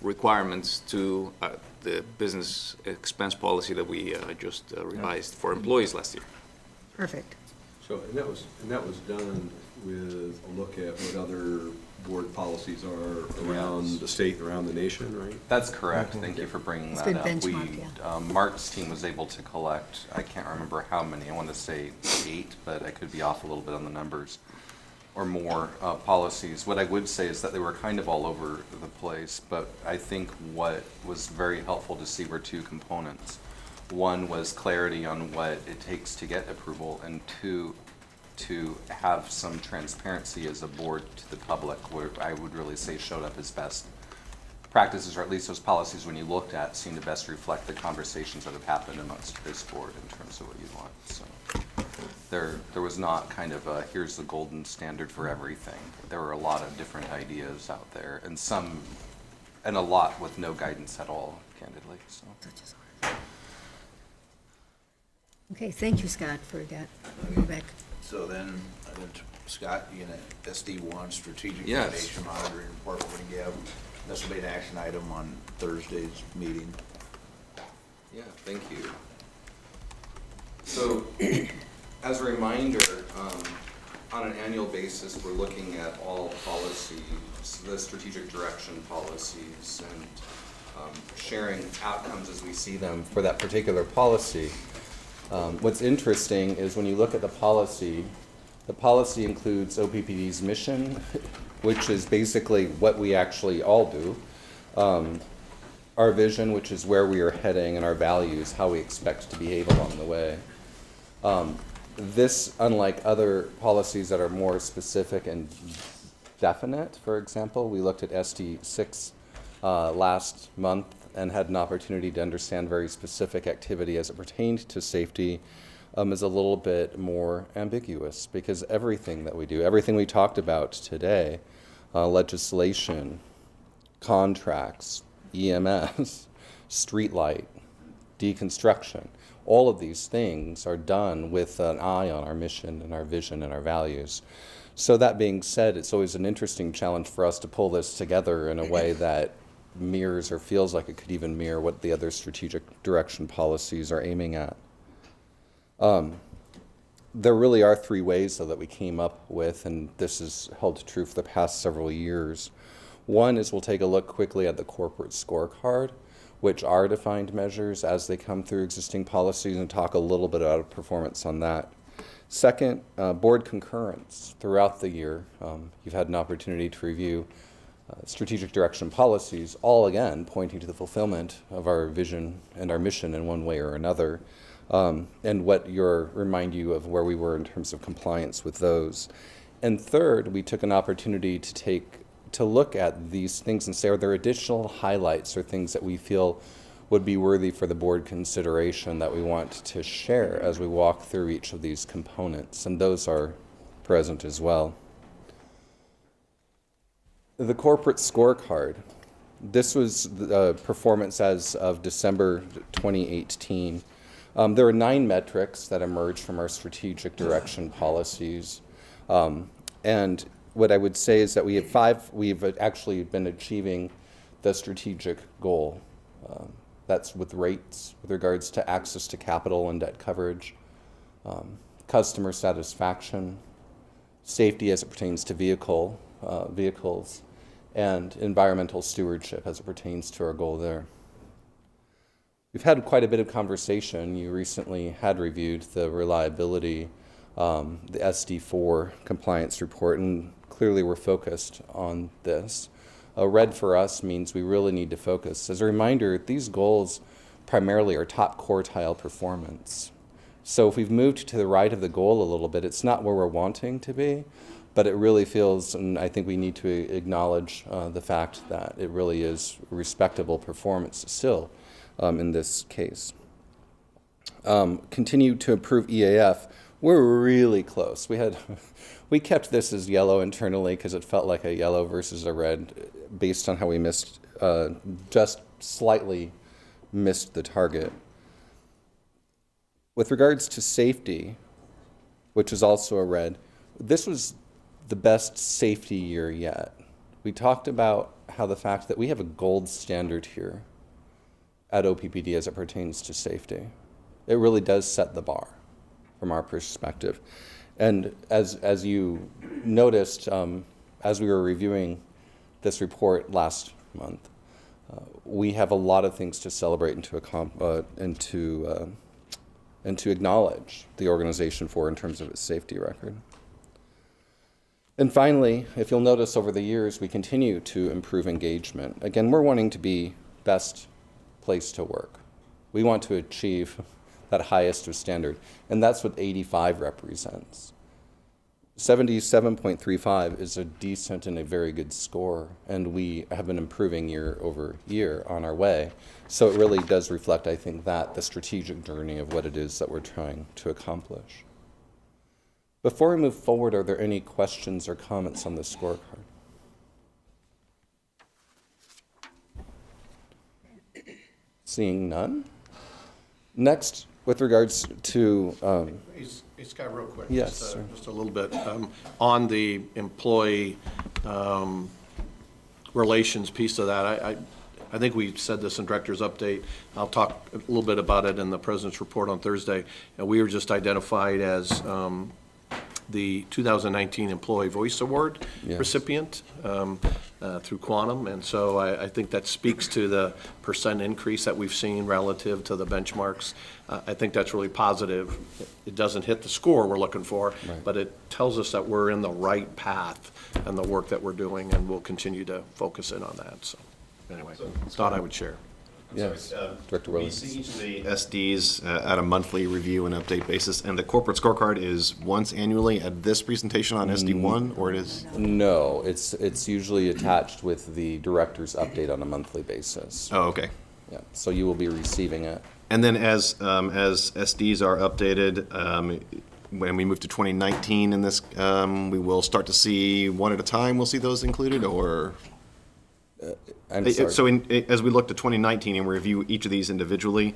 requirements to the business expense policy that we just revised for employees last year. Perfect. So, and that was done with a look at what other board policies are around the state, around the nation, right? That's correct. Thank you for bringing It's that been up. benchmarked, yeah. Mark's team was able to collect, I can't remember how many, I want to say 8, but I could be off a little bit on the numbers, or more policies. What I would say is that they were kind of all over the place, but I think what was very helpful to see were 2 components. One was clarity on what it takes to get approval, and 2, to have some transparency as a board to the public, where I would really say showed up as best practices, or at least those policies when you looked at seem to best reflect the conversations that have happened amongst this board in terms of what you want. So there was not kind of a, here's the golden standard for everything. There were a lot of different ideas out there, and a lot with no guidance at all, candidly. So. Okay, thank you, Scott, for that. Rebecca. So then, Scott, you gonna SD1 strategic Yes. foundation monitoring report we're gonna give. This will be an action item on Thursday's meeting. Yeah, thank you. So, as a reminder, on an annual basis, we're looking at all policies, the strategic direction policies, and sharing outcomes as we see them for that particular policy. What's interesting is when you look at the policy includes OPPD's mission, which is basically what we actually all do, our vision, which is where we are heading, and our values, how we expect to behave along the way. This, unlike other policies that are more specific and definite, for example, we looked at SD6 last month and had an opportunity to understand very specific activity as it pertained to safety, is a little bit more ambiguous, because everything that we do, everything we talked about today, legislation, contracts, EMS, streetlight, deconstruction, all of these things are done with an eye on our mission and our vision and our values. So that being said, it's always an interesting challenge for us to pull this together in a way that mirrors or feels like it could even mirror what the other strategic direction policies are aiming at. There really are 3 ways, though, that we came up with, and this has held true for the past several years. One is we'll take a look quickly at the corporate scorecard, which are defined measures as they come through existing policies, and talk a little bit about performance on that. Second, board concurrence throughout the year. You've had an opportunity to review strategic direction policies, all again pointing to the fulfillment of our vision and our mission in one way or another, and remind you of where we were in terms of compliance with those. And third, we took an opportunity to look at these things and say, are there additional highlights or things that we feel would be worthy for the board consideration that we want to share as we walk through each of these components, and those are present as well. The corporate scorecard. This was the performance as of December 2018. There are 9 metrics that emerged from our strategic direction policies. And what I would say is that we have 5, we've actually been achieving the strategic goal. That's with rates, with regards to access to capital and debt coverage, customer satisfaction, safety as it pertains to vehicles, and environmental stewardship as it pertains to our goal there. We've had quite a bit of conversation. You recently had reviewed the reliability, the SD4 compliance report, and clearly we're focused on this. Red for us means we really need to focus. As a reminder, these goals primarily are top quartile performance. So if we've moved to the right of the goal a little bit, it's not where we're wanting to be, but it really feels, and I think we need to acknowledge the fact that it really is respectable performance still in this case. Continue to improve EAF. We're really close. We kept this as yellow internally because it felt like a yellow versus a red based on how we missed, just slightly missed the target. With regards to safety, which is also a red, this was the best safety year yet. We talked about how the fact that we have a gold standard here at OPPD as it pertains to safety. It really does set the bar from our perspective. And as you noticed, as we were reviewing this report last month, we have a lot of things to celebrate and to acknowledge the organization for in terms of its safety record. And finally, if you'll notice over the years, we continue to improve engagement. Again, we're wanting to be best place to work. We want to achieve that highest of standard, and that's what 85 represents. 77.35 is a decent and a very good score, and we have been improving year over year on our way. So it really does reflect, I think, the strategic journey of what it is that we're trying to accomplish. Before we move forward, are there any questions or comments on the scorecard? Seeing none. Next, with regards to... Hey, Scott, real quick. Yes, just a little bit. On the employee relations piece of that, I think we said this in Director's Update. I'll talk a little bit about it in the President's Report on Thursday. We were just identified as the 2019 Employee Voice Award recipient through Quantum, and so I think that speaks to the percent increase that we've seen relative to the benchmarks. I think that's really positive. It doesn't hit the score we're looking for, but it tells us that we're in the right path and the work that we're doing, and we'll continue to focus in on that. So anyway, thought I would share. Yes, Director Williams. We see each of the SDs at a monthly review and update basis, and the corporate scorecard is once annually at this presentation on SD1, or it is? No, it's usually attached with the director's update on a monthly basis. Oh, okay. Yeah, so you will be receiving it. And then as SDs are updated, when we move to 2019 in this, we will start to see one at a time, we'll see those included, or? I'm sorry. So as we look to 2019 and we review each of these individually,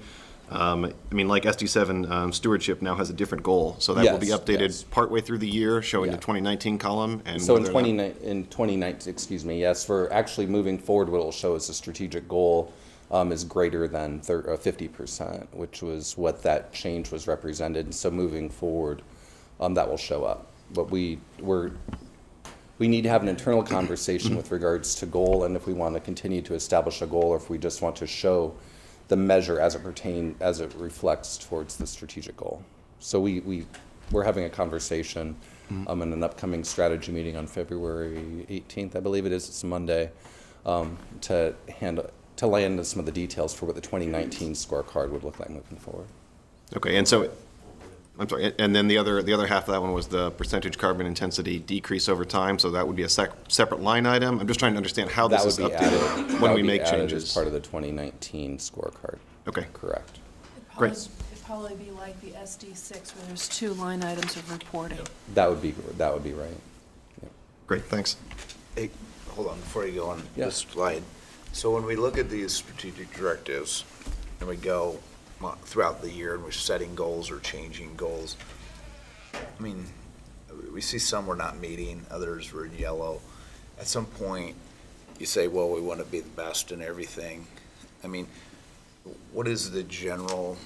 I mean, like SD7 stewardship now has a different goal, so that will be updated partway through the year, showing the 2019 column. And so in 2019, excuse me, yes, for actually moving forward, what it will show is the strategic goal is greater than 50%, which was what that change was represented. And so moving forward, that will show up. But we need to have an internal conversation with regards to goal, and if we want to continue to establish a goal, or if we just want to show the measure as it reflects towards the strategic goal. So we're having a conversation in an upcoming strategy meeting on February 18th, I believe it is. It's Monday, to land some of the details for what the 2019 scorecard would look like moving forward. Okay, and so. I'm sorry, and then the other half of that one was the percentage carbon intensity decrease over time, so that would be a separate line item. I'm just trying to understand how this is updated when we make changes. As part of the 2019 scorecard. Okay. Correct. Great. It'd probably be like the SD6 where there's 2 line items of reporting. That would be right. Yeah. Great, thanks. Hey, hold on, before you go on this slide. So when we look at these strategic directives and we go throughout the year and we're setting goals or changing goals, I mean, we see some we're not meeting, others we're in yellow. At some point, you say, well, we want to be the best in everything. I mean, what is the general,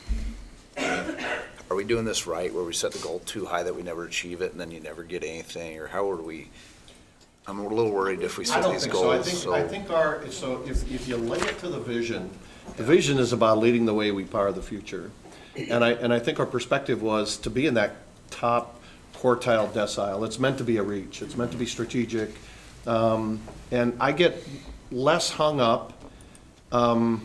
are we doing this right where we set the goal too high that we never achieve it and then you never get anything, or how would we? I'm a little worried if we set these goals. I think if you lay it to the vision is about leading the way we power the future. And I think our perspective was to be in that top quartile decile. It's meant to be a reach. It's meant to be strategic. And I get less hung up. I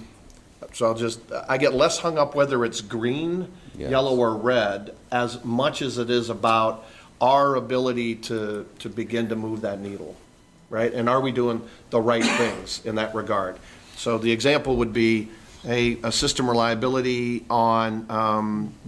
get less hung up whether it's green, yellow, or red, as much as it is about our ability to begin to move that needle, right? And are we doing the right things in that regard? So the example would be a system reliability on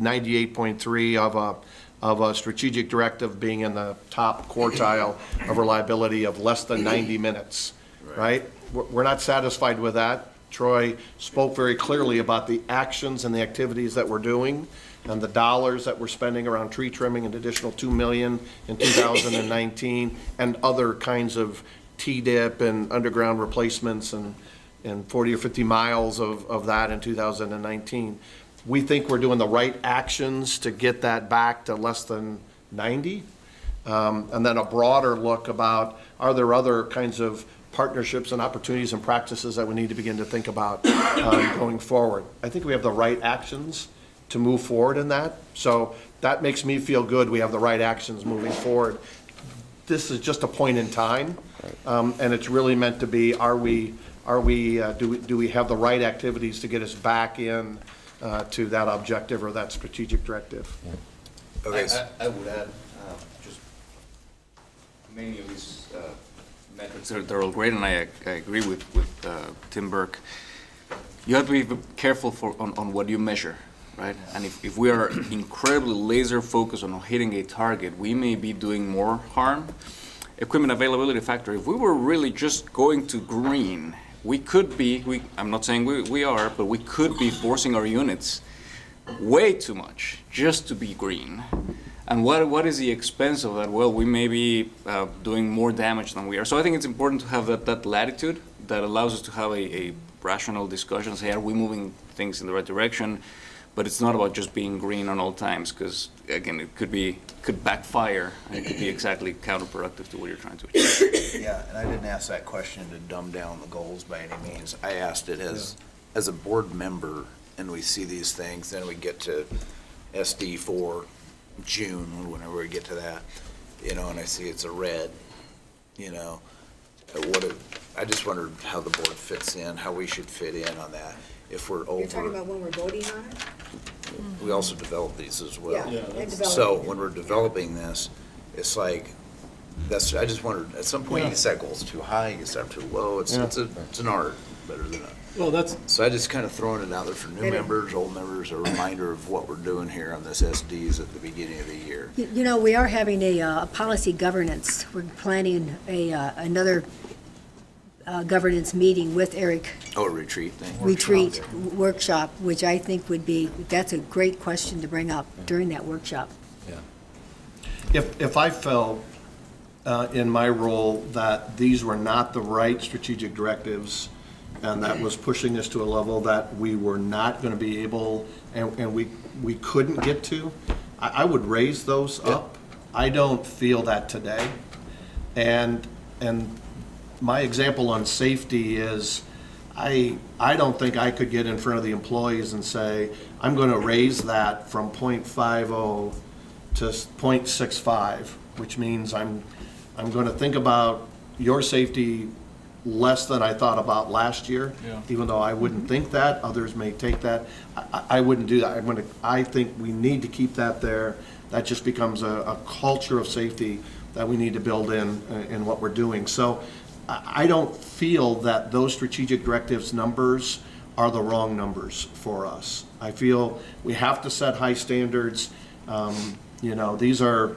98.3 of a of a strategic directive being in the top quartile of reliability of less than 90 minutes, right? We're not satisfied with that. Troy spoke very clearly about the actions and the activities that we're doing and the dollars that we're spending around tree trimming, an additional $2 million in 2019, and other kinds of T-dip and underground replacements and 40 or 50 miles of that in 2019. We think we're doing the right actions to get that back to less than 90. And then a broader look about, are there other kinds of partnerships and opportunities and practices that we need to begin to think about going forward. I think we have the right actions to move forward in that. So that makes me feel good. We have the right actions moving forward. This is just a point in time, and it's really meant to be, do we have the right activities to get us back in to that objective or that strategic directive? Okay. I would add, just many of these metrics they're all great, and I agree with Tim Burke. You have to be careful on what you measure, right? And if we are incredibly laser focused on hitting a target, we may be doing more harm. Equipment availability factor, if we were really just going to green, we could be, I'm not saying we are, but we could be forcing our units way too much just to be green. And what is the expense of that? Well, we may be doing more damage than we are. So I think it's important to have that latitude that allows us to have a rational discussion, say, are we moving things in the right direction? But it's not about just being green on all times, because again, it could backfire, and it could be exactly counterproductive to what you're trying to achieve. Yeah, and I didn't ask that question to dumb down the goals by any means. I asked it as a board member, and we see these things, then we get to SD for June, or whenever we get to that, and I see it's a red, I just wondered how the board fits in, how we should fit in on that. If we're over. You're talking about when we're voting on it? We also develop these as well. Yeah, So when we're developing this, it's like, I just wondered, at some point you set goals too high, you set them too low, it's an art, better than so I just kind of throwing it out there for new members, old members, a reminder of what we're doing here on this SDs at the beginning of the year. We are having a policy governance. We're planning another governance meeting with Eric. Oh, a retreat thing? Workshop, which I think that's a great question to bring up during that workshop. Yeah. If I felt in my role that these were not the right strategic directives, and that was pushing us to a level that we were not going to be able, and we couldn't get to, I would raise those up. I don't feel that today. And my example on safety is, I don't think I could get in front of the employees and say, I'm going to raise that from 0.50 to 0.65, which means I'm going to think about your safety less than I thought about last year. Even though I wouldn't think that, others may take that. I wouldn't do that. I think we need to keep that there. That just becomes a culture of safety that we need to build in what we're doing. So I don't feel that those strategic directives numbers are the wrong numbers for us. I feel we have to set high standards. These are,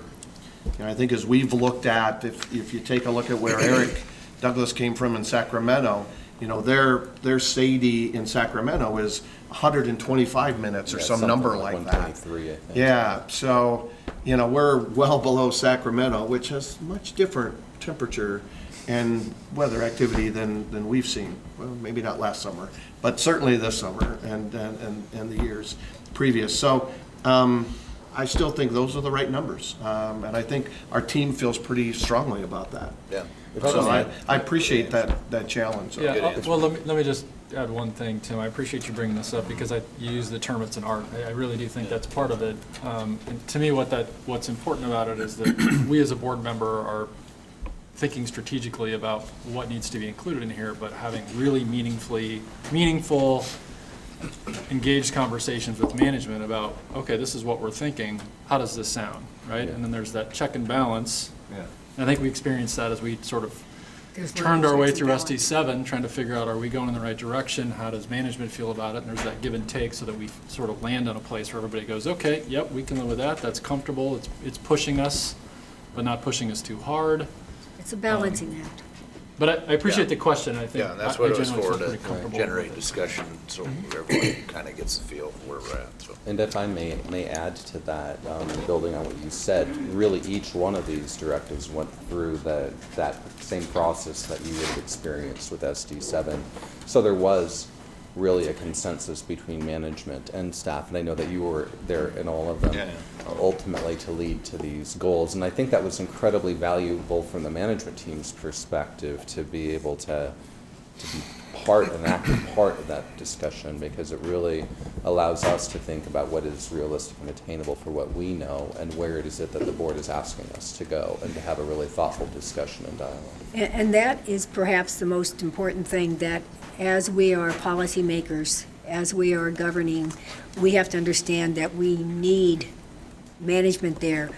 I think as we've looked at, if you take a look at where Eric Douglas came from in Sacramento, their SAIDI in Sacramento is 125 minutes or some number like that. 123, I think. Yeah, so, we're well below Sacramento, which has much different temperature and weather activity than we've seen. Well, maybe not last summer, but certainly this summer and the years previous. So I still think those are the right numbers, and I think our team feels pretty strongly about that. Yeah. So I appreciate that challenge. Yeah, well, let me just add one thing, Tim. I appreciate you bringing this up because you use the term it's an art. I really do think that's part of it. And to me, what's important about it is that we as a board member are thinking strategically about what needs to be included in here, but having really meaningful, engaged conversations with management about, okay, this is what we're thinking. How does this sound, right? And then there's that check and balance. Yeah. And I think we experienced that as we sort of turned our way through SD7, trying to figure out, are we going in the right direction? How does management feel about it? And there's that give and take so that we sort of land on a place where everybody goes, okay, yep, we can live with that. That's comfortable. It's pushing us, but not pushing us too hard. It's a balancing act. But I appreciate the question. I think Yeah, and that's what it was generally for, feel to pretty comfortable generate with it. discussion, so everyone kind of gets the feel of where we're at, so. And if I may add to that, building on what you said, really each one of these directives went through that same process that you would have experienced with SD7. So there was really a consensus between management and staff, and I know that you were there in all of them, ultimately to lead to these goals. And I think that was incredibly valuable from the management team's perspective to be able to be an active part of that discussion, because it really allows us to think about what is realistic and attainable for what we know, and where it is that the board is asking us to go, and to have a really thoughtful discussion and dialogue. And that is perhaps the most important thing, that as we are policymakers, as we are governing, we have to understand that we need management there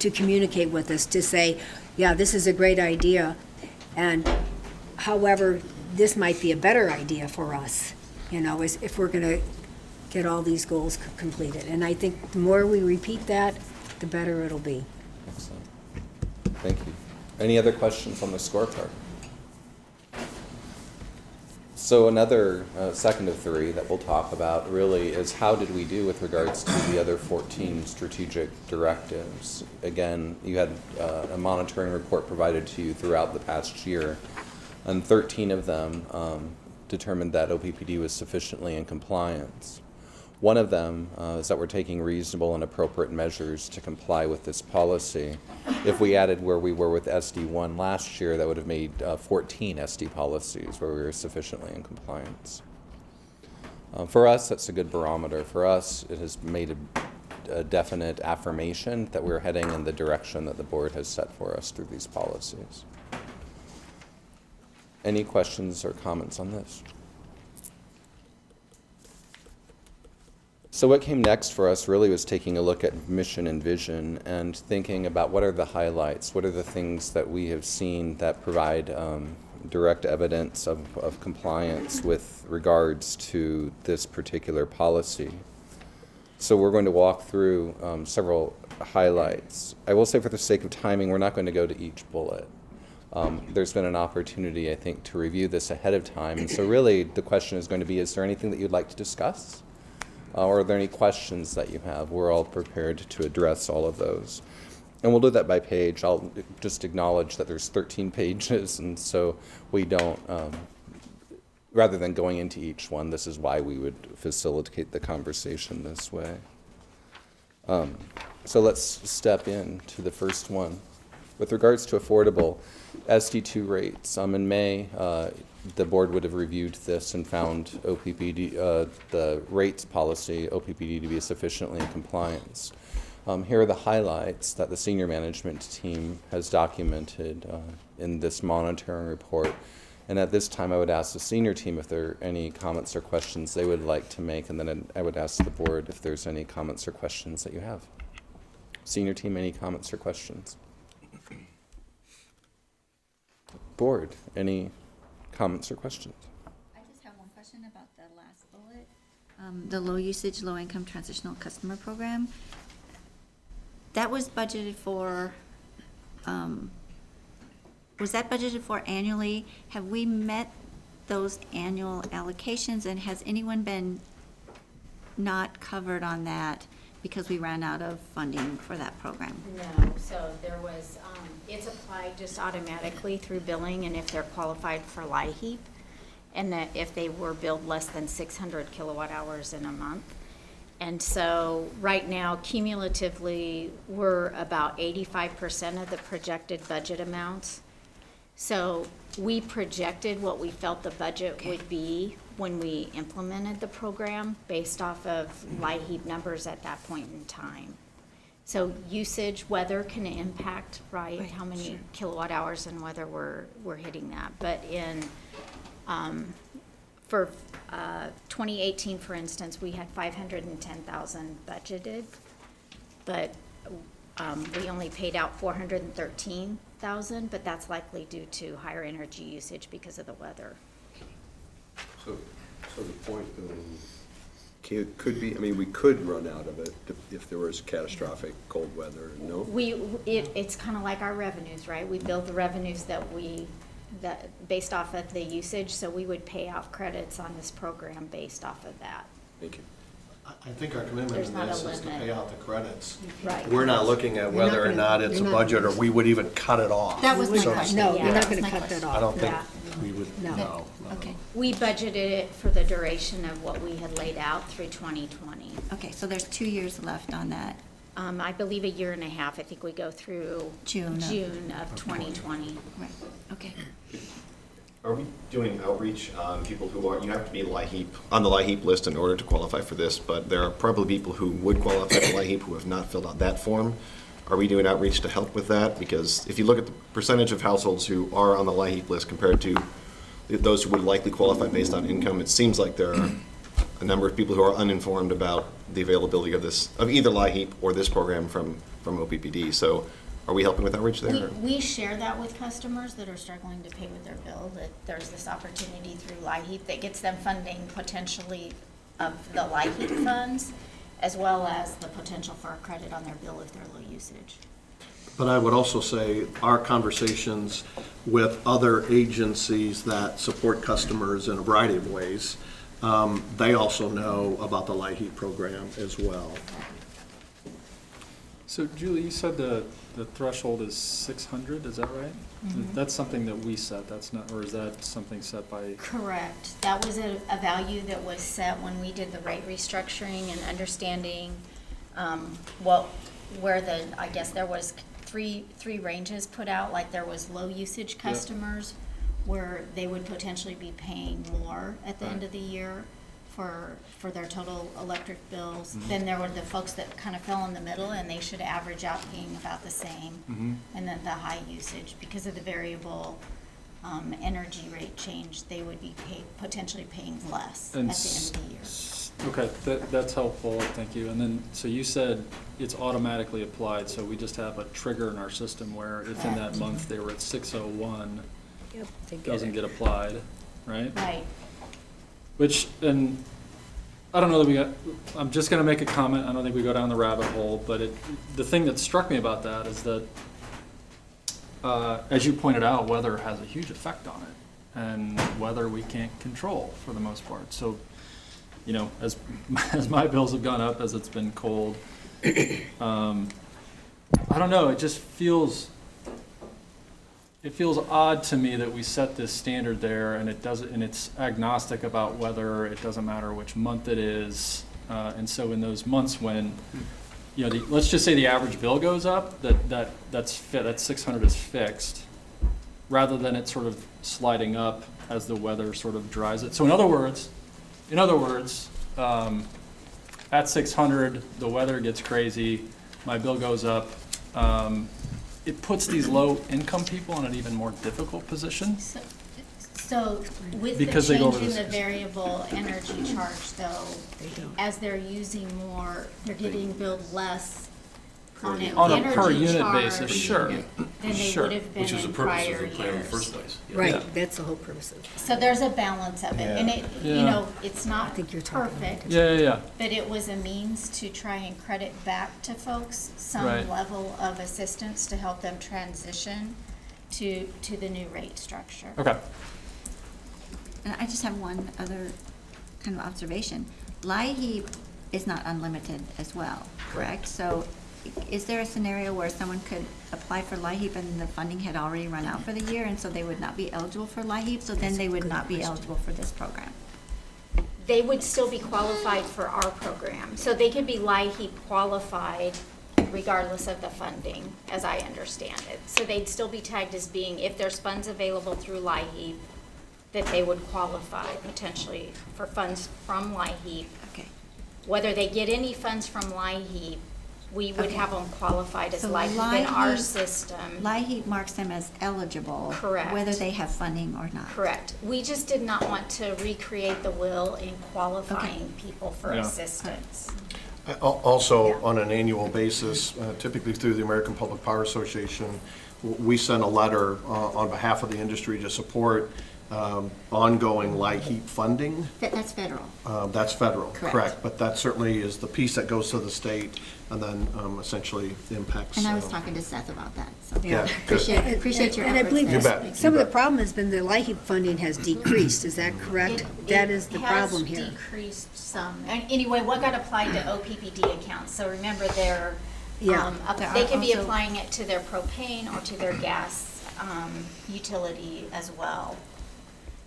to communicate with us, to say, yeah, this is a great idea, and however, this might be a better idea for us, if we're going to get all these goals completed. And I think the more we repeat that, the better it'll be. Excellent. Thank you. Any other questions on the scorecard? So another second of three that we'll talk about really is how did we do with regards to the other 14 strategic directives. Again, you had a monitoring report provided to you throughout the past year, and 13 of them determined that OPPD was sufficiently in compliance. One of them is that we're taking reasonable and appropriate measures to comply with this policy. If we added where we were with SD1 last year, that would have made 14 SD policies where we were sufficiently in compliance. For us, that's a good barometer. For us, it has made a definite affirmation that we're heading in the direction that the board has set for us through these policies. Any questions or comments on this? So what came next for us really was taking a look at mission and vision and thinking about what are the highlights, what are the things that we have seen that provide direct evidence of compliance with regards to this particular policy. So we're going to walk through several highlights. I will say, for the sake of timing, we're not going to go to each bullet. There's been an opportunity, I think, to review this ahead of time. And so really the question is going to be, is there anything that you'd like to discuss? Or are there any questions that you have? We're all prepared to address all of those. And we'll do that by page. I'll just acknowledge that there's 13 pages, and so we don't, rather than going into each one, this is why we would facilitate the conversation this way. So let's step into the first one. With regards to affordable SD2 rates, in May, the board would have reviewed this and found OPPD, the rates policy, OPPD, to be sufficiently in compliance. Here are the highlights that the senior management team has documented in this monitoring report. And at this time, I would ask the senior team if there are any comments or questions they would like to make, and then I would ask the board if there's any comments or questions that you have. Senior team, any comments or questions? Board, any comments or questions? I just have one question about the last bullet. The low usage, low income transitional customer program. That was budgeted for, was that budgeted for annually? Have we met those annual allocations, and has anyone been not covered on that because we ran out of funding for that program? No, so there was, it's applied just automatically through billing, and if they're qualified for LIHEAP, and that if they were billed less than 600 kilowatt hours in a month. And so right now, cumulatively, we're about 85% of the projected budget amounts. So we projected what we felt the budget would be when we implemented the program based off of LIHEAP numbers at that point in time. So usage, weather can impact, right, how many kilowatt hours and whether we're hitting that. But in, for 2018, for instance, we had 510,000 budgeted, but we only paid out 413,000, but that's likely due to higher energy usage because of the weather. So the point could be, I mean, we could run out of it if there was catastrophic cold weather, no? It's kind of like our revenues, right? We build the revenues that based off of the usage, so we would pay out credits on this program based off of that. Thank you. I think our commitment There's in not a this is to limit. pay out the credits. Right. We're not looking at whether or not it's a budget or we would even cut it off. That was my so to question. speak. No, you're not gonna cut that off. I don't think Yeah. we would, No. no. Okay. We budgeted it for the duration of what we had laid out through 2020. Okay, so there's 2 years left on that. I believe a year and a half. I think we go through June of 2020. Right, okay. Are we doing outreach on people who are, you have to be LIHEAP, on the LIHEAP list in order to qualify for this, but there are probably people who would qualify for LIHEAP who have not filled out that form. Are we doing outreach to help with that? Because if you look at the percentage of households who are on the LIHEAP list compared to those who would likely qualify based on income, it seems like there are a number of people who are uninformed about the availability of this, of either LIHEAP or this program from OPPD. So are we helping with outreach there? We share that with customers that are struggling to pay with their bill, that there's this opportunity through LIHEAP that gets them funding potentially of the LIHEAP funds, as well as the potential for a credit on their bill if they're low usage. But I would also say our conversations with other agencies that support customers in a variety of ways, they also know about the LIHEAP program as well. So Julie, you said the threshold is 600, is that right? Mhm. That's something that we set, that's not, or is that something set by? Correct. That was a value that was set when we did the rate restructuring and understanding where I guess there was three ranges put out, like there was low usage customers where they would potentially be paying more at the end of the year for their total electric bills. Mhm. Then there were the folks that kind of fell in the middle and they should average out paying about the same. Mhm. And then the high usage, because of the variable energy rate change, they would be potentially paying less at the end of the year. Okay, that's helpful, thank you. And then, so you said it's automatically applied, so we just have a trigger in our system where if in that month they were at 601, it doesn't get applied, right? Right. Which, and I don't know that I'm just gonna make a comment, I don't think we go down the rabbit hole, but the thing that struck me about that is that, as you pointed out, weather has a huge effect on it, and weather we can't control for the most part. So, you know, as my bills have gone up, as it's been cold, I don't know, it just feels odd to me that we set this standard there and it's agnostic about whether, it doesn't matter which month it is. And so in those months when, you know, let's just say the average bill goes up, that 600 is fixed, rather than it sort of sliding up as the weather sort of dries it. So in other words, at 600, the weather gets crazy, my bill goes up. It puts these low-income people in an even more difficult position. So with the Because they go change over in the the variable energy charge though, as they're using more, they're getting billed less on an On a energy per unit charge basis, sure. than they Sure. would have been Which is the in purpose prior of the plan in the years. first place. Right, Yeah. that's the whole purpose of it. So there's a balance of it, and it, you Yeah. know, it's not perfect. Yeah. But it was a means to try and credit back to folks some Right. level of assistance to help them transition to the new rate structure. Okay. And I just have one other kind of observation. LIHEAP is not unlimited as well, correct? So is there a scenario where someone could apply for LIHEAP and the funding had already run out for the year and so they would not be eligible for LIHEAP, so then they would not be eligible for this program? They would still be qualified for our program. So they could be LIHEAP qualified regardless of the funding, as I understand it. So they'd still be tagged as being, if there's funds available through LIHEAP, that they would qualify potentially for funds from LIHEAP. Okay. Whether they get any funds from LIHEAP, we would Okay. have them qualified as So LIHEAP in our LIHEAP system. LIHEAP marks them as eligible. Correct. Whether they have funding or not. Correct. We just did not want to recreate the wheel in qualifying people for Yeah. assistance. Also, on an annual basis, typically through the American Public Power Association, we send a letter on behalf of the industry to support ongoing LIHEAP funding. That's federal. That's federal, Correct. correct. But that certainly is the piece that goes to the state and then essentially impacts. And I was talking to Seth about that, so. Yeah, good. Appreciate your And I efforts. believe You bet, some you of the bet. problem has been the LIHEAP funding has decreased, is that correct? That is the problem here. It has decreased some. And anyway, what got applied to OPPD accounts? So remember, they're, Yeah. they can be Also- applying it to their propane or to their gas utility as well.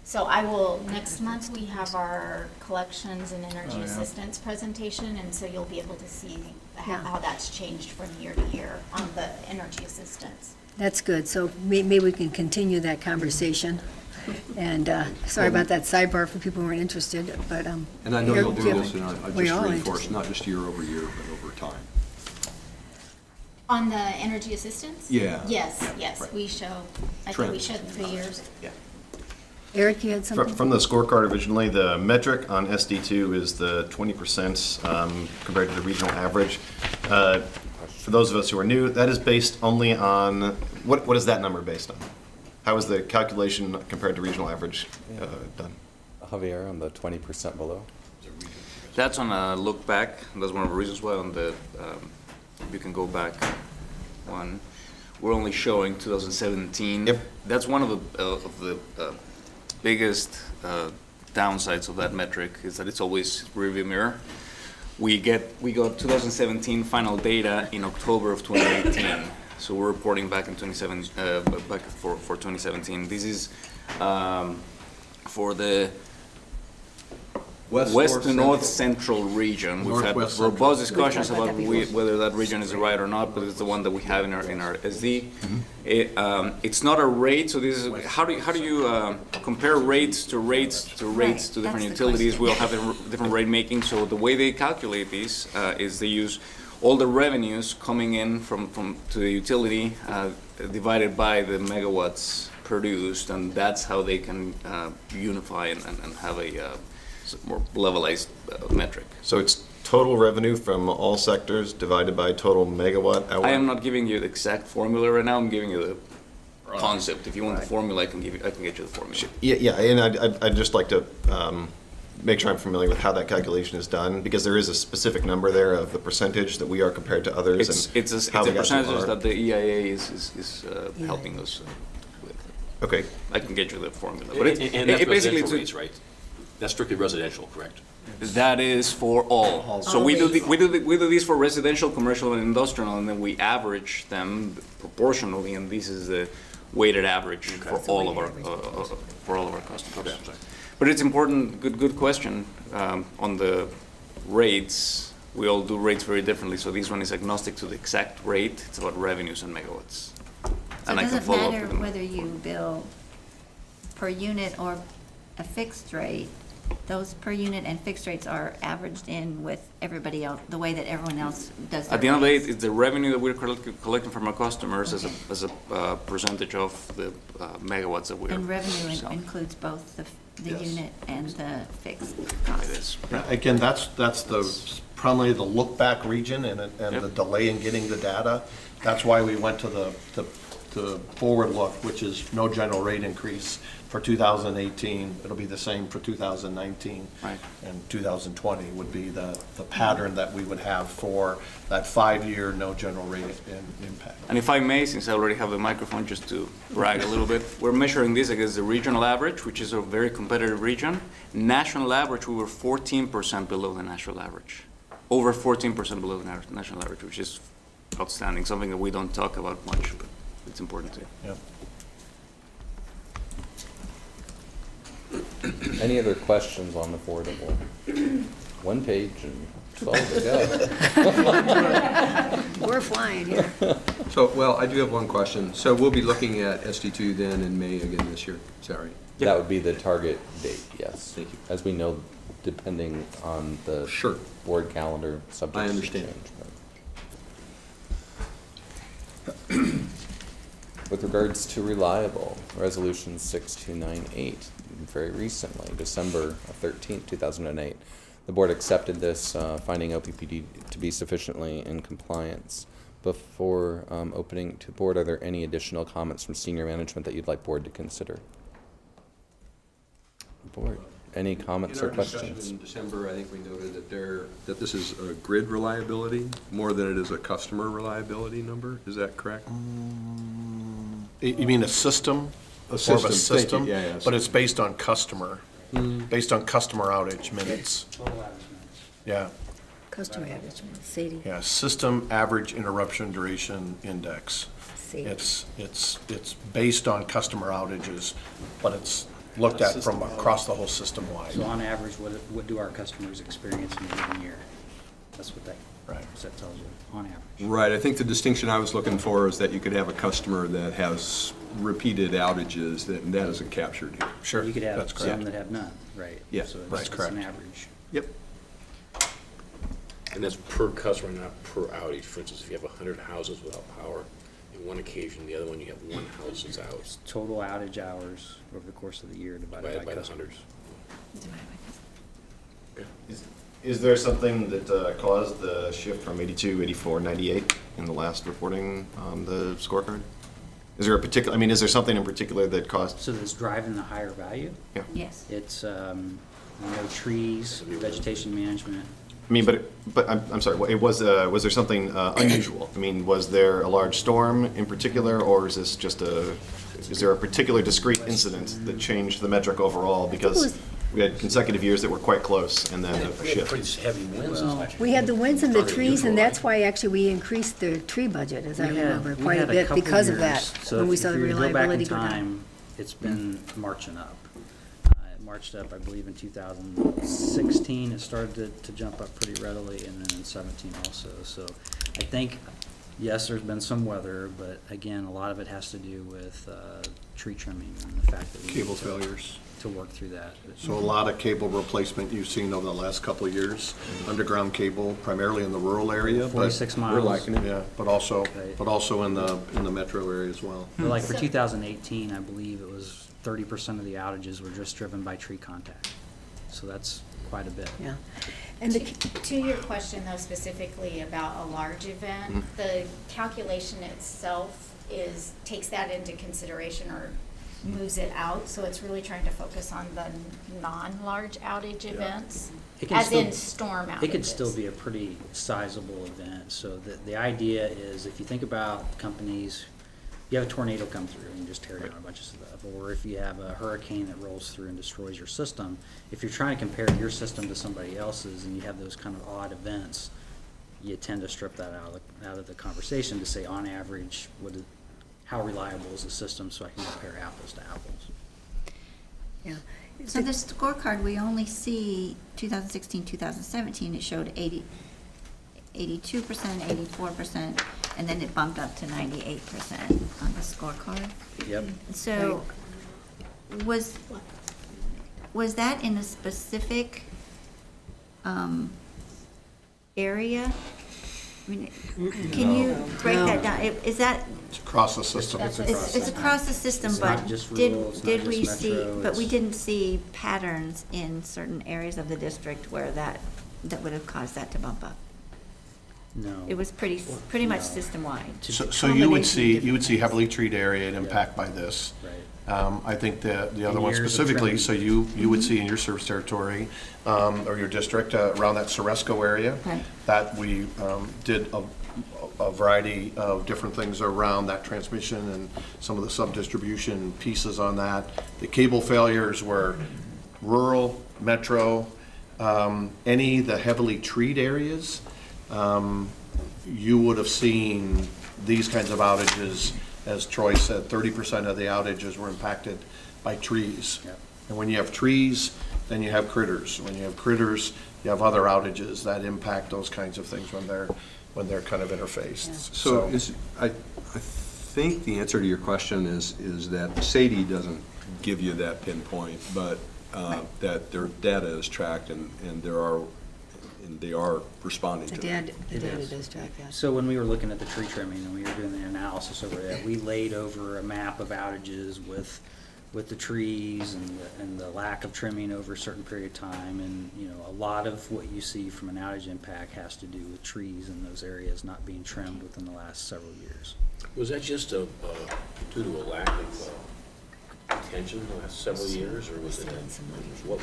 So I will, next month, we have our collections and energy assistance presentation, and so you'll be able to see how that's changed from year to year on the energy assistance. That's good, so maybe we can continue that conversation. And sorry about that sidebar for people who weren't interested, but. And I know you'll do yeah, this, and I we're just all reinforce, interested. not just year over year, but over time. On the energy assistance? Yeah. Yes, Right. we show, I think we Trends. showed 3 years. Eric, you had something? From the scorecard originally, the metric on SD2 is the 20% compared to the regional average. For those of us who are new, that is based only on, what is that number based on? How is the calculation compared to regional average done? Javier, on the 20% below. That's on a look back. That's one of the reasons why on the, you can go back one. We're only showing 2017. Yep. That's one of the biggest downsides of that metric is that it's always rearview mirror. We got 2017 final data in October of 2018. So we're reporting back in back for 2017. This is for the West to North Central region. We've had Northwest robust Central. discussions about whether that region is right or not, but it's the one that we have in our SD. It's not a rate, so this is, how do you compare rates to different utilities? We all have different rate making, so the way they calculate these is they use all the revenues coming in to the utility divided by the megawatts produced, and that's how they can unify and have a more levelized metric. So it's total revenue from all sectors divided by total megawatt hour? I am not giving you the exact formula right now, I'm giving you the concept. If you want the formula, I can get you the formula. Yeah, and I'd just like to make sure I'm familiar with how that calculation is done, because there is a specific number there of the percentage that we are compared to others. It's a percentage that the EIA is helping us with. Okay. I can get you the formula. And But that's basically, residential rates, right? That's strictly residential, correct? that is for all. So we do these for residential, commercial, and industrial, and then we average them proportionally, and this is the weighted average for all of our customers. But it's important, good question, on the rates. We all do rates very differently, so this one is agnostic to the exact rate. It's about revenues and megawatts. So And I it can doesn't follow up matter with them. whether you bill per unit or a fixed rate, those per unit and fixed rates are averaged in with everybody else, the way that everyone else does their At the end of the day, rates. it's the revenue that we're collecting from our customers as a percentage of the megawatts that we're. And revenue selling. includes both the Yes. unit and the fixed It cost. is. Again, that's probably the look-back region and the delay in getting the data. That's why we went to the forward look, which is no general rate increase for 2018. It'll be the same for 2019. Right. And 2020 would be the pattern that we would have for that 5-year no general rate impact. And if I may, since I already have the microphone, just to brag a little bit, we're measuring this against the regional average, which is a very competitive region. National average, we were 14% below the national average. Over 14% below the national average, which is outstanding, something that we don't talk about much, but it's important too. Yep. Any other questions on affordable? One page and 12 to go. We're flying here. So, well, I do have one question. So we'll be looking at SD2 then in May again this year, is that right? That would be the target date, yes. Thank you. As we know, depending on the Sure. board calendar, subject I to understand. change. With regards to reliable, resolution 6298, very recently, December 13th, 2008. The board accepted this, finding OPPD to be sufficiently in compliance. Before opening to board, are there any additional comments from senior management that you'd like board to consider? Board, any comments or questions? In December, I think we noted that this is a grid reliability more than it is a customer reliability number. Is that correct? You mean a system? A More of system, a thank you. system, Yeah, yeah, but it's based on customer, Mm. based on customer outage minutes. Yeah, Customer average, Sadie. yeah, system average interruption duration index. See. It's based on customer outages, but it's looked at from across the whole system wide. So on average, what do our customers experience in a given year? That's what that tells you, on average. Right, I think the distinction I was looking for is that you could have a customer that has repeated outages, and that isn't captured here. Sure, You could have that's some correct. that have none, right? Yeah, So that's it's correct. an average. Yep. And that's per customer, not per outage. For instance, if you have 100 houses without power, in one occasion, the other one, you have one house that's out. Total outage hours over the course of the year divided by By the customers. hundreds. Is there something that caused the shift from 82, 84, 98 in the last reporting on the scorecard? Is there a particular, I mean, is there something in particular that caused? So that's driving the higher value? Yeah. Yes. It's, no trees, vegetation management. I mean, but I'm sorry, was there something unusual? I mean, was there a large storm in particular, or is this just is there a particular discrete incident that changed the metric overall? Because we had consecutive years that were quite close, and then a We had shift. pretty heavy winds this last year. We had the winds and the trees, and that's why actually we increased the tree budget, as I remember, We quite a had bit couple because of years. that, So when we if saw the you were to reliability go go back in down. time, it's been marching up. It marched up, I believe, in 2016. It started to jump up pretty readily, and then in 17 also. So I think, yes, there's been some weather, but again, a lot of it has to do with tree trimming and the fact that we Cable need failures. to work through that. So a lot of cable replacement you've seen over the last couple of years, underground cable, primarily in the rural area. but 46 miles. We're liking it. Yeah, but also Okay. in the metro area as well. But like for 2018, I believe it was 30% of the outages were just driven by tree contact. So that's quite a bit. Yeah. And to your question though specifically about a large event, the calculation itself takes that into consideration or moves it out, so it's really trying to focus on the non-large outage events, It can as still- in storm outages. It could still be a pretty sizable event. So the idea is, if you think about companies, you have a tornado come through and just tear down a bunch of stuff, or if you have a hurricane that rolls through and destroys your system, if you're trying to compare your system to somebody else's and you have those kind of odd events, you tend to strip that out of the conversation to say, on average, how reliable is the system, so I can compare apples to apples. Yeah. So this scorecard, we only see 2016, 2017, it showed 82%, 84%, and then it bumped up to 98% on the scorecard. Yep. So was that in a specific area? I mean, can you break that down? Is that? It's across the system. It's across the system, It's but not just rural, it's not did we just see, metro, but we it's- didn't see patterns in certain areas of the district where that would have caused that to bump up? No. It was pretty much system-wide. So you would see heavily treated area and impact by this. Right. I think the other In one years of specifically, trending. so you would see in your service territory, or your district, around that Ceresco area. Right. That we did a variety of different things around that transmission and some of the sub-distribution pieces on that. The cable failures were rural, metro, the heavily treed areas, you would have seen these kinds of outages. As Troy said, 30% of the outages were impacted by trees. Yep. And when you have trees, then you have critters. When you have critters, you have other outages that impact those kinds of things when they're kind of interfaced. So I think the answer to your question is that Sadie doesn't give you that pinpoint, but that their data is tracked and they are responding to that. The data does track that. So when we were looking at the tree trimming and we were doing the analysis over there, we laid over a map of outages with with the trees and the lack of trimming over a certain period of time. And, you know, a lot of what you see from an outage impact has to do with trees in those areas not being trimmed within the last several years. Was that just due to a lack of attention the last several years, or was it what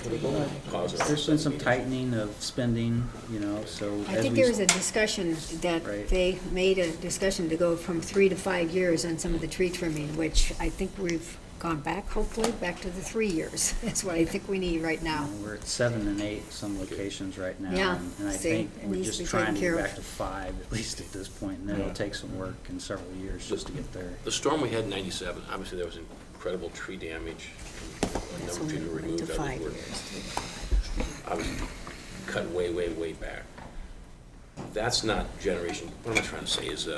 caused it? There's been some tightening of spending, you know, so. I think there was a discussion that they made a discussion to go from 3 to 5 years on some of the tree trimming, which I think we've gone back, hopefully, back to the 3 years. That's what I think we need right now. We're at 7 and 8 some locations right now. Yeah, And I see, think it we're needs to just be trying taken to care get of. back to 5, at least at this point, and then it'll take some work and several years just to get there. The storm we had in '97, obviously there was incredible tree damage. A number of trees were removed. I was cut way, way, way back. That's not generation. What am I trying to say is,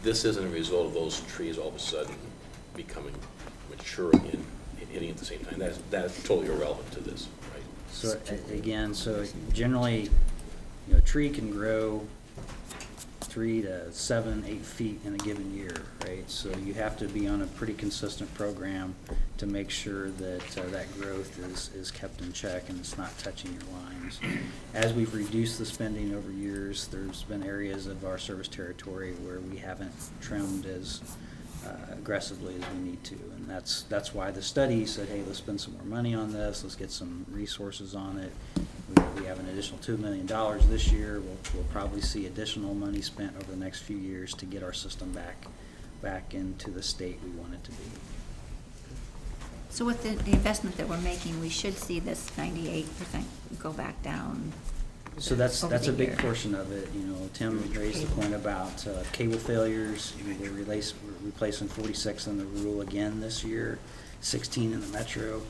this isn't a result of those trees all of a sudden becoming mature again, hitting at the same time. That's totally irrelevant to this, right? So again, so generally, you know, a tree can grow 3 to 7, 8 feet in a given year, right? So you have to be on a pretty consistent program to make sure that that growth is kept in check and it's not touching your lines. As we've reduced the spending over years, there's been areas of our service territory where we haven't trimmed as aggressively as we need to, and that's why the study said, hey, let's spend some more money on this, let's get some resources on it. We have an additional $2 million this year. We'll probably see additional money spent over the next few years to get our system back into the state we want it to be. So with the investment that we're making, we should see this 98% go back down. So that's over a the big year. portion of it. You know, Tim raised the point about cable failures. We're replacing 46 in the rural again this year, 16 in the metro.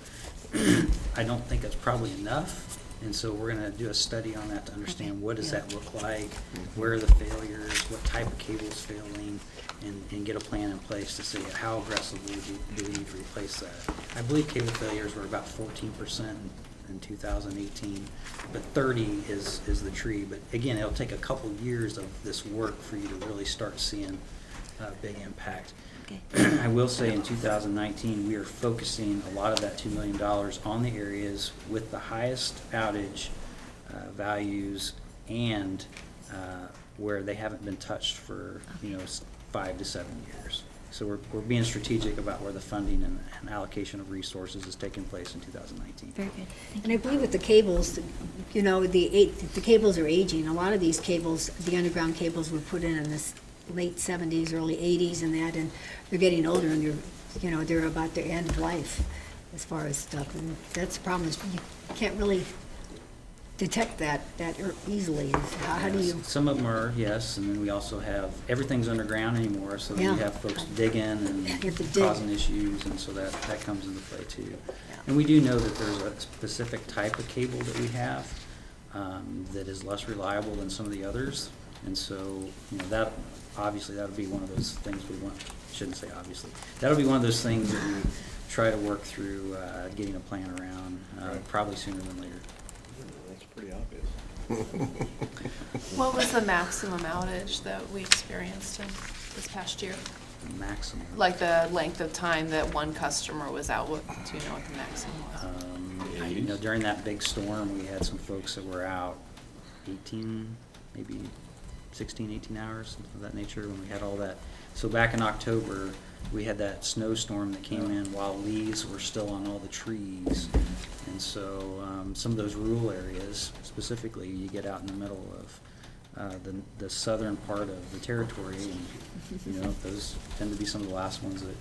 I don't think that's probably enough, and so we're going to do a study on that to understand what does that look like, where are the failures, what type of cable is failing, and get a plan in place to see how aggressively do we need to replace that. I believe cable failures were about 14% in 2018, but 30 is the tree. But again, it'll take a couple years of this work for you to really start seeing a big impact. Okay. I will say in 2019, we are focusing a lot of that $2 million on the areas with the highest outage values and where they haven't been touched for 5 to 7 years. So we're being strategic about where the funding and allocation of resources is taking place in 2019. Very good. And I believe with the cables, you know, the cables are aging. A lot of these cables, the underground cables were put in the late 70s, early 80s and that, and they're getting older and they're about their end of life as far as stuff. And that's the problem, is you can't really detect that easily. How do you? Some of them are, yes, and then we also have, everything's underground anymore, so then you Yeah. have folks digging and You have to dig. causing issues, and so that comes into play too. And we do know that there's a specific type of cable that we have that is less reliable than some of the others, and so, that, obviously, that'll be one of those things we want, shouldn't say obviously, that'll be one of those things that we try to work through getting a plan around, probably sooner than later. That's pretty obvious. What was the maximum outage that we experienced in this past year? Maximum. Like the length of time that one customer was out, do you know what the maximum was? During that big storm, we had some folks that were out 18, maybe 16, 18 hours, something of that nature, when we had all that. So back in October, we had that snowstorm that came in while leaves were still on all the trees. And so some of those rural areas, specifically, you get out in the middle of the southern part of the territory, and those tend to be some of the last ones that.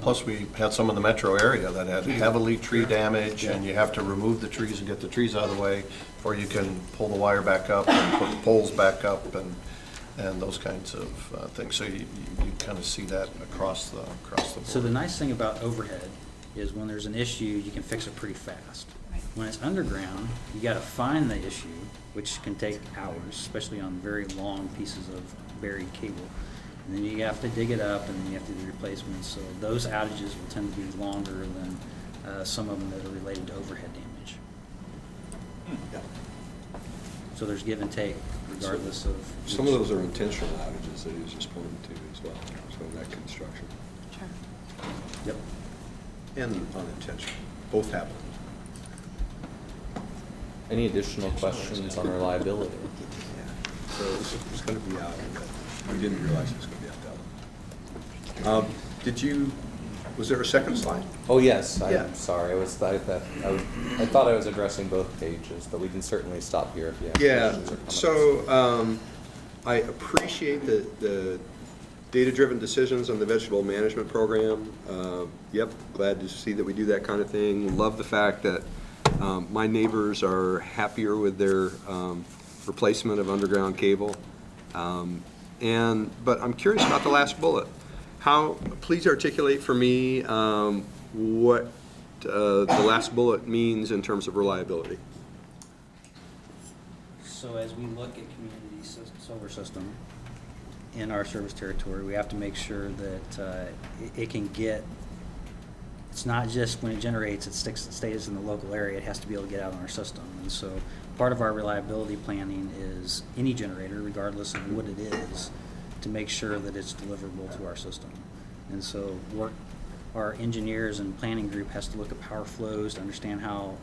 Plus, we had some in the metro area that had heavily tree damage, and you have to remove the trees and get the trees out of the way, or you can pull the wire back up and put the poles back up and those kinds of things. So you kind of see that across the board. So the nice thing about overhead is when there's an issue, you can fix it pretty fast. When it's underground, you got to find the issue, which can take hours, especially on very long pieces of buried cable. And then you have to dig it up, and then you have to do replacements. So those outages will tend to be longer than some of them that are related to overhead damage. So there's give and take, regardless of. Some of those are intentional outages that he was just pointing to as well, so in that construction. Sure. Yep. And unintentional, both happen. Any additional questions on reliability? So it's going to be out, but we didn't realize it was going to be out that. Was there a second slide? Oh, yes, Yeah. I'm sorry, I thought I was addressing both pages, but we can certainly stop here if you have questions or comments. So I appreciate the data-driven decisions on the vegetable management program. Yep, glad to see that we do that kind of thing. Love the fact that my neighbors are happier with their replacement of underground cable. But I'm curious about the last bullet. Please articulate for me what the last bullet means in terms of reliability. So as we look at community solar system in our service territory, we have to make sure that it can get, it's not just when it generates, it stays in the local area, it has to be able to get out on our system. And so part of our reliability planning is any generator, regardless of what it is, to make sure that it's deliverable to our system. And so our engineers and planning group has to look at power flows to understand how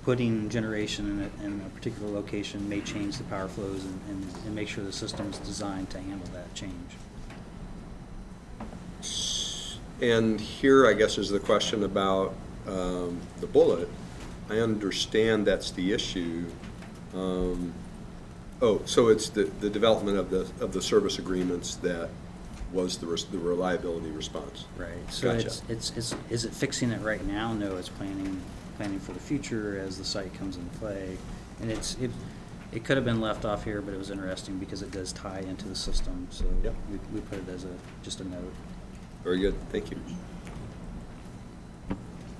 putting generation in a particular location may change the power flows and make sure the system is designed to handle that change. And here, I guess, is the question about the bullet. I understand that's the issue. So it's the development of the service agreements that was the reliability response. Right. So Gotcha. is it fixing it right now? No, it's planning for the future as the site comes into play. And it could have been left off here, but it was interesting because it does tie into the system. So Yep. we put it as just a note. Very good, thank you.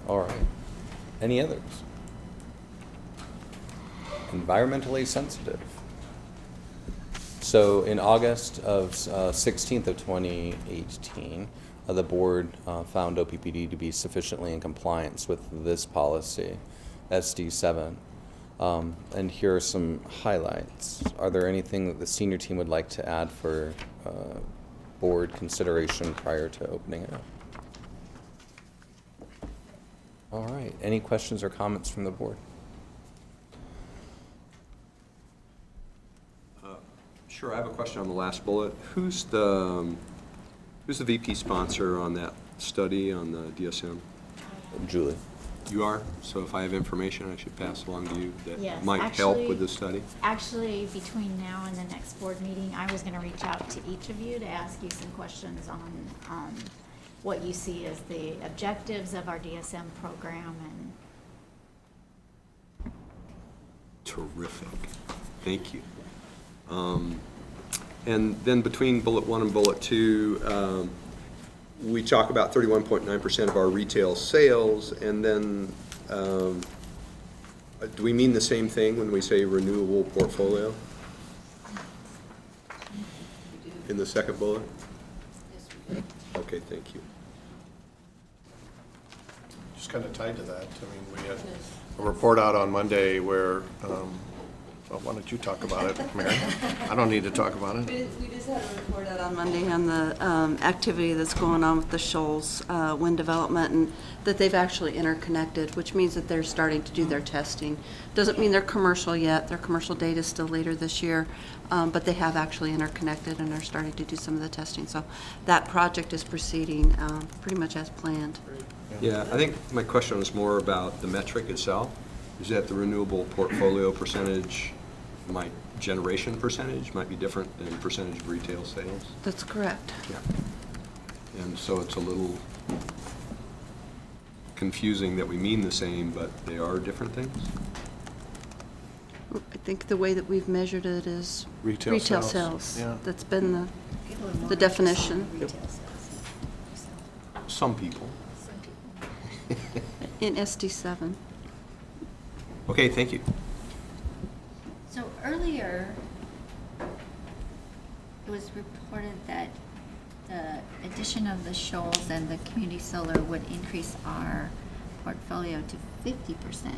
All right. Any others? Environmentally sensitive. So in August of 16th of 2018, the board found OPPD to be sufficiently in compliance with this policy, SD7. And here are some highlights. Are there anything that the senior team would like to add for board consideration prior to opening it up? All right. Any questions or comments from the board? Sure, I have a question on the last bullet. Who's the VP sponsor on that study on the DSM? Julie. You are? So if I have information I should pass along to you that Yes, might help with the study? Actually, between now and the next board meeting, I was gonna reach out to each of you to ask you some questions on what you see as the objectives of our DSM program and. Terrific. Thank you. And then between bullet 1 and bullet 2, we talk about 31.9% of our retail sales, and then do we mean the same thing when we say renewable portfolio? In the second bullet? Yes, we do. Okay, thank you. Just kind of tied to that, I mean, we had a report out on Monday where, well, why don't you talk about it, Mary? I don't need to talk about it. We just had a report out on Monday on the activity that's going on with the Shoals wind development, and that they've actually interconnected, which means that they're starting to do their testing. Doesn't mean they're commercial yet. Their commercial date is still later this year, but they have actually interconnected and are starting to do some of the testing. So that project is proceeding pretty much as planned. Yeah, I think my question was more about the metric itself. Is that the renewable portfolio percentage, generation percentage might be different than percentage of retail sales? That's correct. Yeah. And so it's a little confusing that we mean the same, but they are different things? I think the way that we've measured it is Retail sales. sales. Yeah. That's been the definition. Some people. In SD7. Okay, thank you. So earlier, it was reported that the addition of the Shoals and the community solar would increase our portfolio to 50%.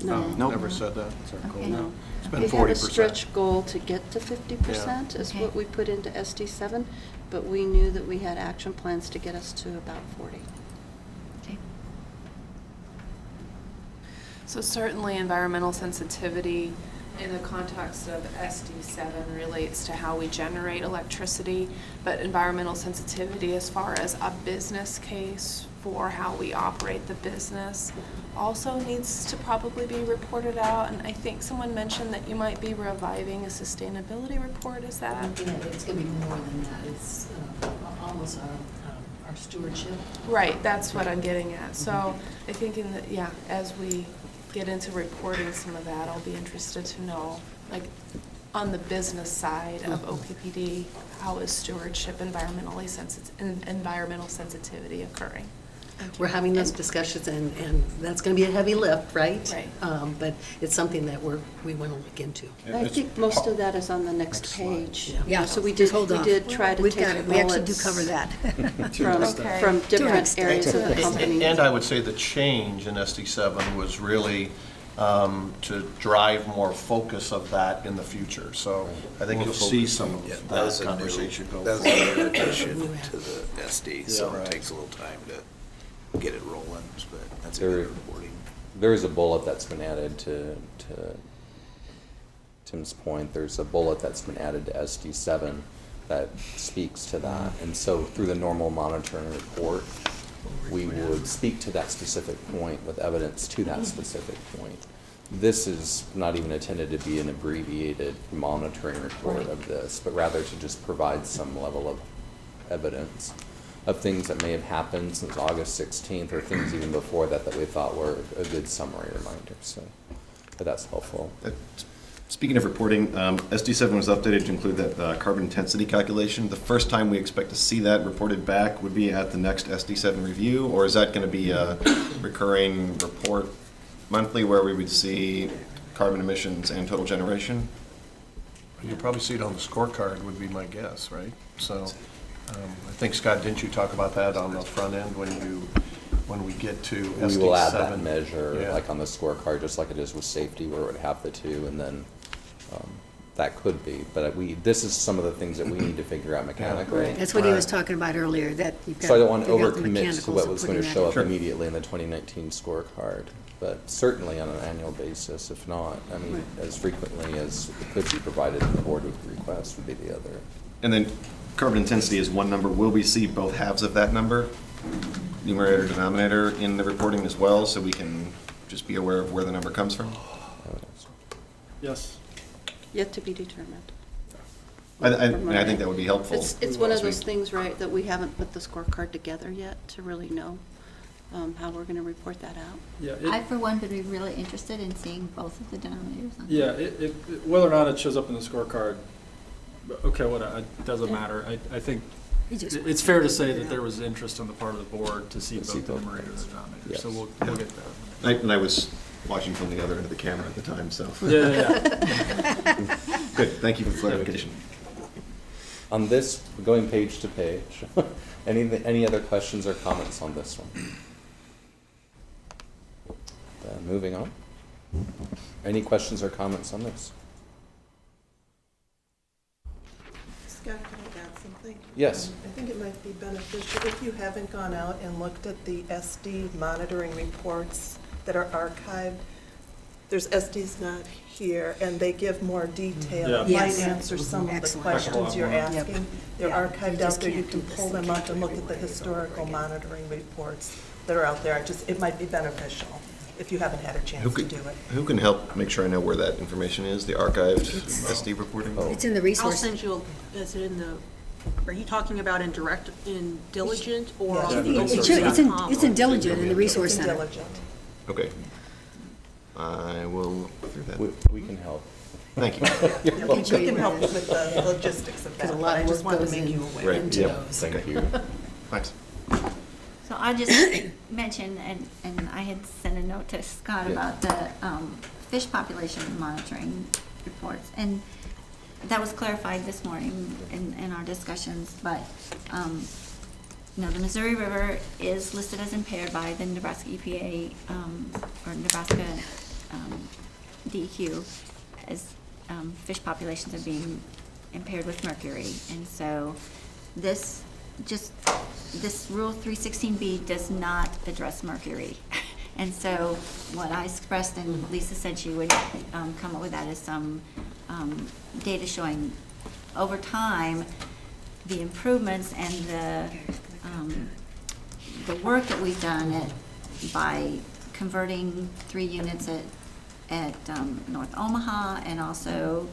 No. Never said that. Okay. No. It's been We 40%. had a stretch goal to get to 50% is Okay. what we put into SD7, but we knew that we had action plans to get us to about 40. So certainly environmental sensitivity in the context of SD7 relates to how we generate electricity, but environmental sensitivity as far as a business case for how we operate the business also needs to probably be reported out. And I think someone mentioned that you might be reviving a sustainability report, is that? Yeah, it's gonna be more than that. It's almost our stewardship. Right, that's what I'm getting at. So I think in the, yeah, as we get into reporting some of that, I'll be interested to know, like, on the business side of OPPD, how is stewardship, environmental sensitivity occurring? We're having those discussions, and that's gonna be a heavy lift, right? Right. But it's something that we wanna look into. I think most of that is on the next page. Yeah, So we just did, hold we off. did try to We've take got the it. We actually do bullets cover that. from different areas of the company. And I would say the change in SD7 was really to drive more focus of that in the future. So I think you'll see some of that conversation go That's forward. a new addition to the SD, so Yeah, right. it takes a little time to get it rolling, but that's a There, good reporting. there is a bullet that's been added to Tim's point. There's a bullet that's been added to SD7 that speaks to that. And so through the normal monitoring report, we would speak to that specific point with evidence to that specific point. This is not even intended to be an abbreviated monitoring report of this, but rather to just provide some level of evidence of things that may have happened since August 16th or things even before that that we thought were a good summary reminder. So, but that's helpful. Speaking of reporting, SD7 was updated to include that carbon intensity calculation. The first time we expect to see that reported back would be at the next SD7 review, or is that going to be a recurring report monthly where we would see carbon emissions and total generation? You'll probably see it on the scorecard would be my guess, right? So I think, Scott, didn't you talk about that on the front end when we get to SD7? We will add that measure, Yeah. like on the scorecard, just like it is with safety, where it would have the two, and then that could be. But this is some of the things that we need to figure out mechanically. That's what he was talking about earlier, that you've got So I don't want to figure out the overcommit to mechanicals what of was going to putting show that up in. immediately in the 2019 scorecard, but certainly on an annual basis. If not, I mean, as frequently as it could be provided in the board request would be the other. And then carbon intensity is one number. Will we see both halves of that number, numerator, denominator, in the reporting as well, so we can just be aware of where the number comes from? Yes. Yet to be determined. I think that would be helpful. It's one of those things, right, that we haven't put the scorecard together yet to really know how we're gonna report that out. Yeah, I, for one, would be really interested in seeing both of the denominators on Yeah, whether or not it shows up in the scorecard, okay, it doesn't matter. I think it's fair to say that there was interest on the part of the board to see both the numerator and the denominator, so we'll get that. And I was watching from the other end of the camera at the time, so. Yeah. Good, thank you for the clarification. On this, going page to page, any other questions or comments on this one? Moving on. Any questions or comments on this? Scott, can I add something? Yes. I think it might be beneficial if you haven't gone out and looked at the SD monitoring reports that are archived. There's SD's not here, and they give more detail. Yeah. It Yes. might answer some of the Excellent. questions you're Yep. asking. They're Yeah. archived You out just there. You can't can do this pull them and up keep and look doing at the it over historical again. monitoring reports that are out there. It might be beneficial if you haven't had a chance to do it. Who can help make sure I know where that information is, the archived SD reporting? It's in the resource. I'll send you, is it in the, are you talking about in diligent or? Yeah. on the It's in diligent in the resource It's in center. diligent. Okay. I will look through that. We can help. Thank you. We can help with the logistics of that, a but lot I of just work wanted to goes make you in. aware. Right, into yeah, those. thank you. Thanks. So I just mentioned, and I had sent a note to Scott Yeah. about the fish population monitoring reports. And that was clarified this morning in our discussions, but, the Missouri River is listed as impaired by the Nebraska EPA, or Nebraska DEQ, as fish populations are being impaired with mercury. And so this Rule 316B does not address mercury. And so what I expressed, and Lisa said she would come up with that, is some data showing over time the improvements and the work that we've done by converting 3 units at North Omaha, and also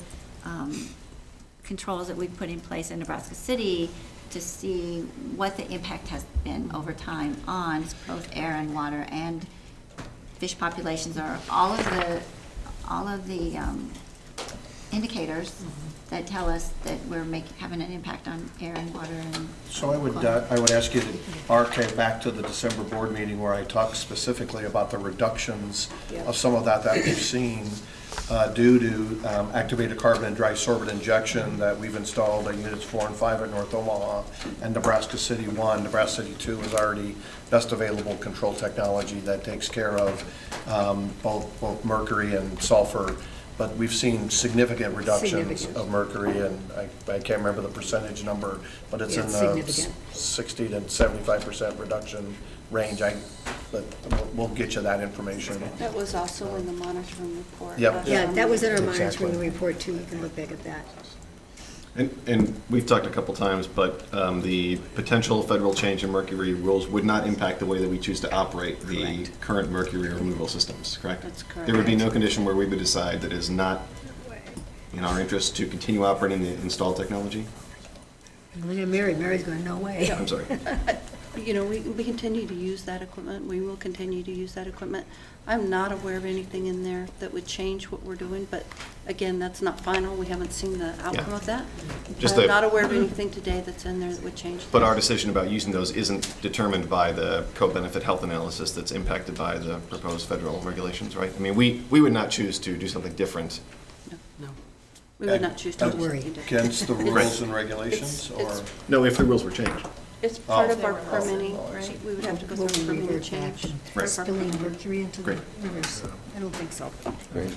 controls that we've put in place in Nebraska City to see what the impact has been over time on both air and water and fish populations, are all of the indicators that tell us that we're having an impact on air and water and. So I would ask you to archive back to the December board meeting where I talked specifically about the reductions of some of that we've seen due to activated carbon and dry sorbent injection that we've installed at units 4 and 5 at North Omaha, and Nebraska City 1. Nebraska City 2 is already best available control technology that takes care of both mercury and sulfur. But we've seen significant reductions of mercury, and I can't remember the percentage number, but it's in the 60 to 75% reduction range. But we'll get you that information. That was also in the monitoring report. Yep. Yeah, that was in our Exactly. monitoring report too, you can look back at that. And we've talked a couple times, but the potential federal change in mercury rules would not impact the way that we choose to operate the current mercury removal systems, correct? That's correct. There would be no condition where we would decide that it is not in our interest to continue operating the installed technology? Look at Mary, Mary's going, no way. I'm sorry. You know, we continue to use that equipment. We will continue to use that equipment. I'm not aware of anything in there that would change what we're doing, but again, that's not final. We haven't seen the outcome of that. Just I'm not aware of anything today that's in there that would change. But our decision about using those isn't determined by the co-benefit health analysis that's impacted by the proposed federal regulations, right? I mean, we would not choose to do something different. No. We would not choose to do something different. Against the rules and regulations, or? No, if the rules were changed. It's part of our permitting, right? We would have to go through a permitting change. Right. Spilling mercury into the Great. rivers. I don't think so. Great.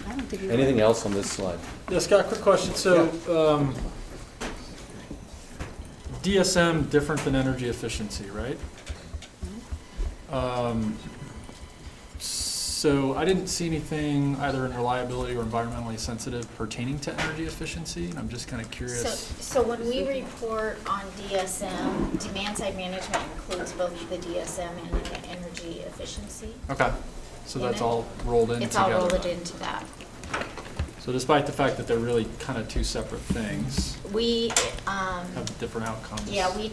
I don't think you Anything else on this slide? Yeah, Scott, quick question. So, DSM different than energy efficiency, right? So I didn't see anything either in reliability or environmentally sensitive pertaining to energy efficiency. I'm just kind of curious. So when we report on DSM, demand side management includes both the DSM and the energy efficiency. Okay, so that's all rolled in It's together. all rolled into that. So despite the fact that they're really kind of two separate things, We, have different outcomes. yeah, we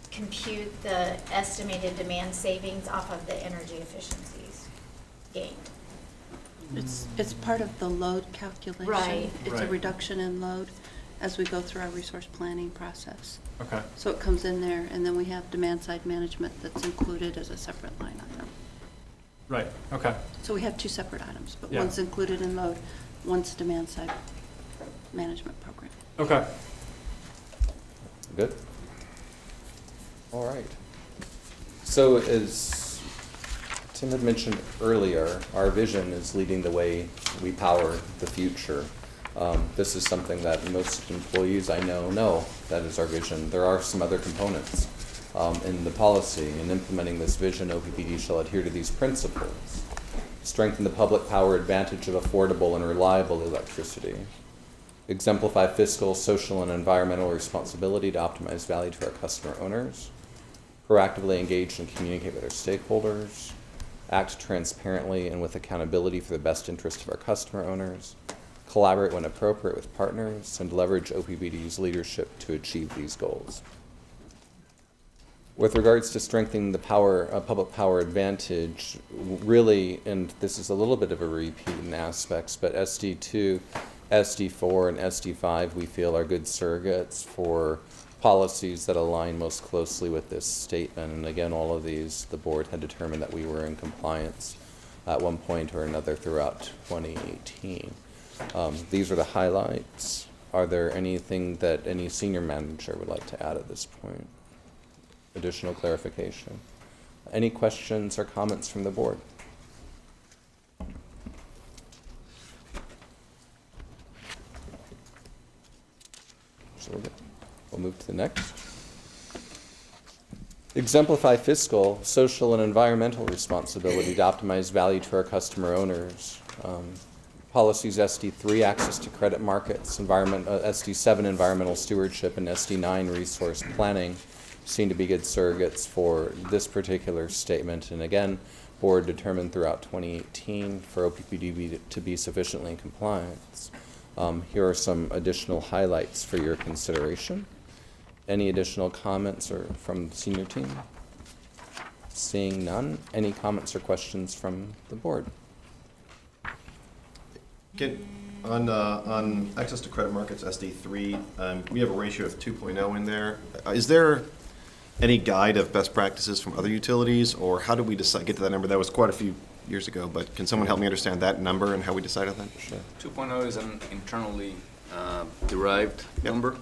compute the estimated demand savings off of the energy efficiencies gained. It's part of the load calculation. Right. It's a Right. reduction in load as we go through our resource planning process. Okay. So it comes in there, and then we have demand side management that's included as a separate line item. Right, okay. So we have two separate items, but Yeah. one's included in load, one's demand side management program. Okay. Good. All right. So as Tim had mentioned earlier, our vision is leading the way we power the future. This is something that most employees I know that is our vision. There are some other components in the policy. In implementing this vision, OPPD shall adhere to these principles. Strengthen the public power advantage of affordable and reliable electricity. Exemplify fiscal, social, and environmental responsibility to optimize value to our customer owners. Proactively engage and communicate with our stakeholders. Act transparently and with accountability for the best interest of our customer owners. Collaborate when appropriate with partners, and leverage OPPD's leadership to achieve these goals. With regards to strengthening the public power advantage, really, and this is a little bit of a repeat in aspects, but SD2, SD4, and SD5 we feel are good surrogates for policies that align most closely with this statement. And again, all of these, the board had determined that we were in compliance at one point or another throughout 2018. These are the highlights. Are there anything that any senior manager would like to add at this point? Additional clarification? Any questions or comments from the board? So we'll move to the next. Exemplify fiscal, social, and environmental responsibility to optimize value to our customer owners. Policies SD3, access to credit markets, SD7, environmental stewardship, and SD9, resource planning, seem to be good surrogates for this particular statement. And again, board determined throughout 2018 for OPPD to be sufficiently in compliance. Here are some additional highlights for your consideration. Any additional comments or from the senior team? Seeing none, any comments or questions from the board? On access to credit markets, SD3, we have a ratio of 2.0 in there. Is there any guide of best practices from other utilities, or how do we decide, get to that number? That was quite a few years ago, but can someone help me understand that number and how we decided that? Sure. 2.0 is an internally derived number.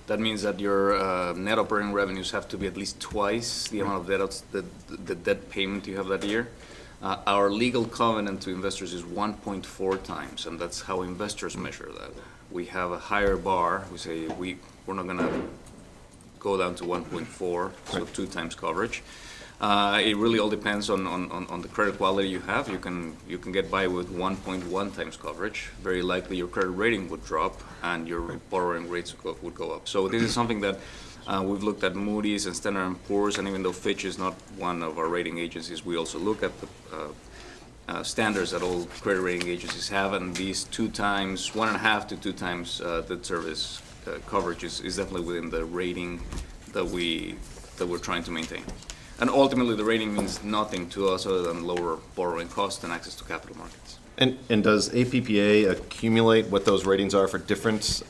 That means that your net operating revenues have to be at least twice the amount of the debt payment you have that year. Our legal covenant to investors is 1.4 times, and that's how investors measure that. We have a higher bar. We say we're not going to go down to 1.4, so 2 times coverage. It really all depends on the credit quality you have. You can get by with 1.1 times coverage. Very likely your credit rating would drop and your borrowing rates would go up. So this is something that we've looked at Moody's and Standard & Poor's, and even though Fitch is not one of our rating agencies, we also look at the standards that all credit rating agencies have, and these 1.5 to 2 times debt service coverage is definitely within the rating that we're trying to maintain. And ultimately, the rating means nothing to us other than lower borrowing costs and access to capital markets. And does APPA accumulate what those ratings are for different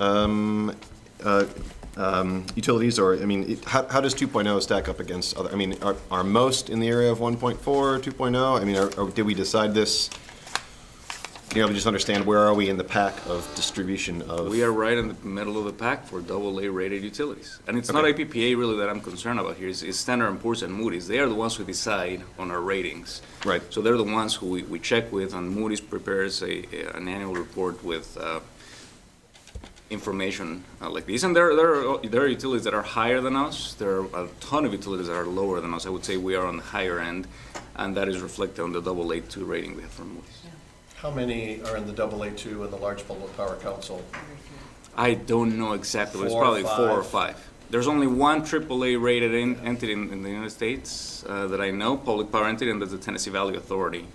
utilities? Or, I mean, how does 2.0 stack up against other? I mean, are most in the area of 1.4, 2.0? I mean, did we decide this? To just understand where are we in the pack of distribution of? We are right in the middle of the pack for AA rated utilities. And it's not APPA really that I'm concerned about here. It's Standard & Poor's and Moody's. They are the ones who decide on our ratings. Right. So they're the ones who we check with, and Moody's prepares an annual report with information like this. And there are utilities that are higher than us. There are a ton of utilities that are lower than us. I would say we are on the higher end, and that is reflected on the AA2 rating we have from Moody's. How many are in the AA2 and the Large Public Power Council? I don't know exactly, but it's 4 or probably 4 or 5. 5. There's only one AAA rated entity in the United States that I know, public power entity, and that's the Tennessee Valley Authority.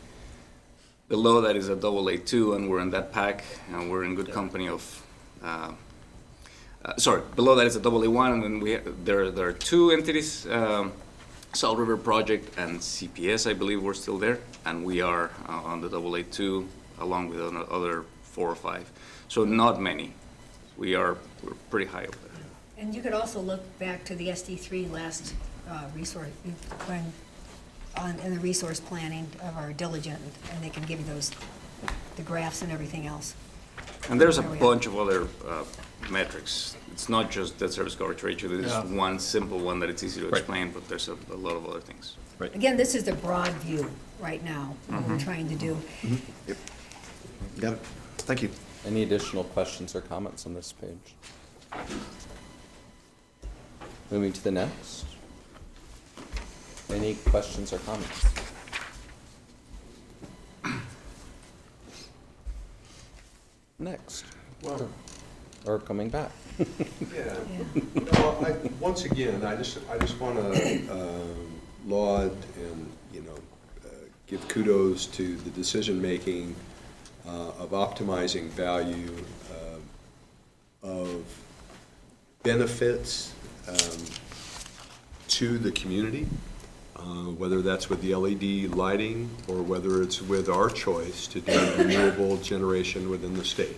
Below that is a AA2, and we're in that pack, and we're in good company of. Below that is a AA1, and then there are 2 entities, Salt River Project and CPS. I believe we're still there, and we are on the AA2 along with other 4 or 5. So not many. We're pretty high up there. And you could also look back to the SD3 last resource, in the resource planning of our diligent, and they can give you the graphs and everything else. And there's a bunch of other metrics. It's not just debt service coverage ratio. There's one simple one that it's easy to explain, but there's a lot of other things. Right. Again, this is the broad view right now, what we're trying to do. Yep. Got it. Thank you. Any additional questions or comments on this page? Moving to the next. Any questions or comments? Next. Well, or coming back. Yeah. No, once again, I just want to laud and give kudos to the decision making of optimizing value of benefits to the community, whether that's with the LED lighting or whether it's with our choice to do renewable generation within the state.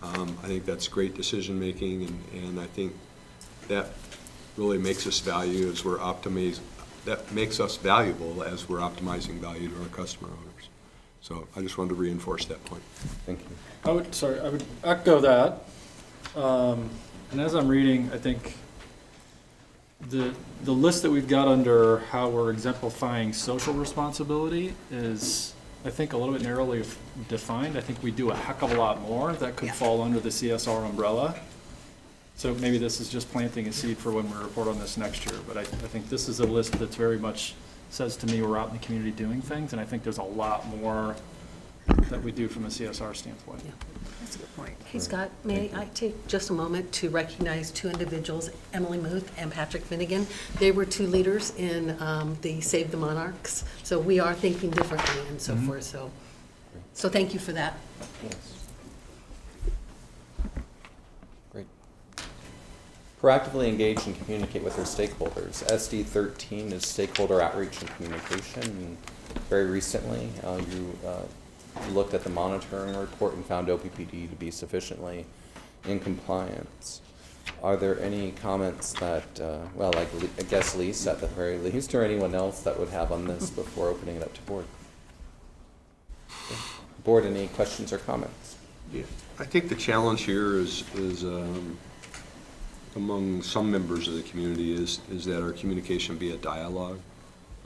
I think that's great decision making, and I think that really makes us valuable as we're optimizing value to our customer owners. So I just wanted to reinforce that point. Thank you. I would echo that. And as I'm reading, I think the list that we've got under how we're exemplifying social responsibility is, I think, a little bit narrowly defined. I think we do a heck of a lot more that could fall under the CSR umbrella. So maybe this is just planting a seed for when we report on this next year, but I think this is a list that's very much says to me we're out in the community doing things, and I think there's a lot more that we do from a CSR standpoint. That's a good point. Hey, Scott, may I take just a moment to recognize two individuals, Emily Muth and Patrick Finnegan. They were two leaders in the Save the Monarchs, so we are thinking differently and so forth, so thank you for that. Yes. Great. Proactively engage and communicate with our stakeholders. SD 13 is stakeholder outreach and communication. And very recently, you looked at the monitoring report and found OPPD to be sufficiently in compliance. Are there any comments that, well, like I guess Lisa at the very least, or anyone else that would have on this before opening it up to board? Okay. Board, any questions or comments? Yeah, I think the challenge here is among some members of the community is that our communication be a dialogue,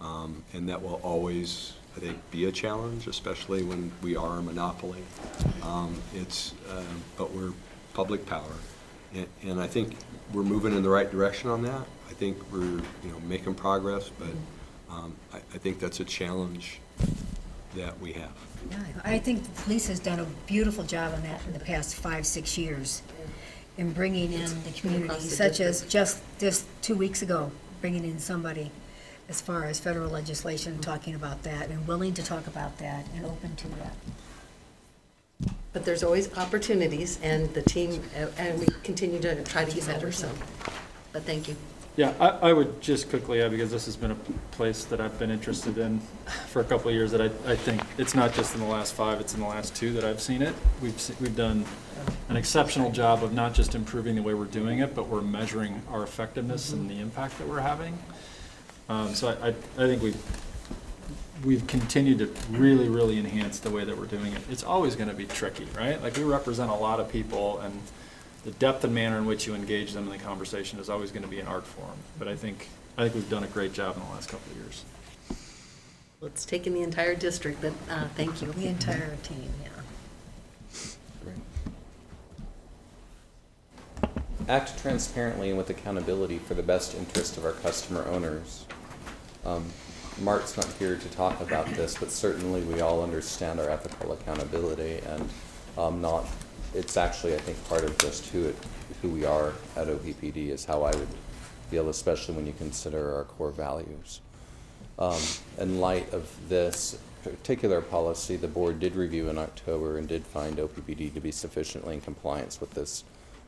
and that will always, I think, be a challenge, especially when we are a monopoly. But we're public power, and I think we're moving in the right direction on that. I think we're making progress, but I think that's a challenge that we have. Yeah, I think the police has done a beautiful job on that in the past 5-6 years in bringing in the community, such as just 2 weeks ago, bringing in somebody as far as federal legislation, talking about that and willing to talk about that and open to that. But there's always opportunities, and the team, and we continue to try to get better, so, but thank you. Yeah, I would just quickly add, because this has been a place that I've been interested in for a couple of years, that I think it's not just in the last 5, it's in the last 2 that I've seen it. We've done an exceptional job of not just improving the way we're doing it, but we're measuring our effectiveness and the impact that we're having. So I think we've continued to really, really enhance the way that we're doing it. It's always going to be tricky, right? Like, we represent a lot of people, and the depth and manner in which you engage them in the conversation is always going to be an art form. But I think we've done a great job in the last couple of years. Well, it's taken the entire district, but thank you. The entire team, yeah. Great. Act transparently and with accountability for the best interest of our customer owners. Mark's not here to talk about this, but certainly we all understand our ethical accountability, and it's actually, I think, part of just who we are at OPPD is how I would feel, especially when you consider our core values. In light of this particular policy, the board did review in October and did find OPPD to be sufficiently in compliance with this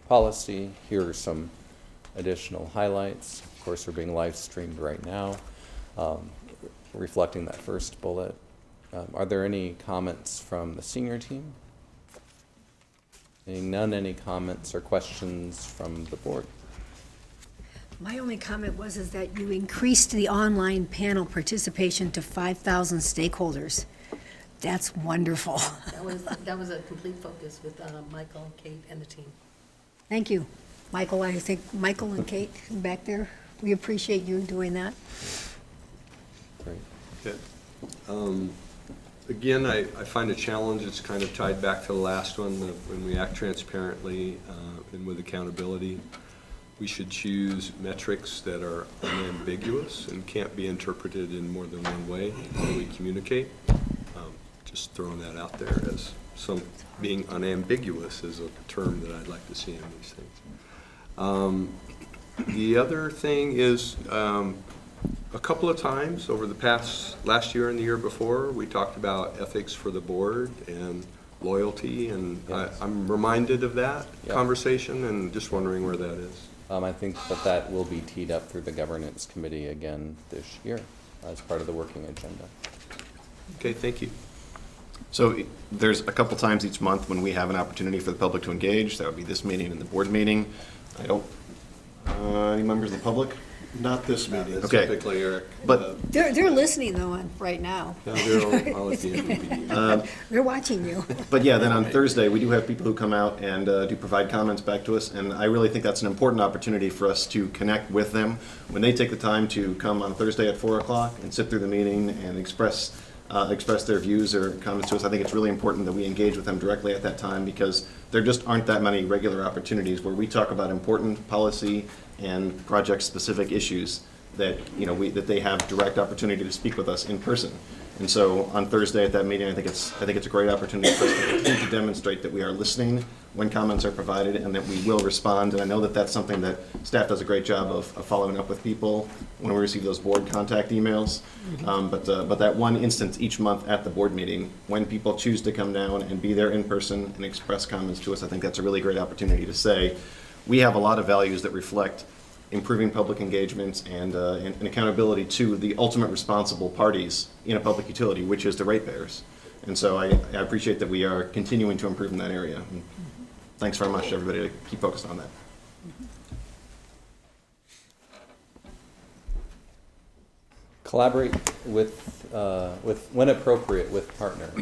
policy. Here are some additional highlights. Of course, we're being live streamed right now, reflecting that first bullet. Are there any comments from the senior team? Any comments or questions from the board? My only comment is that you increased the online panel participation to 5,000 stakeholders. That's wonderful. That was a complete focus with Michael, Kate, and the team. Thank you. Michael, I think Michael and Kate back there, we appreciate you doing that. Great. Okay. Again, I find a challenge. It's kind of tied back to the last one, when we act transparently and with accountability. We should choose metrics that are unambiguous and can't be interpreted in more than one way when we communicate. Just throwing that out there as being unambiguous is a term that I'd like to see in these things. The other thing is, a couple of times over the last year and the year before, we talked about ethics for the board and loyalty, and yes. I'm reminded of that conversation and just wondering where that is. I think that will be teed up through the governance committee again this year as part of the working agenda. Okay, thank you. So there's a couple times each month when we have an opportunity for the public to engage. That would be this meeting and the board meeting. I don't, any members of the public? Not this meeting. Okay. Typically, Eric. But They're listening though right now. No, they're all at the MPD. They're watching you. But yeah, then on Thursday, we do have people who come out and do provide comments back to us, and I really think that's an important opportunity for us to connect with them. When they take the time to come on Thursday at 4 o'clock and sit through the meeting and express express their views or comments to us, I think it's really important that we engage with them directly at that time, because there just aren't that many regular opportunities where we talk about important policy and project-specific issues that, you know, that they have direct opportunity to speak with us in person. And so on Thursday at that meeting, I think it's a great opportunity for us to continue to demonstrate that we are listening when comments are provided and that we will respond. And I know that that's something that staff does a great job of following up with people when we receive those board contact emails. But that one instance each month at the board meeting, when people choose to come down and be there in person and express comments to us, I think that's a really great opportunity to say, we have a lot of values that reflect improving public engagement and accountability to the ultimate responsible parties in a public utility, which is the ratepayers. And so I appreciate that we are continuing to improve in that area. And thanks very much to everybody to keep focused on that. Collaborate with when appropriate, with partners.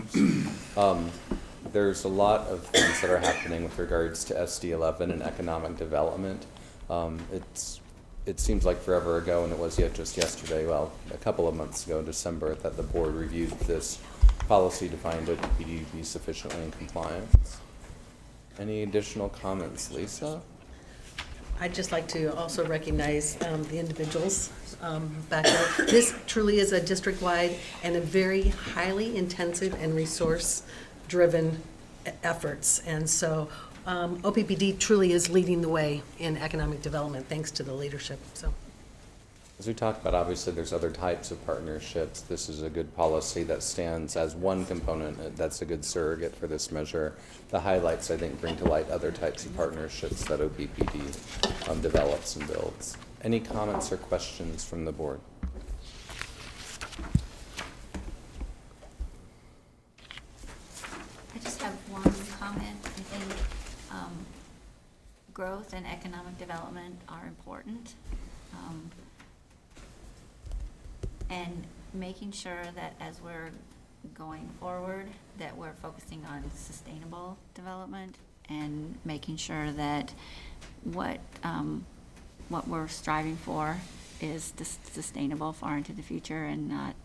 There's a lot of things that are happening with regards to SD11 and economic development. It seems like forever ago, and it was just yesterday, well, a couple of months ago in December, that the board reviewed this policy to find OPPD to be sufficiently in compliance. Any additional comments, Lisa? I'd just like to also recognize the individuals back there. This truly is a district-wide and a very highly intensive and resource-driven efforts. And so OPPD truly is leading the way in economic development, thanks to the leadership. So, As we talked about, obviously there's other types of partnerships. This is a good policy that stands as one component. That's a good surrogate for this measure. The highlights, I think, bring to light other types of partnerships that OPPD develops and builds. Any comments or questions from the board? I just have one comment. I think growth and economic development are important. And making sure that as we're going forward, that we're focusing on sustainable development and making sure that what we're striving for is sustainable far into the future and not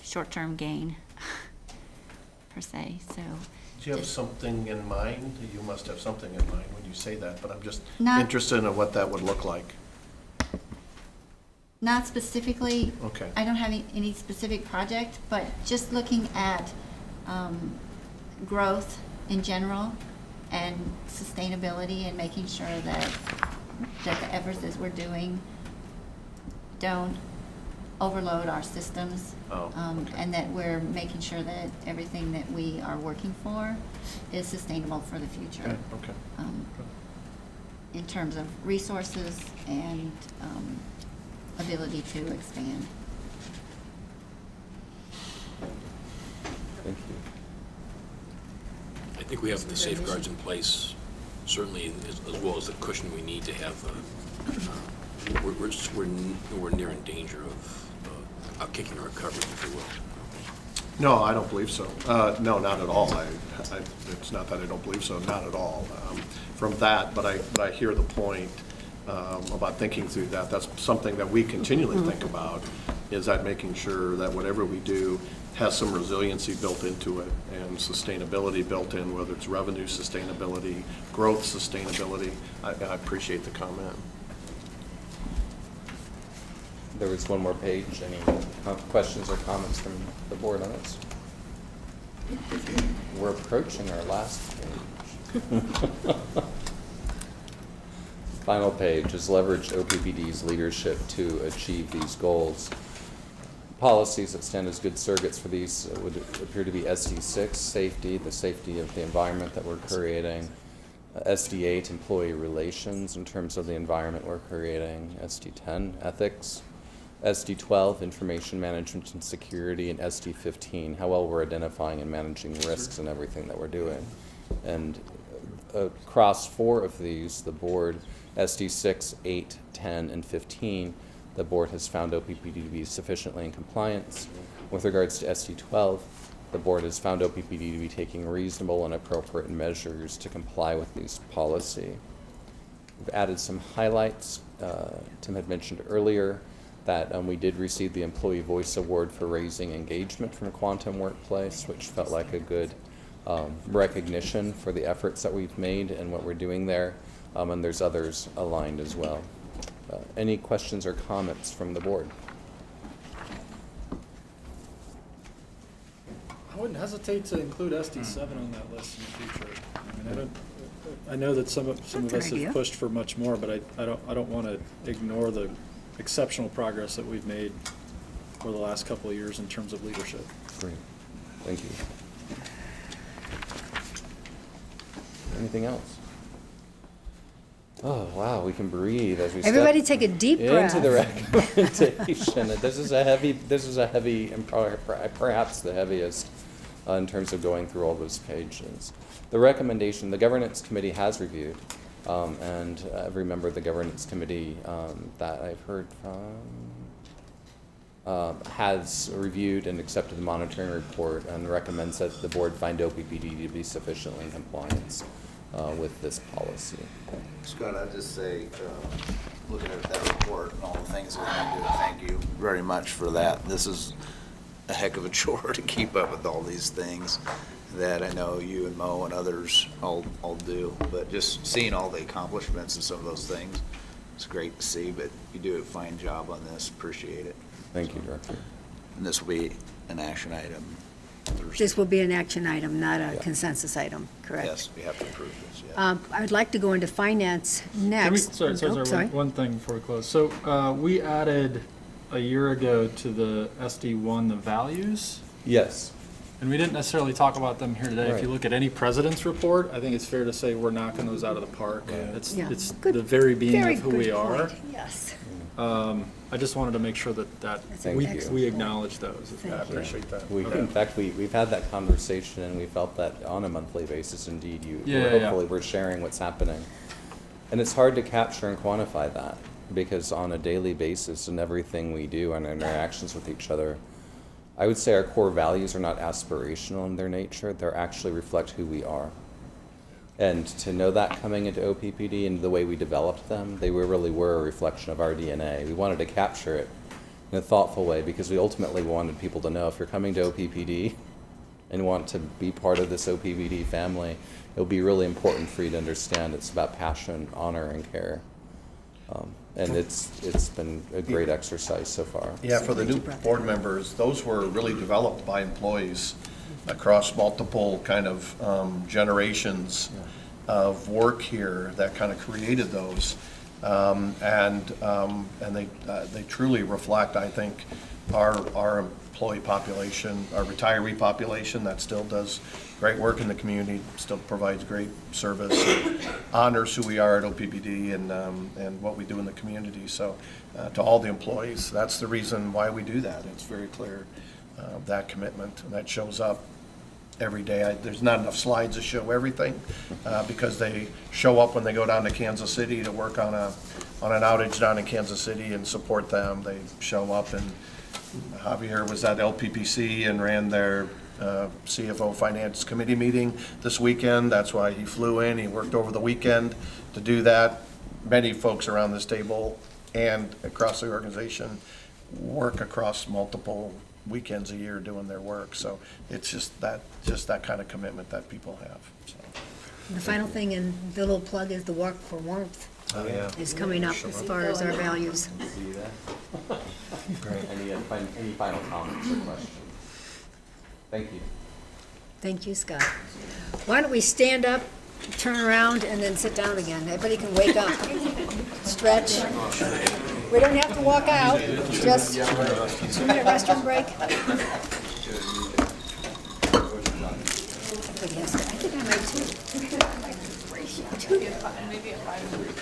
short-term gain per se. So, do you have something in mind? You must have something in mind when you say that, but I'm just Not- interested in what that would look like. not specifically. Okay. I don't have any specific project, but just looking at growth in general and sustainability and making sure that the efforts that we're doing don't overload our systems. And that we're making sure that everything that we are working for is sustainable for the future. Okay. In terms of resources and ability to expand. Thank you. I think we have the safeguards in place, certainly as well as the cushion we need to have. We're near in danger of kicking our coverage, if you will. No, I don't believe so. No, not at all. It's not that I don't believe so, not at all. From that, but I hear the point about thinking through that. That's something that we continually think about, is that making sure that whatever we do has some resiliency built into it and sustainability built in, whether it's revenue sustainability, growth sustainability. I appreciate the comment. There was one more page. Any questions or comments from the board on this? We're approaching our last page. Final page is leverage OPPD's leadership to achieve these goals. Policies that stand as good surrogates for these would appear to be SD6, safety, the safety of the environment that we're creating. SD8, employee relations in terms of the environment we're creating. SD10, ethics. SD12, information management and security, and SD15, how well we're identifying and managing risks in everything that we're doing. And across 4 of these, the board, SD6, 8, 10, and 15, the board has found OPPD to be sufficiently in compliance. With regards to SD12, the board has found OPPD to be taking reasonable and appropriate measures to comply with these policy. We've added some highlights. Tim had mentioned earlier that we did receive the Employee Voice Award for raising engagement from Quantum Workplace, which felt like a good recognition for the efforts that we've made and what we're doing there. And there's others aligned as well. Any questions or comments from the board? I wouldn't hesitate to include SD7 on that list in the future. I mean, I know that some of us have pushed for much more, but I don't want to ignore the exceptional progress that we've made over the last couple of years in terms of leadership. Great. Thank you. Anything else? Oh, wow, we can breathe as we Everybody step take a deep breath. into the recommendation. This is a heavy, and perhaps the heaviest in terms of going through all those pages. The recommendation, the governance committee has reviewed, and every member of the governance committee that I've heard from has reviewed and accepted the monitoring report and recommends that the board find OPPD to be sufficiently in compliance with this policy. Scott, I'd just say, looking at that report and all the things that we do, thank you very much for that. This is a heck of a chore to keep up with all these things that I know you and Mo and others all do. But just seeing all the accomplishments and some of those things, it's great to see. But you do a fine job on this. Appreciate it. Thank you, Director. And this will be an action item. This will be an action item, not a consensus item, correct? Yes, we have to approve this, yeah. I'd like to go into finance next. Sorry, one thing before we close. So we added a year ago to the SD1 the values. Yes. And we didn't necessarily talk about them here today. Right. If you look at any president's report, I think it's fair to say we're knocking those out of the park. It's Good. the very being Very of who good we are. point. Yes. I just wanted to make sure that we acknowledge those. I appreciate that. In fact, we've had that conversation, and we felt that on a monthly basis, indeed, hopefully we're sharing what's happening. And it's hard to capture and quantify that, because on a daily basis in everything we do and our interactions with each other, I would say our core values are not aspirational in their nature. They actually reflect who we are. And to know that coming into OPPD and the way we developed them, they really were a reflection of our DNA. We wanted to capture it in a thoughtful way because we ultimately wanted people to know if you're coming to OPPD and want to be part of this OPPD family, it'll be really important for you to understand it's about passion, honor, and care. And it's been a great exercise so far. Yeah, for the new board members, those were really developed by employees across multiple kind of generations of work here that kind of created those. And they truly reflect, I think, our employee population, our retiree population that still does great work in the community, still provides great service, and honors who we are at OPPD and what we do in the community. So to all the employees, that's the reason why we do that. It's very clear, that commitment, and that shows up every day. There's not enough slides to show everything because they show up when they go down to Kansas City to work on an outage down in Kansas City and support them. They show up, and Javier was at LPPC and ran their CFO Finance Committee meeting this weekend. That's why he flew in. He worked over the weekend to do that. Many folks around this table and across the organization work across multiple weekends a year doing their work. So it's just that kind of commitment that people have. So. The final thing, and the little plug, is the Walk for Warmth. Oh, yeah. Is coming up as far as our values. See you there. Great. Any final comments or questions? Thank you. Thank you, Scott. Why don't we stand up, turn around, and then sit down again? Everybody can wake up, stretch. We don't have to walk out, just 2-minute restroom break. I think I might too. Maybe a 5-minute.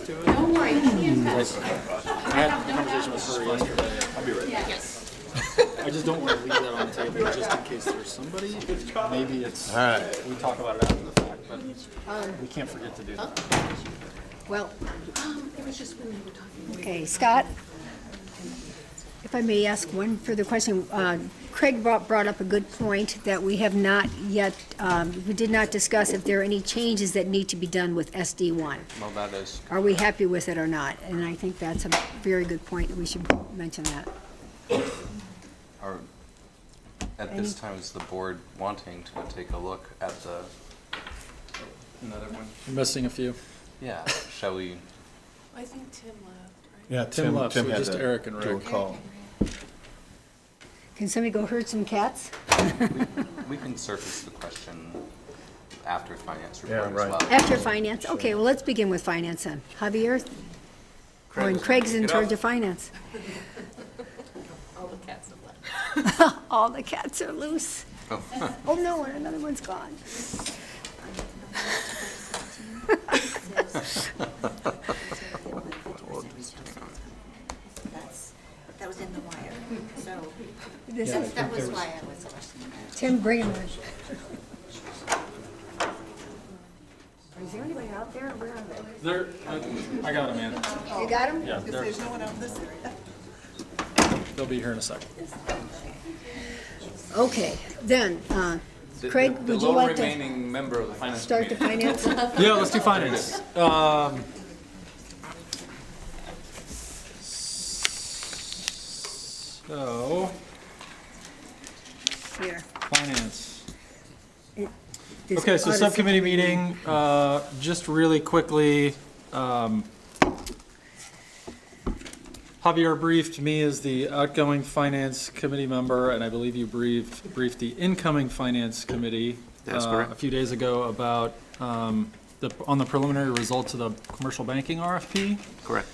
to it. Don't worry, I had a conversation with her yesterday. I'll be right back. Yes. I just don't want to leave that on the table just in case there's somebody. Maybe it's, All right. we talk about it after the fact, but we can't forget to do that. Well, It was just when we were talking. okay, Scott, if I may ask one further question. Craig brought up a good point that we have not yet, we did not discuss if there are any changes that need to be done with SD1. Well, that is. Are we happy with it or not? And I think that's a very good point. We should mention that. Are, at this time, is the board wanting to take a look at another one? You're missing a few. Yeah, shall we? I think Tim left, right? Yeah, Tim left, so had just to Eric and do a Rick. call. Can somebody go herd some cats? We can surface the question after finance Yeah, report as right. well. After finance? Okay, well, let's begin with finance then. Javier? Oh, and Craig's in charge of finance. All the cats have left. All the cats are loose. Oh, no, and another one's gone. That was in the wire, so This is- that was why I was questioning that. Tim, bring him in. Is there anybody out there? Where are they? There, I got him, man. You got him? Yeah, Because there's no one out in this area. they'll be here in a second. Okay, then, Craig, would you like to member of the finance start the finance? Yeah, let's do finance. So, Here. finance. This Okay, so Odyssey subcommittee meeting, just really quickly, Javier briefed me as the outgoing finance committee member, and I believe you briefed the incoming finance committee That's correct. a few days ago about on the preliminary results of the commercial banking RFP. Correct.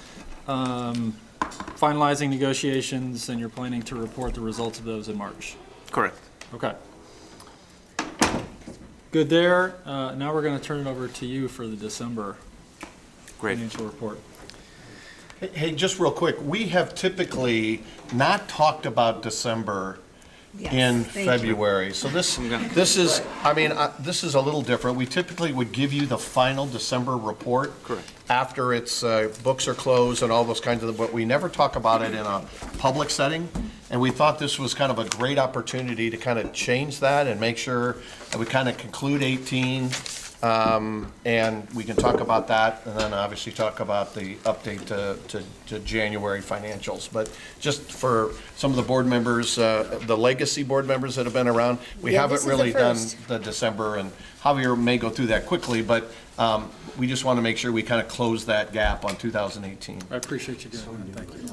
Finalizing negotiations, and you're planning to report the results of those in March. Correct. Okay. Good there. Now we're going to turn it over to you for the December financial report. Hey, just real quick, we have typically not talked about December in thank you. February. So this is, I mean, this is a little different. We typically would give you the final December report. Correct. After its books are closed and all those kinds of, but we never talk about it in a public setting. And we thought this was kind of a great opportunity to kind of change that and make sure that we kind of conclude 18. And we can talk about that, and then obviously talk about the update to January financials. But just for some of the board members, the legacy board members that have been around, we Yeah, haven't this is the really done first. the December, and Javier may go through that quickly, but we just want to make sure we kind of close that gap on 2018. I appreciate you doing that. Thank you.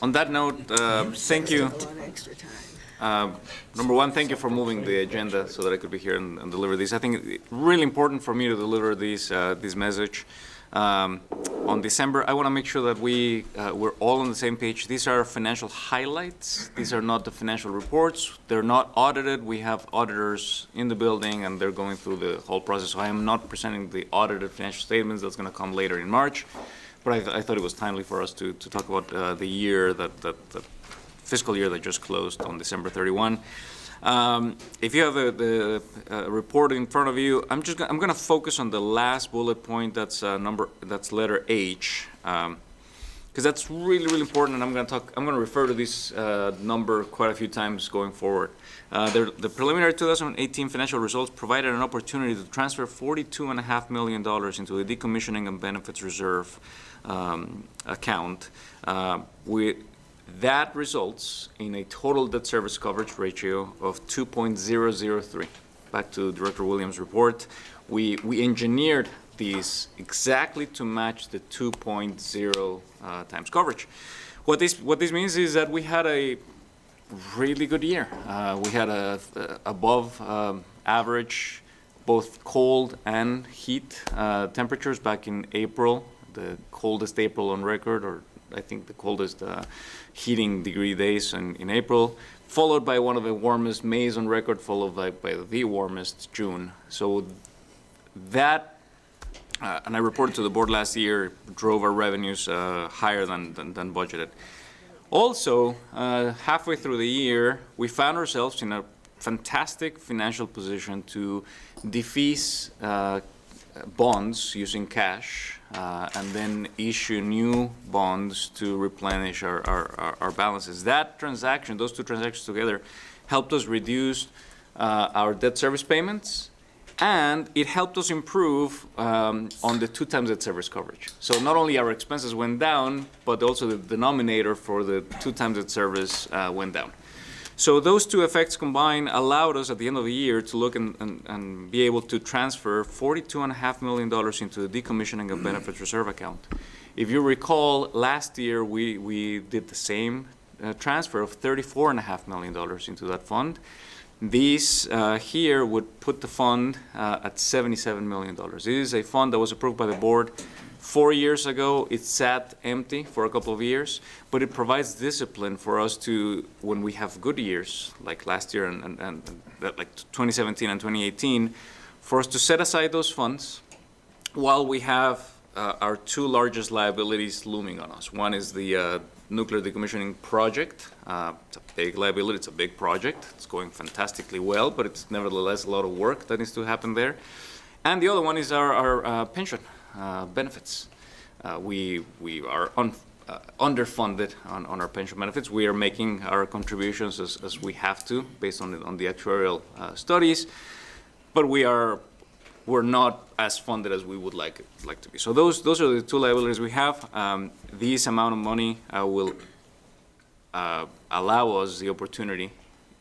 On that note, thank you. Number one, thank you for moving the agenda so that I could be here and deliver these. I think it's really important for me to deliver this message. On December, I want to make sure that we're all on the same page. These are financial highlights. These are not the financial reports. They're not audited. We have auditors in the building, and they're going through the whole process. So I am not presenting the audited financial statements. That's going to come later in March. But I thought it was timely for us to talk about the year that fiscal year that just closed on December 31. If you have the report in front of you, I'm going to focus on the last bullet point. That's letter H, because that's really important. And I'm going to refer to this number quite a few times going forward. The preliminary 2018 financial results provided an opportunity to transfer $42.5 million into the decommissioning and benefits reserve account. That results in a total debt service coverage ratio of 2.003. Back to Director Williams' report, we engineered these exactly to match the 2.0 times coverage. What this means is that we had a really good year. We had above average both cold and heat temperatures back in April, the coldest April on record, or I think the coldest heating degree days in April, followed by one of the warmest Mays on record, followed by the warmest June. So that and I reported to the board last year, drove our revenues higher than budgeted. Also, halfway through the year, we found ourselves in a fantastic financial position to defease bonds using cash and then issue new bonds to replenish our balances. That transaction, those two transactions together, helped us reduce our debt service payments, and it helped us improve on the 2 times debt service coverage. So not only our expenses went down, but also the denominator for the 2 times debt service went down. So those two effects combined allowed us at the end of the year to look and be able to transfer $42.5 million into the decommissioning of benefits reserve account. If you recall, last year we did the same transfer of $34.5 million into that fund. These here would put the fund at $77 million. This is a fund that was approved by the board 4 years ago. It sat empty for a couple of years, but it provides discipline for us to, when we have good years, like last year and like 2017 and 2018, for us to set aside those funds while we have our 2 largest liabilities looming on us. One is the nuclear decommissioning project. It's a big liability, it's a big project. It's going fantastically well, but it's nevertheless a lot of work that needs to happen there. And the other one is our pension benefits. We are underfunded on our pension benefits. We are making our contributions as we have to based on the actuarial studies, but we're not as funded as we would like to be. So those are the 2 liabilities we have. This amount of money will allow us the opportunity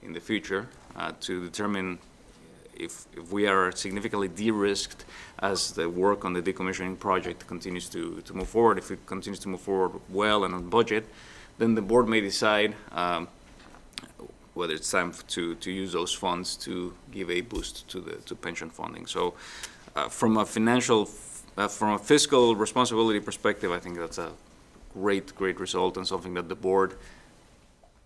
in the future to determine if we are significantly de-risked as the work on the decommissioning project continues to move forward. If it continues to move forward well and on budget, then the board may decide whether it's time to use those funds to give a boost to pension funding. So from a fiscal responsibility perspective, I think that's a great result and something that the board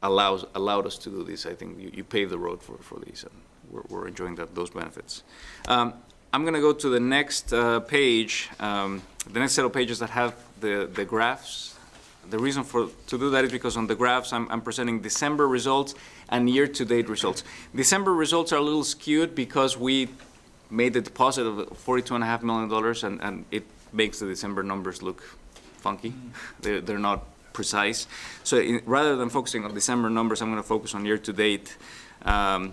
allowed us to do this. I think you paved the road for these, and we're enjoying those benefits. I'm going to go to the next page, the next set of pages that have the graphs. The reason to do that is because on the graphs I'm presenting December results and year-to-date results. December results are a little skewed because we made the deposit of $42.5 million, and it makes the December numbers look funky. They're not precise. So rather than focusing on December numbers, I'm going to focus on year-to-date. On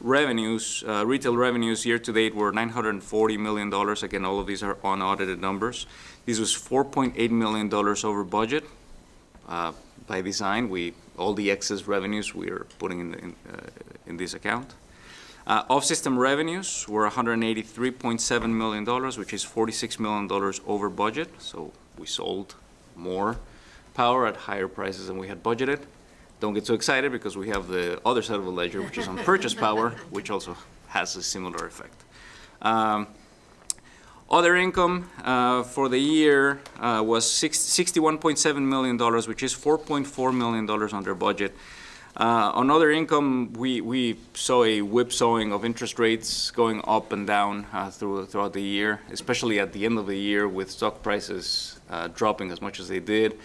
revenues, retail revenues year-to-date were $940 million. Again, all of these are unaudited numbers. This was $4.8 million over budget. By design, all the excess revenues we are putting in this account. Off-system revenues were $183.7 million, which is $46 million over budget. So we sold more power at higher prices than we had budgeted. Don't get too excited because we have the other side of the ledger, which is on purchase power, which also has a similar effect. Other income for the year was $61.7 million, which is $4.4 million under budget. On other income, we saw a whipsawing of interest rates going up and down throughout the year, especially at the end of the year with stock prices dropping as much as they did.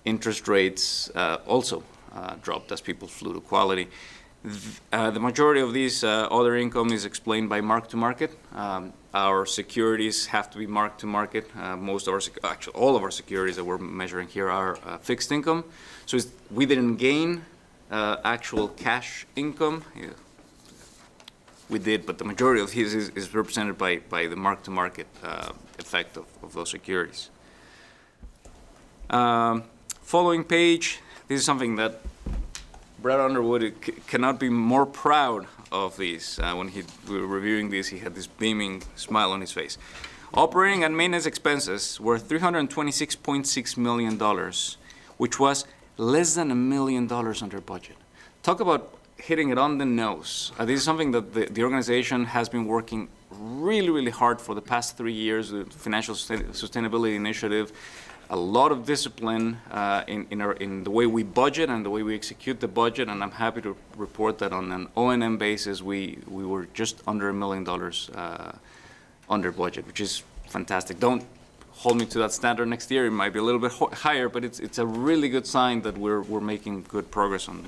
Interest rates also dropped as people flew to quality. The majority of these other income is explained by mark-to-market. Our securities have to be mark-to-market. Actually, all of our securities that we're measuring here are fixed income. So we didn't gain actual cash income. Yeah. We did, but the majority of these is represented by the mark-to-market effect of those securities. Following page. This is something that Brad Underwood cannot be more proud of these. When we were reviewing this, he had this beaming smile on his face. Operating and maintenance expenses were $326.6 million, which was less than $1 million under budget. Talk about hitting it on the nose. This is something that the organization has been working really hard for the past 3 years, the Financial Sustainability Initiative. A lot of discipline in the way we budget and the way we execute the budget, and I'm happy to report that on an O&M basis, we were just under $1 million under budget, which is fantastic. Don't hold me to that standard next year. It might be a little bit higher, but it's a really good sign that we're making good progress on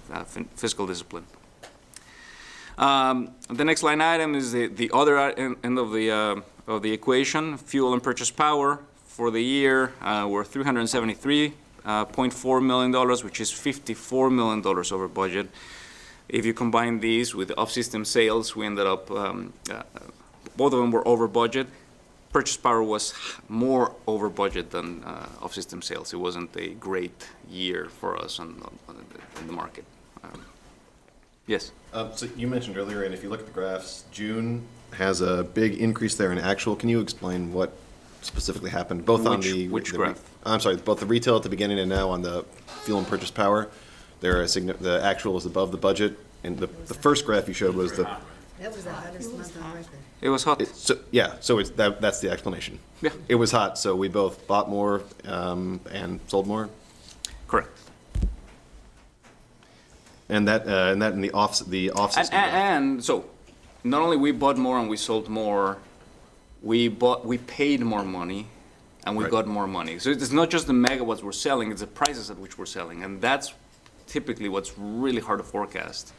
fiscal discipline. The next line item is the other end of the equation, fuel and purchase power. For the year, we're $373.4 million, which is $54 million over budget. If you combine these with off-system sales, we ended up, both of them were over budget. Purchase power was more over budget than off-system sales. It wasn't a great year for us in the market. Yes? So you mentioned earlier, and if you look at the graphs, June has a big increase there in actual. Can you explain what specifically happened, both on which graph? I'm sorry, both the retail at the beginning and now on the fuel and purchase power. The actual is above the budget, and the first graph you showed was the. That was the hottest month on record. It was hot. So it's that's the explanation. Yeah. It was hot, so we both bought more and sold more. Correct. And that in the off system. And so, not only we bought more and we sold more, we paid more money, and we got more money. So it's not just the megawatts we're selling; it's the prices at which we're selling, and that's typically what's really hard to forecast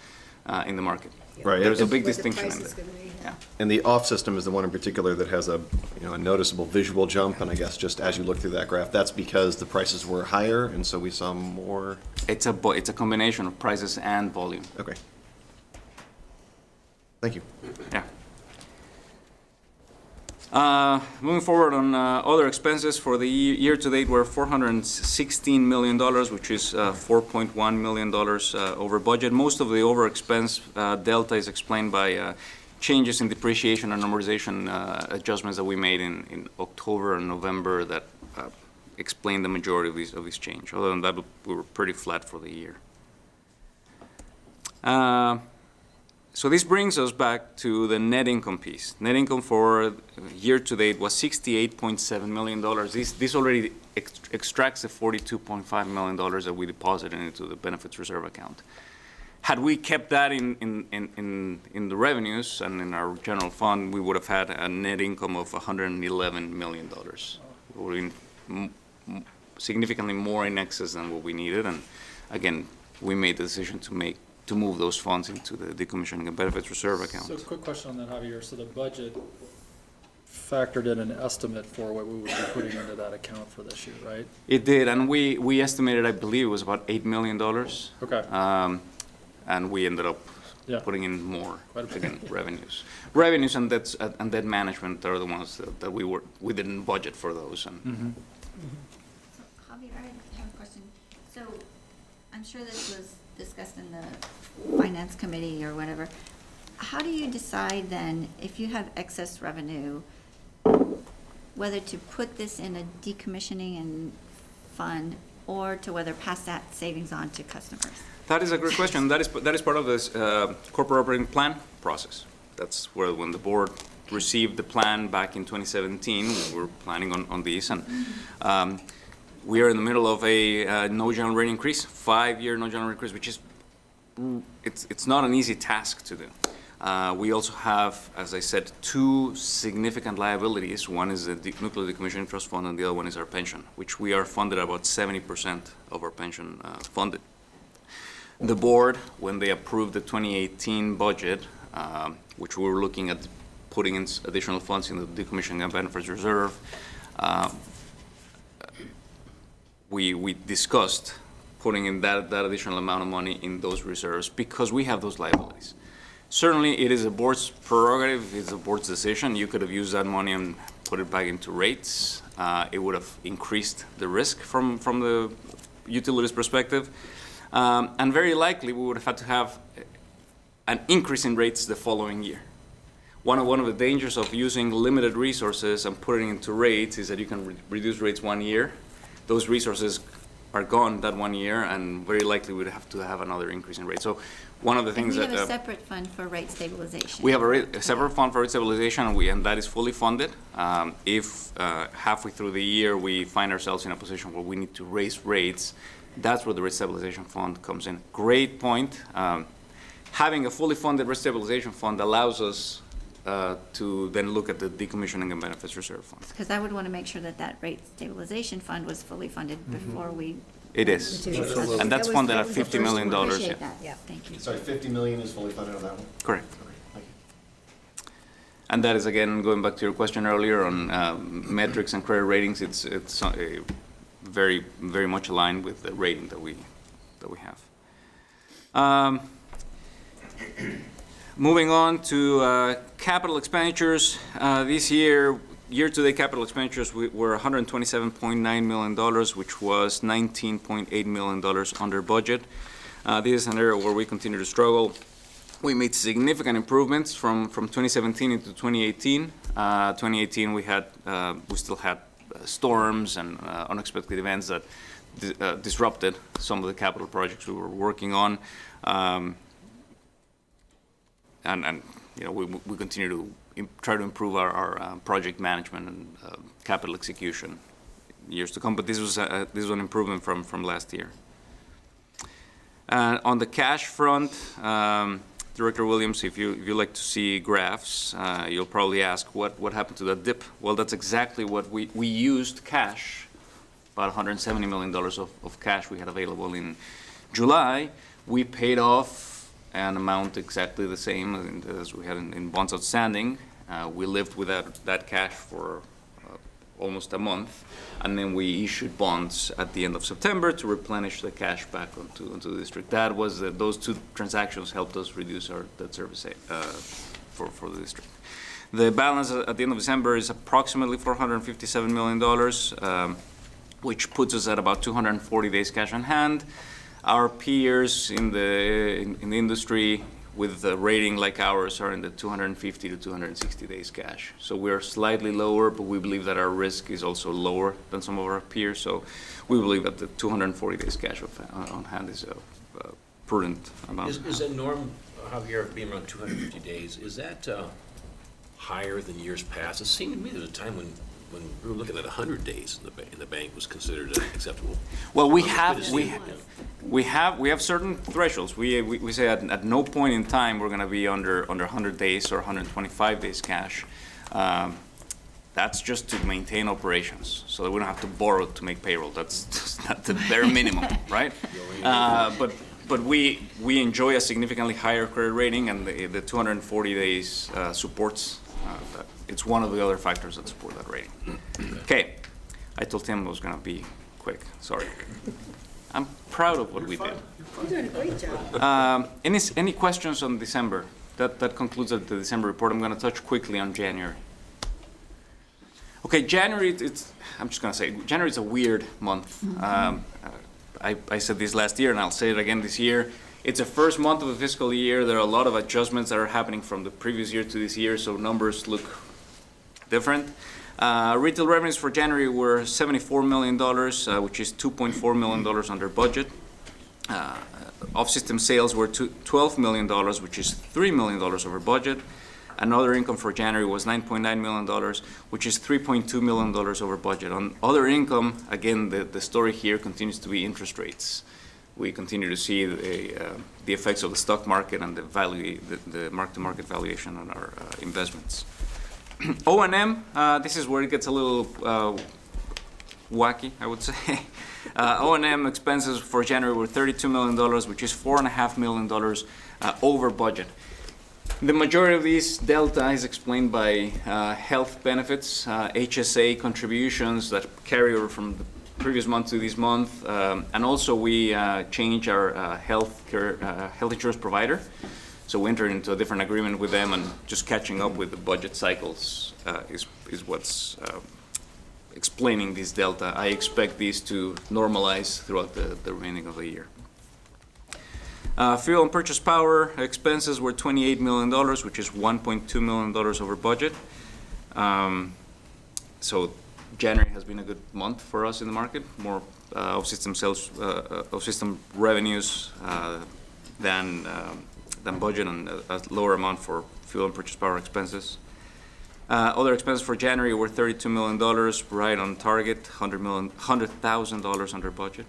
in the market. Right. There's a big distinction in there. Yeah. And the off system is the one in particular that has a noticeable visual jump, and I guess just as you look through that graph, that's because the prices were higher, and so we saw more. It's a combination of prices and volume. Okay. Thank you. Yeah. Moving forward on other expenses for the year to date, we're $416 million, which is $4.1 million over budget. Most of the over expense delta is explained by changes in depreciation and amortization adjustments that we made in October and November that explain the majority of this change. Other than that, we were pretty flat for the year. So this brings us back to the net income piece. Net income for year to date was $68.7 million. This already extracts the $42.5 million that we deposited into the benefits reserve account. Had we kept that in the revenues and in our general fund, we would have had a net income of $111 million. We would have been significantly more in excess than what we needed. And again, we made the decision to move those funds into the decommissioning and benefits reserve account. So quick question on that, Javier. So the budget factored in an estimate for what we would be putting into that account for this year, right? It did, and we estimated, I believe it was about $8 million. Okay. And we ended up putting in more, again, revenues. Revenues and debt management are the ones that we didn't budget for those. And Javier, I have a question. So I'm sure this was discussed in the finance committee or whatever. How do you decide then, if you have excess revenue, whether to put this in a decommissioning and fund or to whether pass that savings on to customers? that is a great question. That is part of this corporate operating plan process. That's where when the board received the plan back in 2017, we were planning on these. And we are in the middle of a no general rate increase, 5-year no general rate increase, which is, it's not an easy task to do. We also have, as I said, 2 significant liabilities. One is the Nuclear Decommissioning Trust Fund, and the other one is our pension, which we are funded about 70% of our pension funded. The board, when they approved the 2018 budget, which we were looking at putting in additional funds in the Decommissioning and Benefits Reserve, we discussed putting in that additional amount of money in those reserves because we have those liabilities. Certainly, it is a board's prerogative, it's a board's decision. You could have used that money and put it back into rates. It would have increased the risk from the utilities perspective. And very likely, we would have had to have an increase in rates the following year. One of the dangers of using limited resources and putting into rates is that you can reduce rates 1 year. Those resources are gone that 1 year, and very likely we'd have to have another increase in rates. So one of the things and that... we have a separate fund for rate stabilization. We have a separate fund for rate stabilization, and that is fully funded. If halfway through the year we find ourselves in a position where we need to raise rates, that's where the rate stabilization fund comes in. Great point. Having a fully funded rate stabilization fund allows us to then look at the decommissioning and benefits reserve fund. Because I would want to make sure that that rate stabilization fund was fully funded before we. It is, Absolutely. and that's funded at $50 million. Appreciate Yeah. that, yeah, thank you. Sorry, 50 million is fully funded on that one? Correct. Thank you. And that is, again, going back to your question earlier on metrics and credit ratings, it's very, very much aligned with the rating that we have. Moving on to capital expenditures. This year-to-date capital expenditures were $127.9 million, which was $19.8 million under budget. This is an area where we continue to struggle. We made significant improvements from 2017 into 2018. 2018 we still had storms and unexpected events that disrupted some of the capital projects we were working on. And you know, we continue to try to improve our project management and capital execution years to come. But this was an improvement from last year. On the cash front, Director Williams, if you like to see graphs, you'll probably ask what happened to that dip. Well, that's exactly what we used cash, about $170 million of cash we had available in July. We paid off an amount exactly the same as we had in bonds outstanding. We lived with that cash for almost a month, and then we issued bonds at the end of September to replenish the cash back onto the district. That was those two transactions helped us reduce our debt service for the district. The balance at the end of December is approximately $457 million, which puts us at about 240 days cash on hand. Our peers in the industry with a rating like ours are in the 250 to 260 days cash. So we're slightly lower, but we believe that our risk is also lower than some of our peers. So we believe that the 240 days cash on hand is a prudent amount. Is that norm, Javier, being around 250 days, is that higher than years past? It seemed to me there was a time when we were looking at 100 days in the bank was considered acceptable. Well, we have certain thresholds. We say at no point in time we're going to be under 100 days or 125 days cash. That's just to maintain operations, so that we don't have to borrow to make payroll. That's just not the bare minimum, right? But we enjoy a significantly higher credit rating, and the 240 days supports that. It's one of the other factors that support that rating. Okay, I told Tim I was going to be quick. Sorry. I'm proud of what we did. You're doing a great job. Any questions on December? That concludes the December report. I'm going to touch quickly on January. Okay, January. I'm just going to say January is a weird month. I said this last year, and I'll say it again this year. It's the first month of the fiscal year. There are a lot of adjustments that are happening from the previous year to this year, so numbers look different. Retail revenues for January were $74 million, which is $2.4 million under budget. Off-system sales were $12 million, which is $3 million over budget. And other income for January was $9.9 million, which is $3.2 million over budget. On other income, again, the story here continues to be interest rates. We continue to see the effects of the stock market and the mark-to-market valuation on our investments. O&M, this is where it gets a little wacky, I would say. O&M expenses for January were $32 million, which is $4.5 million over budget. The majority of these delta is explained by health benefits, HSA contributions that carry over from the previous month to this month, and also we changed our health insurance provider. So we entered into a different agreement with them, and just catching up with the budget cycles is what's explaining this delta. I expect these to normalize throughout the remaining of the year. Fuel and purchase power expenses were $28 million, which is $1.2 million over budget. So January has been a good month for us in the market. More off-system sales, off-system revenues than budget, and a lower amount for fuel and purchase power expenses. Other expenses for January were $32 million, right on target, $100,000 under budget.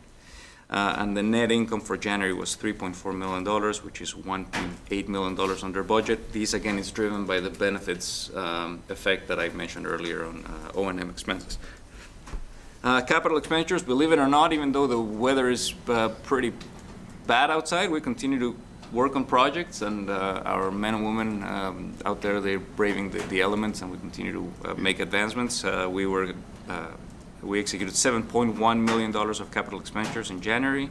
And the net income for January was $3.4 million, which is $1.8 million under budget. These, again, is driven by the benefits effect that I mentioned earlier on O&M expenses. Capital expenditures, believe it or not, even though the weather is pretty bad outside, we continue to work on projects, and our men and women out there, they're braving the elements, and we continue to make advancements. We executed $7.1 million of capital expenditures in January.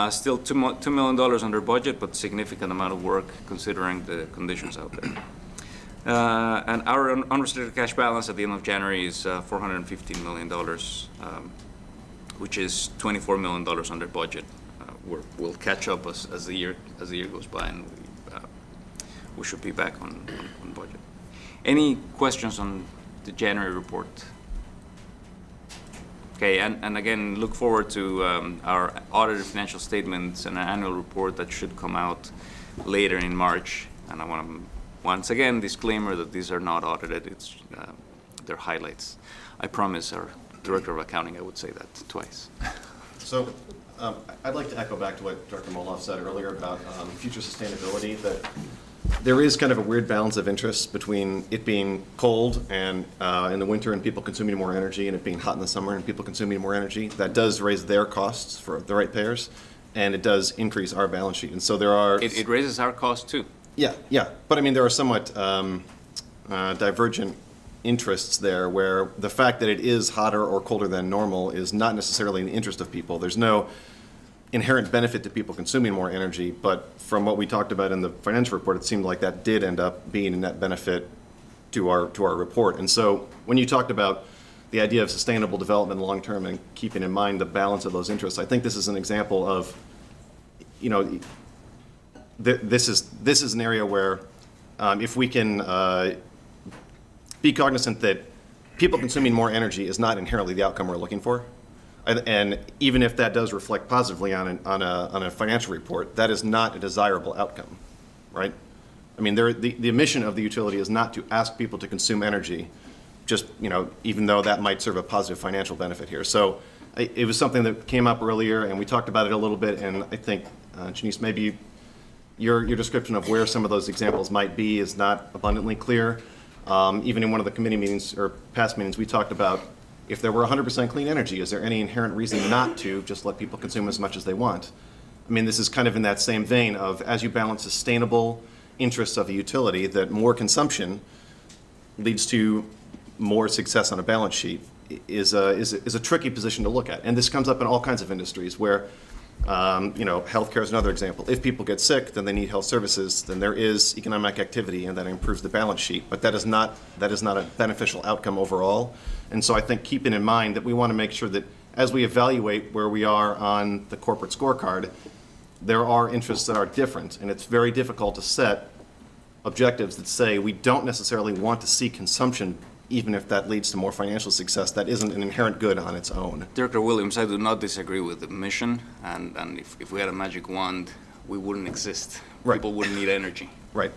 Still $2 million under budget, but significant amount of work considering the conditions out there. And our unrestricted cash balance at the end of January is $415 million, which is $24 million under budget. We'll catch up as the year goes by, and we should be back on budget. Any questions on the January report? Okay, and again, look forward to our audited financial statements and an annual report that should come out later in March. And I want to, once again, disclaimer that these are not audited. It's they're highlights. I promise our Director of Accounting I would say that twice. So I'd like to echo back to what Director Moloff said earlier about future sustainability, that there is kind of a weird balance of interest between it being cold and in the winter and people consuming more energy, and it being hot in the summer and people consuming more energy. That does raise their costs for the right payers, and it does increase our balance sheet. And so there are... It raises our cost too. Yeah. But I mean, there are somewhat divergent interests there, where the fact that it is hotter or colder than normal is not necessarily in the interest of people. There's no inherent benefit to people consuming more energy, but from what we talked about in the financial report, it seemed like that did end up being a net benefit to our report. And so when you talked about the idea of sustainable development long term and keeping in mind the balance of those interests, I think this is an example of, you know, this is an area where if we can be cognizant that people consuming more energy is not inherently the outcome we're looking for. And even if that does reflect positively on a financial report, that is not a desirable outcome, right? I mean, the mission of the utility is not to ask people to consume energy, just, you know, even though that might serve a positive financial benefit here. So it was something that came up earlier, and we talked about it a little bit, and I think, Janice, maybe your description of where some of those examples might be is not abundantly clear. Even in one of the committee meetings or past meetings, we talked about, if there were 100% clean energy, is there any inherent reason not to just let people consume as much as they want? I mean, this is kind of in that same vein of, as you balance sustainable interests of a utility, that more consumption leads to more success on a balance sheet is a tricky position to look at. And this comes up in all kinds of industries where, you know, healthcare is another example. If people get sick, then they need health services, then there is economic activity, and that improves the balance sheet. But that is not a beneficial outcome overall. And so I think keeping in mind that we want to make sure that as we evaluate where we are on the corporate scorecard, there are interests that are different. And it's very difficult to set objectives that say we don't necessarily want to see consumption, even if that leads to more financial success. That isn't an inherent good on its own. Director Williams, I do not disagree with the mission, and if we had a magic wand, we wouldn't exist. Right. People wouldn't need energy. Right.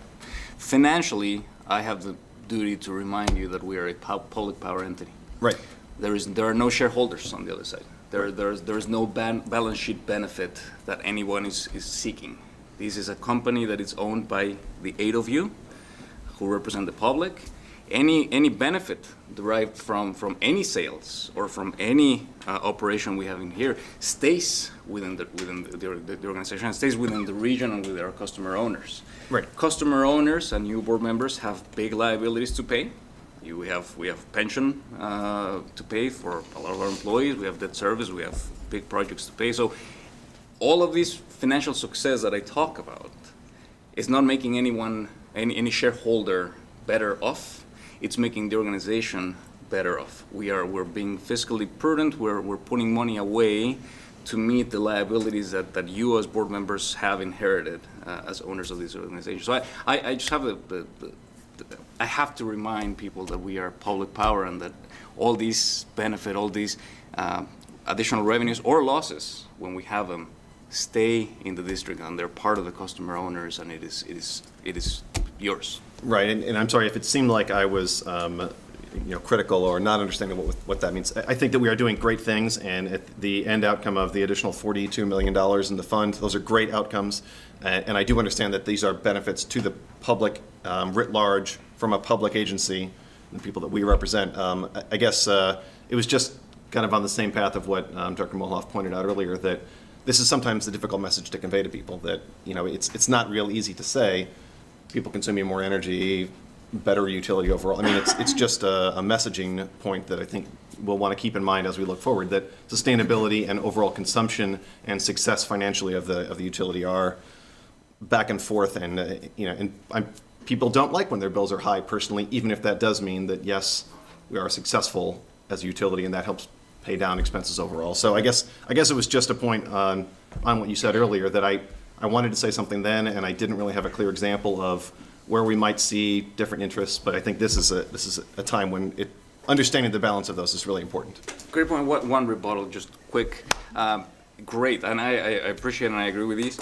Financially, I have the duty to remind you that we are a public power entity. Right. There are no shareholders on the other side. There is no balance sheet benefit that anyone is seeking. This is a company that is owned by the 8 of you who represent the public. Any benefit derived from any sales or from any operation we have in here stays within the organization, and stays within the region and with our customer owners. Right. Customer owners and new board members have big liabilities to pay. We have pension to pay for a lot of our employees. We have debt service. We have big projects to pay. So all of this financial success that I talk about is not making any shareholder better off. It's making the organization better off. We're being fiscally prudent. We're putting money away to meet the liabilities that you as board members have inherited as owners of this organization. So I just have I have to remind people that we are public power, and that all these benefit, all these additional revenues or losses, when we have them, stay in the district, and they're part of the customer owners, and it is yours. Right, and I'm sorry if it seemed like I was critical or not understanding what that means. I think that we are doing great things, and at the end outcome of the additional $42 million in the fund, those are great outcomes. And I do understand that these are benefits to the public writ large from a public agency, the people that we represent. I guess it was just kind of on the same path of what Dr. Moloff pointed out earlier, that this is sometimes the difficult message to convey to people, that it's not real easy to say people consuming more energy, better utility overall. I mean, it's just a messaging point that I think we'll want to keep in mind as we look forward, that sustainability and overall consumption and success financially of the utility are back and forth, and people don't like when their bills are high personally, even if that does mean that, yes, we are successful as a utility, and that helps pay down expenses overall. So I guess it was just a point on what you said earlier, that I wanted to say something then, and I didn't really have a clear example of where we might see different interests, but I think this is a time when understanding the balance of those is really important. Great point. One rebuttal, just quick. Great, and I appreciate and I agree with these.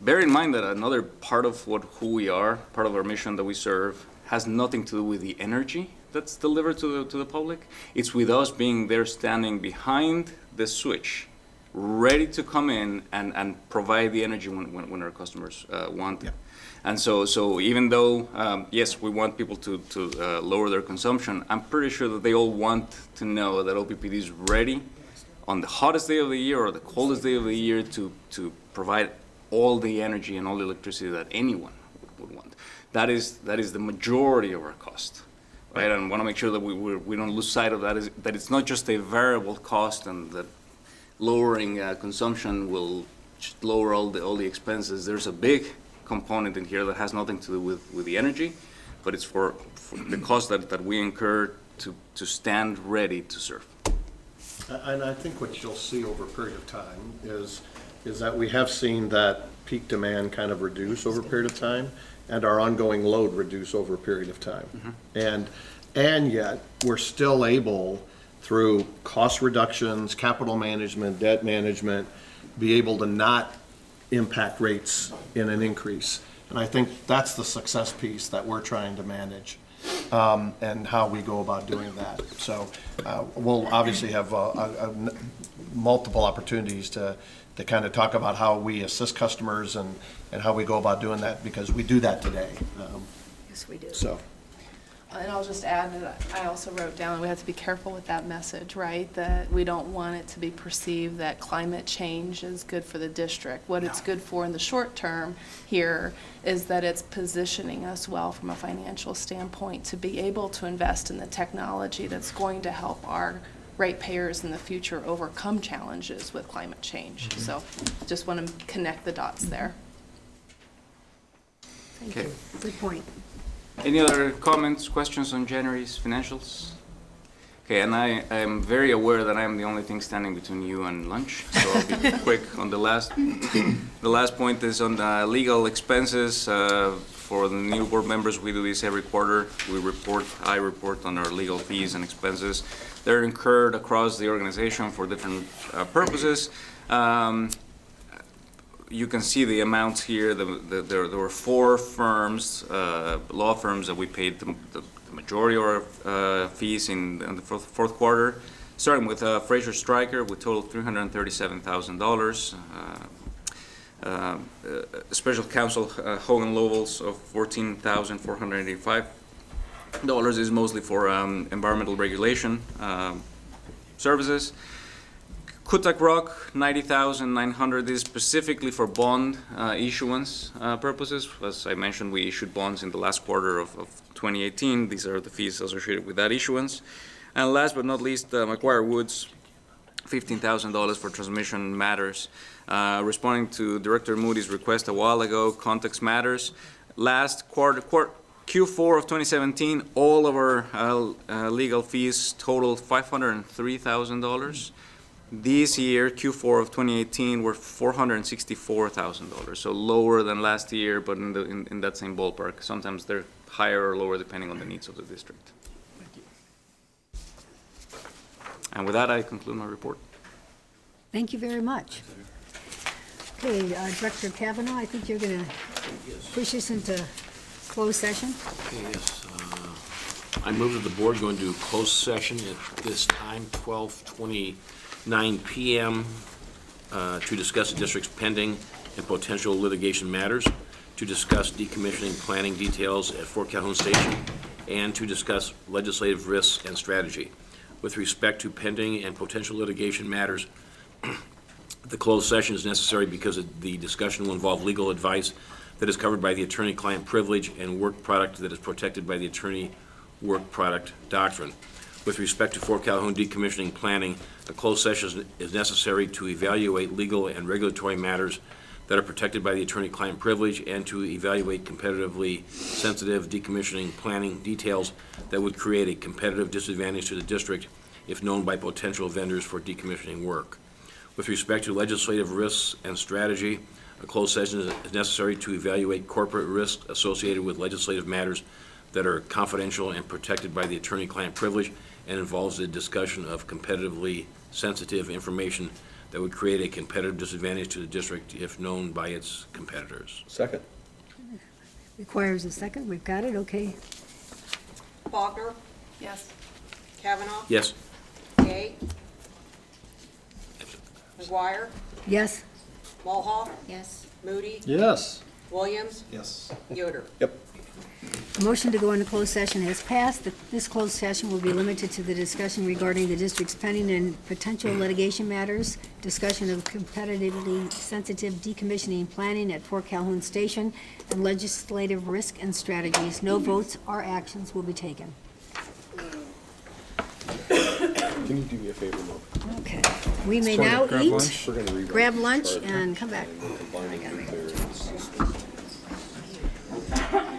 Bear in mind that another part of who we are, part of our mission that we serve, has nothing to do with the energy that's delivered to the public. It's with us being there, standing behind the switch, ready to come in and provide the energy when our customers want it. Yeah. And so even though, yes, we want people to lower their consumption, I'm pretty sure that they all want to know that OPPD is ready on the hottest day of the year or the coldest day of the year to provide all the energy and all the electricity that anyone would want. That is the majority of our cost, right? And want to make sure that we don't lose sight of that, that it's not just a variable cost, and that lowering consumption will lower all the expenses. There's a big component in here that has nothing to do with the energy, but it's for the cost that we incur to stand ready to serve. And I think what you'll see over a period of time is that we have seen that peak demand kind of reduce over a period of time, and our ongoing load reduce over a period of time. Mm-hmm. And yet, we're still able, through cost reductions, capital management, debt management, be able to not impact rates in an increase. And I think that's the success piece that we're trying to manage, and how we go about doing that. So we'll obviously have multiple opportunities to kind of talk about how we assist customers and how we go about doing that, because we do that today. Yes, we do. So. And I'll just add that I also wrote down, we have to be careful with that message, right? That we don't want it to be perceived that climate change is good for the district. What it's good for in the short term here is that it's positioning us well from a financial standpoint to be able to invest in the technology that's going to help our ratepayers in the future overcome challenges with climate change. Mm-hmm. So just want to connect the dots there. Thank you. Good point. Any other comments, questions on January's financials? Okay, and I am very aware that I am the only thing standing between you and lunch, so I'll be quick on the last. The last point is on the legal expenses. For the new board members, we do this every quarter. I report on our legal fees and expenses. They're incurred across the organization for different purposes. You can see the amounts here. There were 4 firms, law firms, that we paid the majority of our fees in the fourth quarter. Starting with Fraser Stryker, we totaled $337,000. Special counsel Hogan Lovells of $14,485 is mostly for environmental regulation services. Kutak Rock, $90,900 is specifically for bond issuance purposes. As I mentioned, we issued bonds in the last quarter of 2018. These are the fees associated with that issuance. And last but not least, McGuire Woods, $15,000 for transmission matters. Responding to Director Moody's request a while ago, context matters. Last quarter, Q4 of 2017, all of our legal fees totaled $503,000. This year, Q4 of 2018, were $464,000, so lower than last year, but in that same ballpark. Sometimes they're higher or lower depending on the needs of the district. And with that, I conclude my report. Thank you very much. Okay, Director Kavanaugh, I think you're going to push us into closed session. Okay, yes. I move that the board go into closed session at this time, 12:29 PM, to discuss the district's pending and potential litigation matters, to discuss decommissioning planning details at Fort Calhoun Station, and to discuss legislative risks and strategy. With respect to pending and potential litigation matters, the closed session is necessary because the discussion will involve legal advice that is covered by the attorney-client privilege and work product that is protected by the attorney-work product doctrine. With respect to Fort Calhoun decommissioning planning, a closed session is necessary to evaluate legal and regulatory matters that are protected by the attorney-client privilege and to evaluate competitively sensitive decommissioning planning details that would create a competitive disadvantage to the district if known by potential vendors for decommissioning work. With respect to legislative risks and strategy, a closed session is necessary to evaluate corporate risks associated with legislative matters that are confidential and protected by the attorney-client privilege and involves the discussion of competitively sensitive information that would create a competitive disadvantage to the district if known by its competitors. Second. Requires a second. We've got it. Okay. Faulkner? Yes. Kavanaugh? Yes? Gay? McGuire? Yes. Mulhall? Yes. Moody? Yes. Williams? Yes. Yoder? Yep. A motion to go into closed session has passed. This closed session will be limited to the discussion regarding the district's pending and potential litigation matters, discussion of competitively sensitive decommissioning planning at Fort Calhoun Station, and legislative risk and strategies. No votes or actions will be taken. Can you do me a favor, Mo? Okay. We may Sort now of grab eat, lunch. We're gonna rewrite grab this lunch, chart and come back. and combine it with theirs.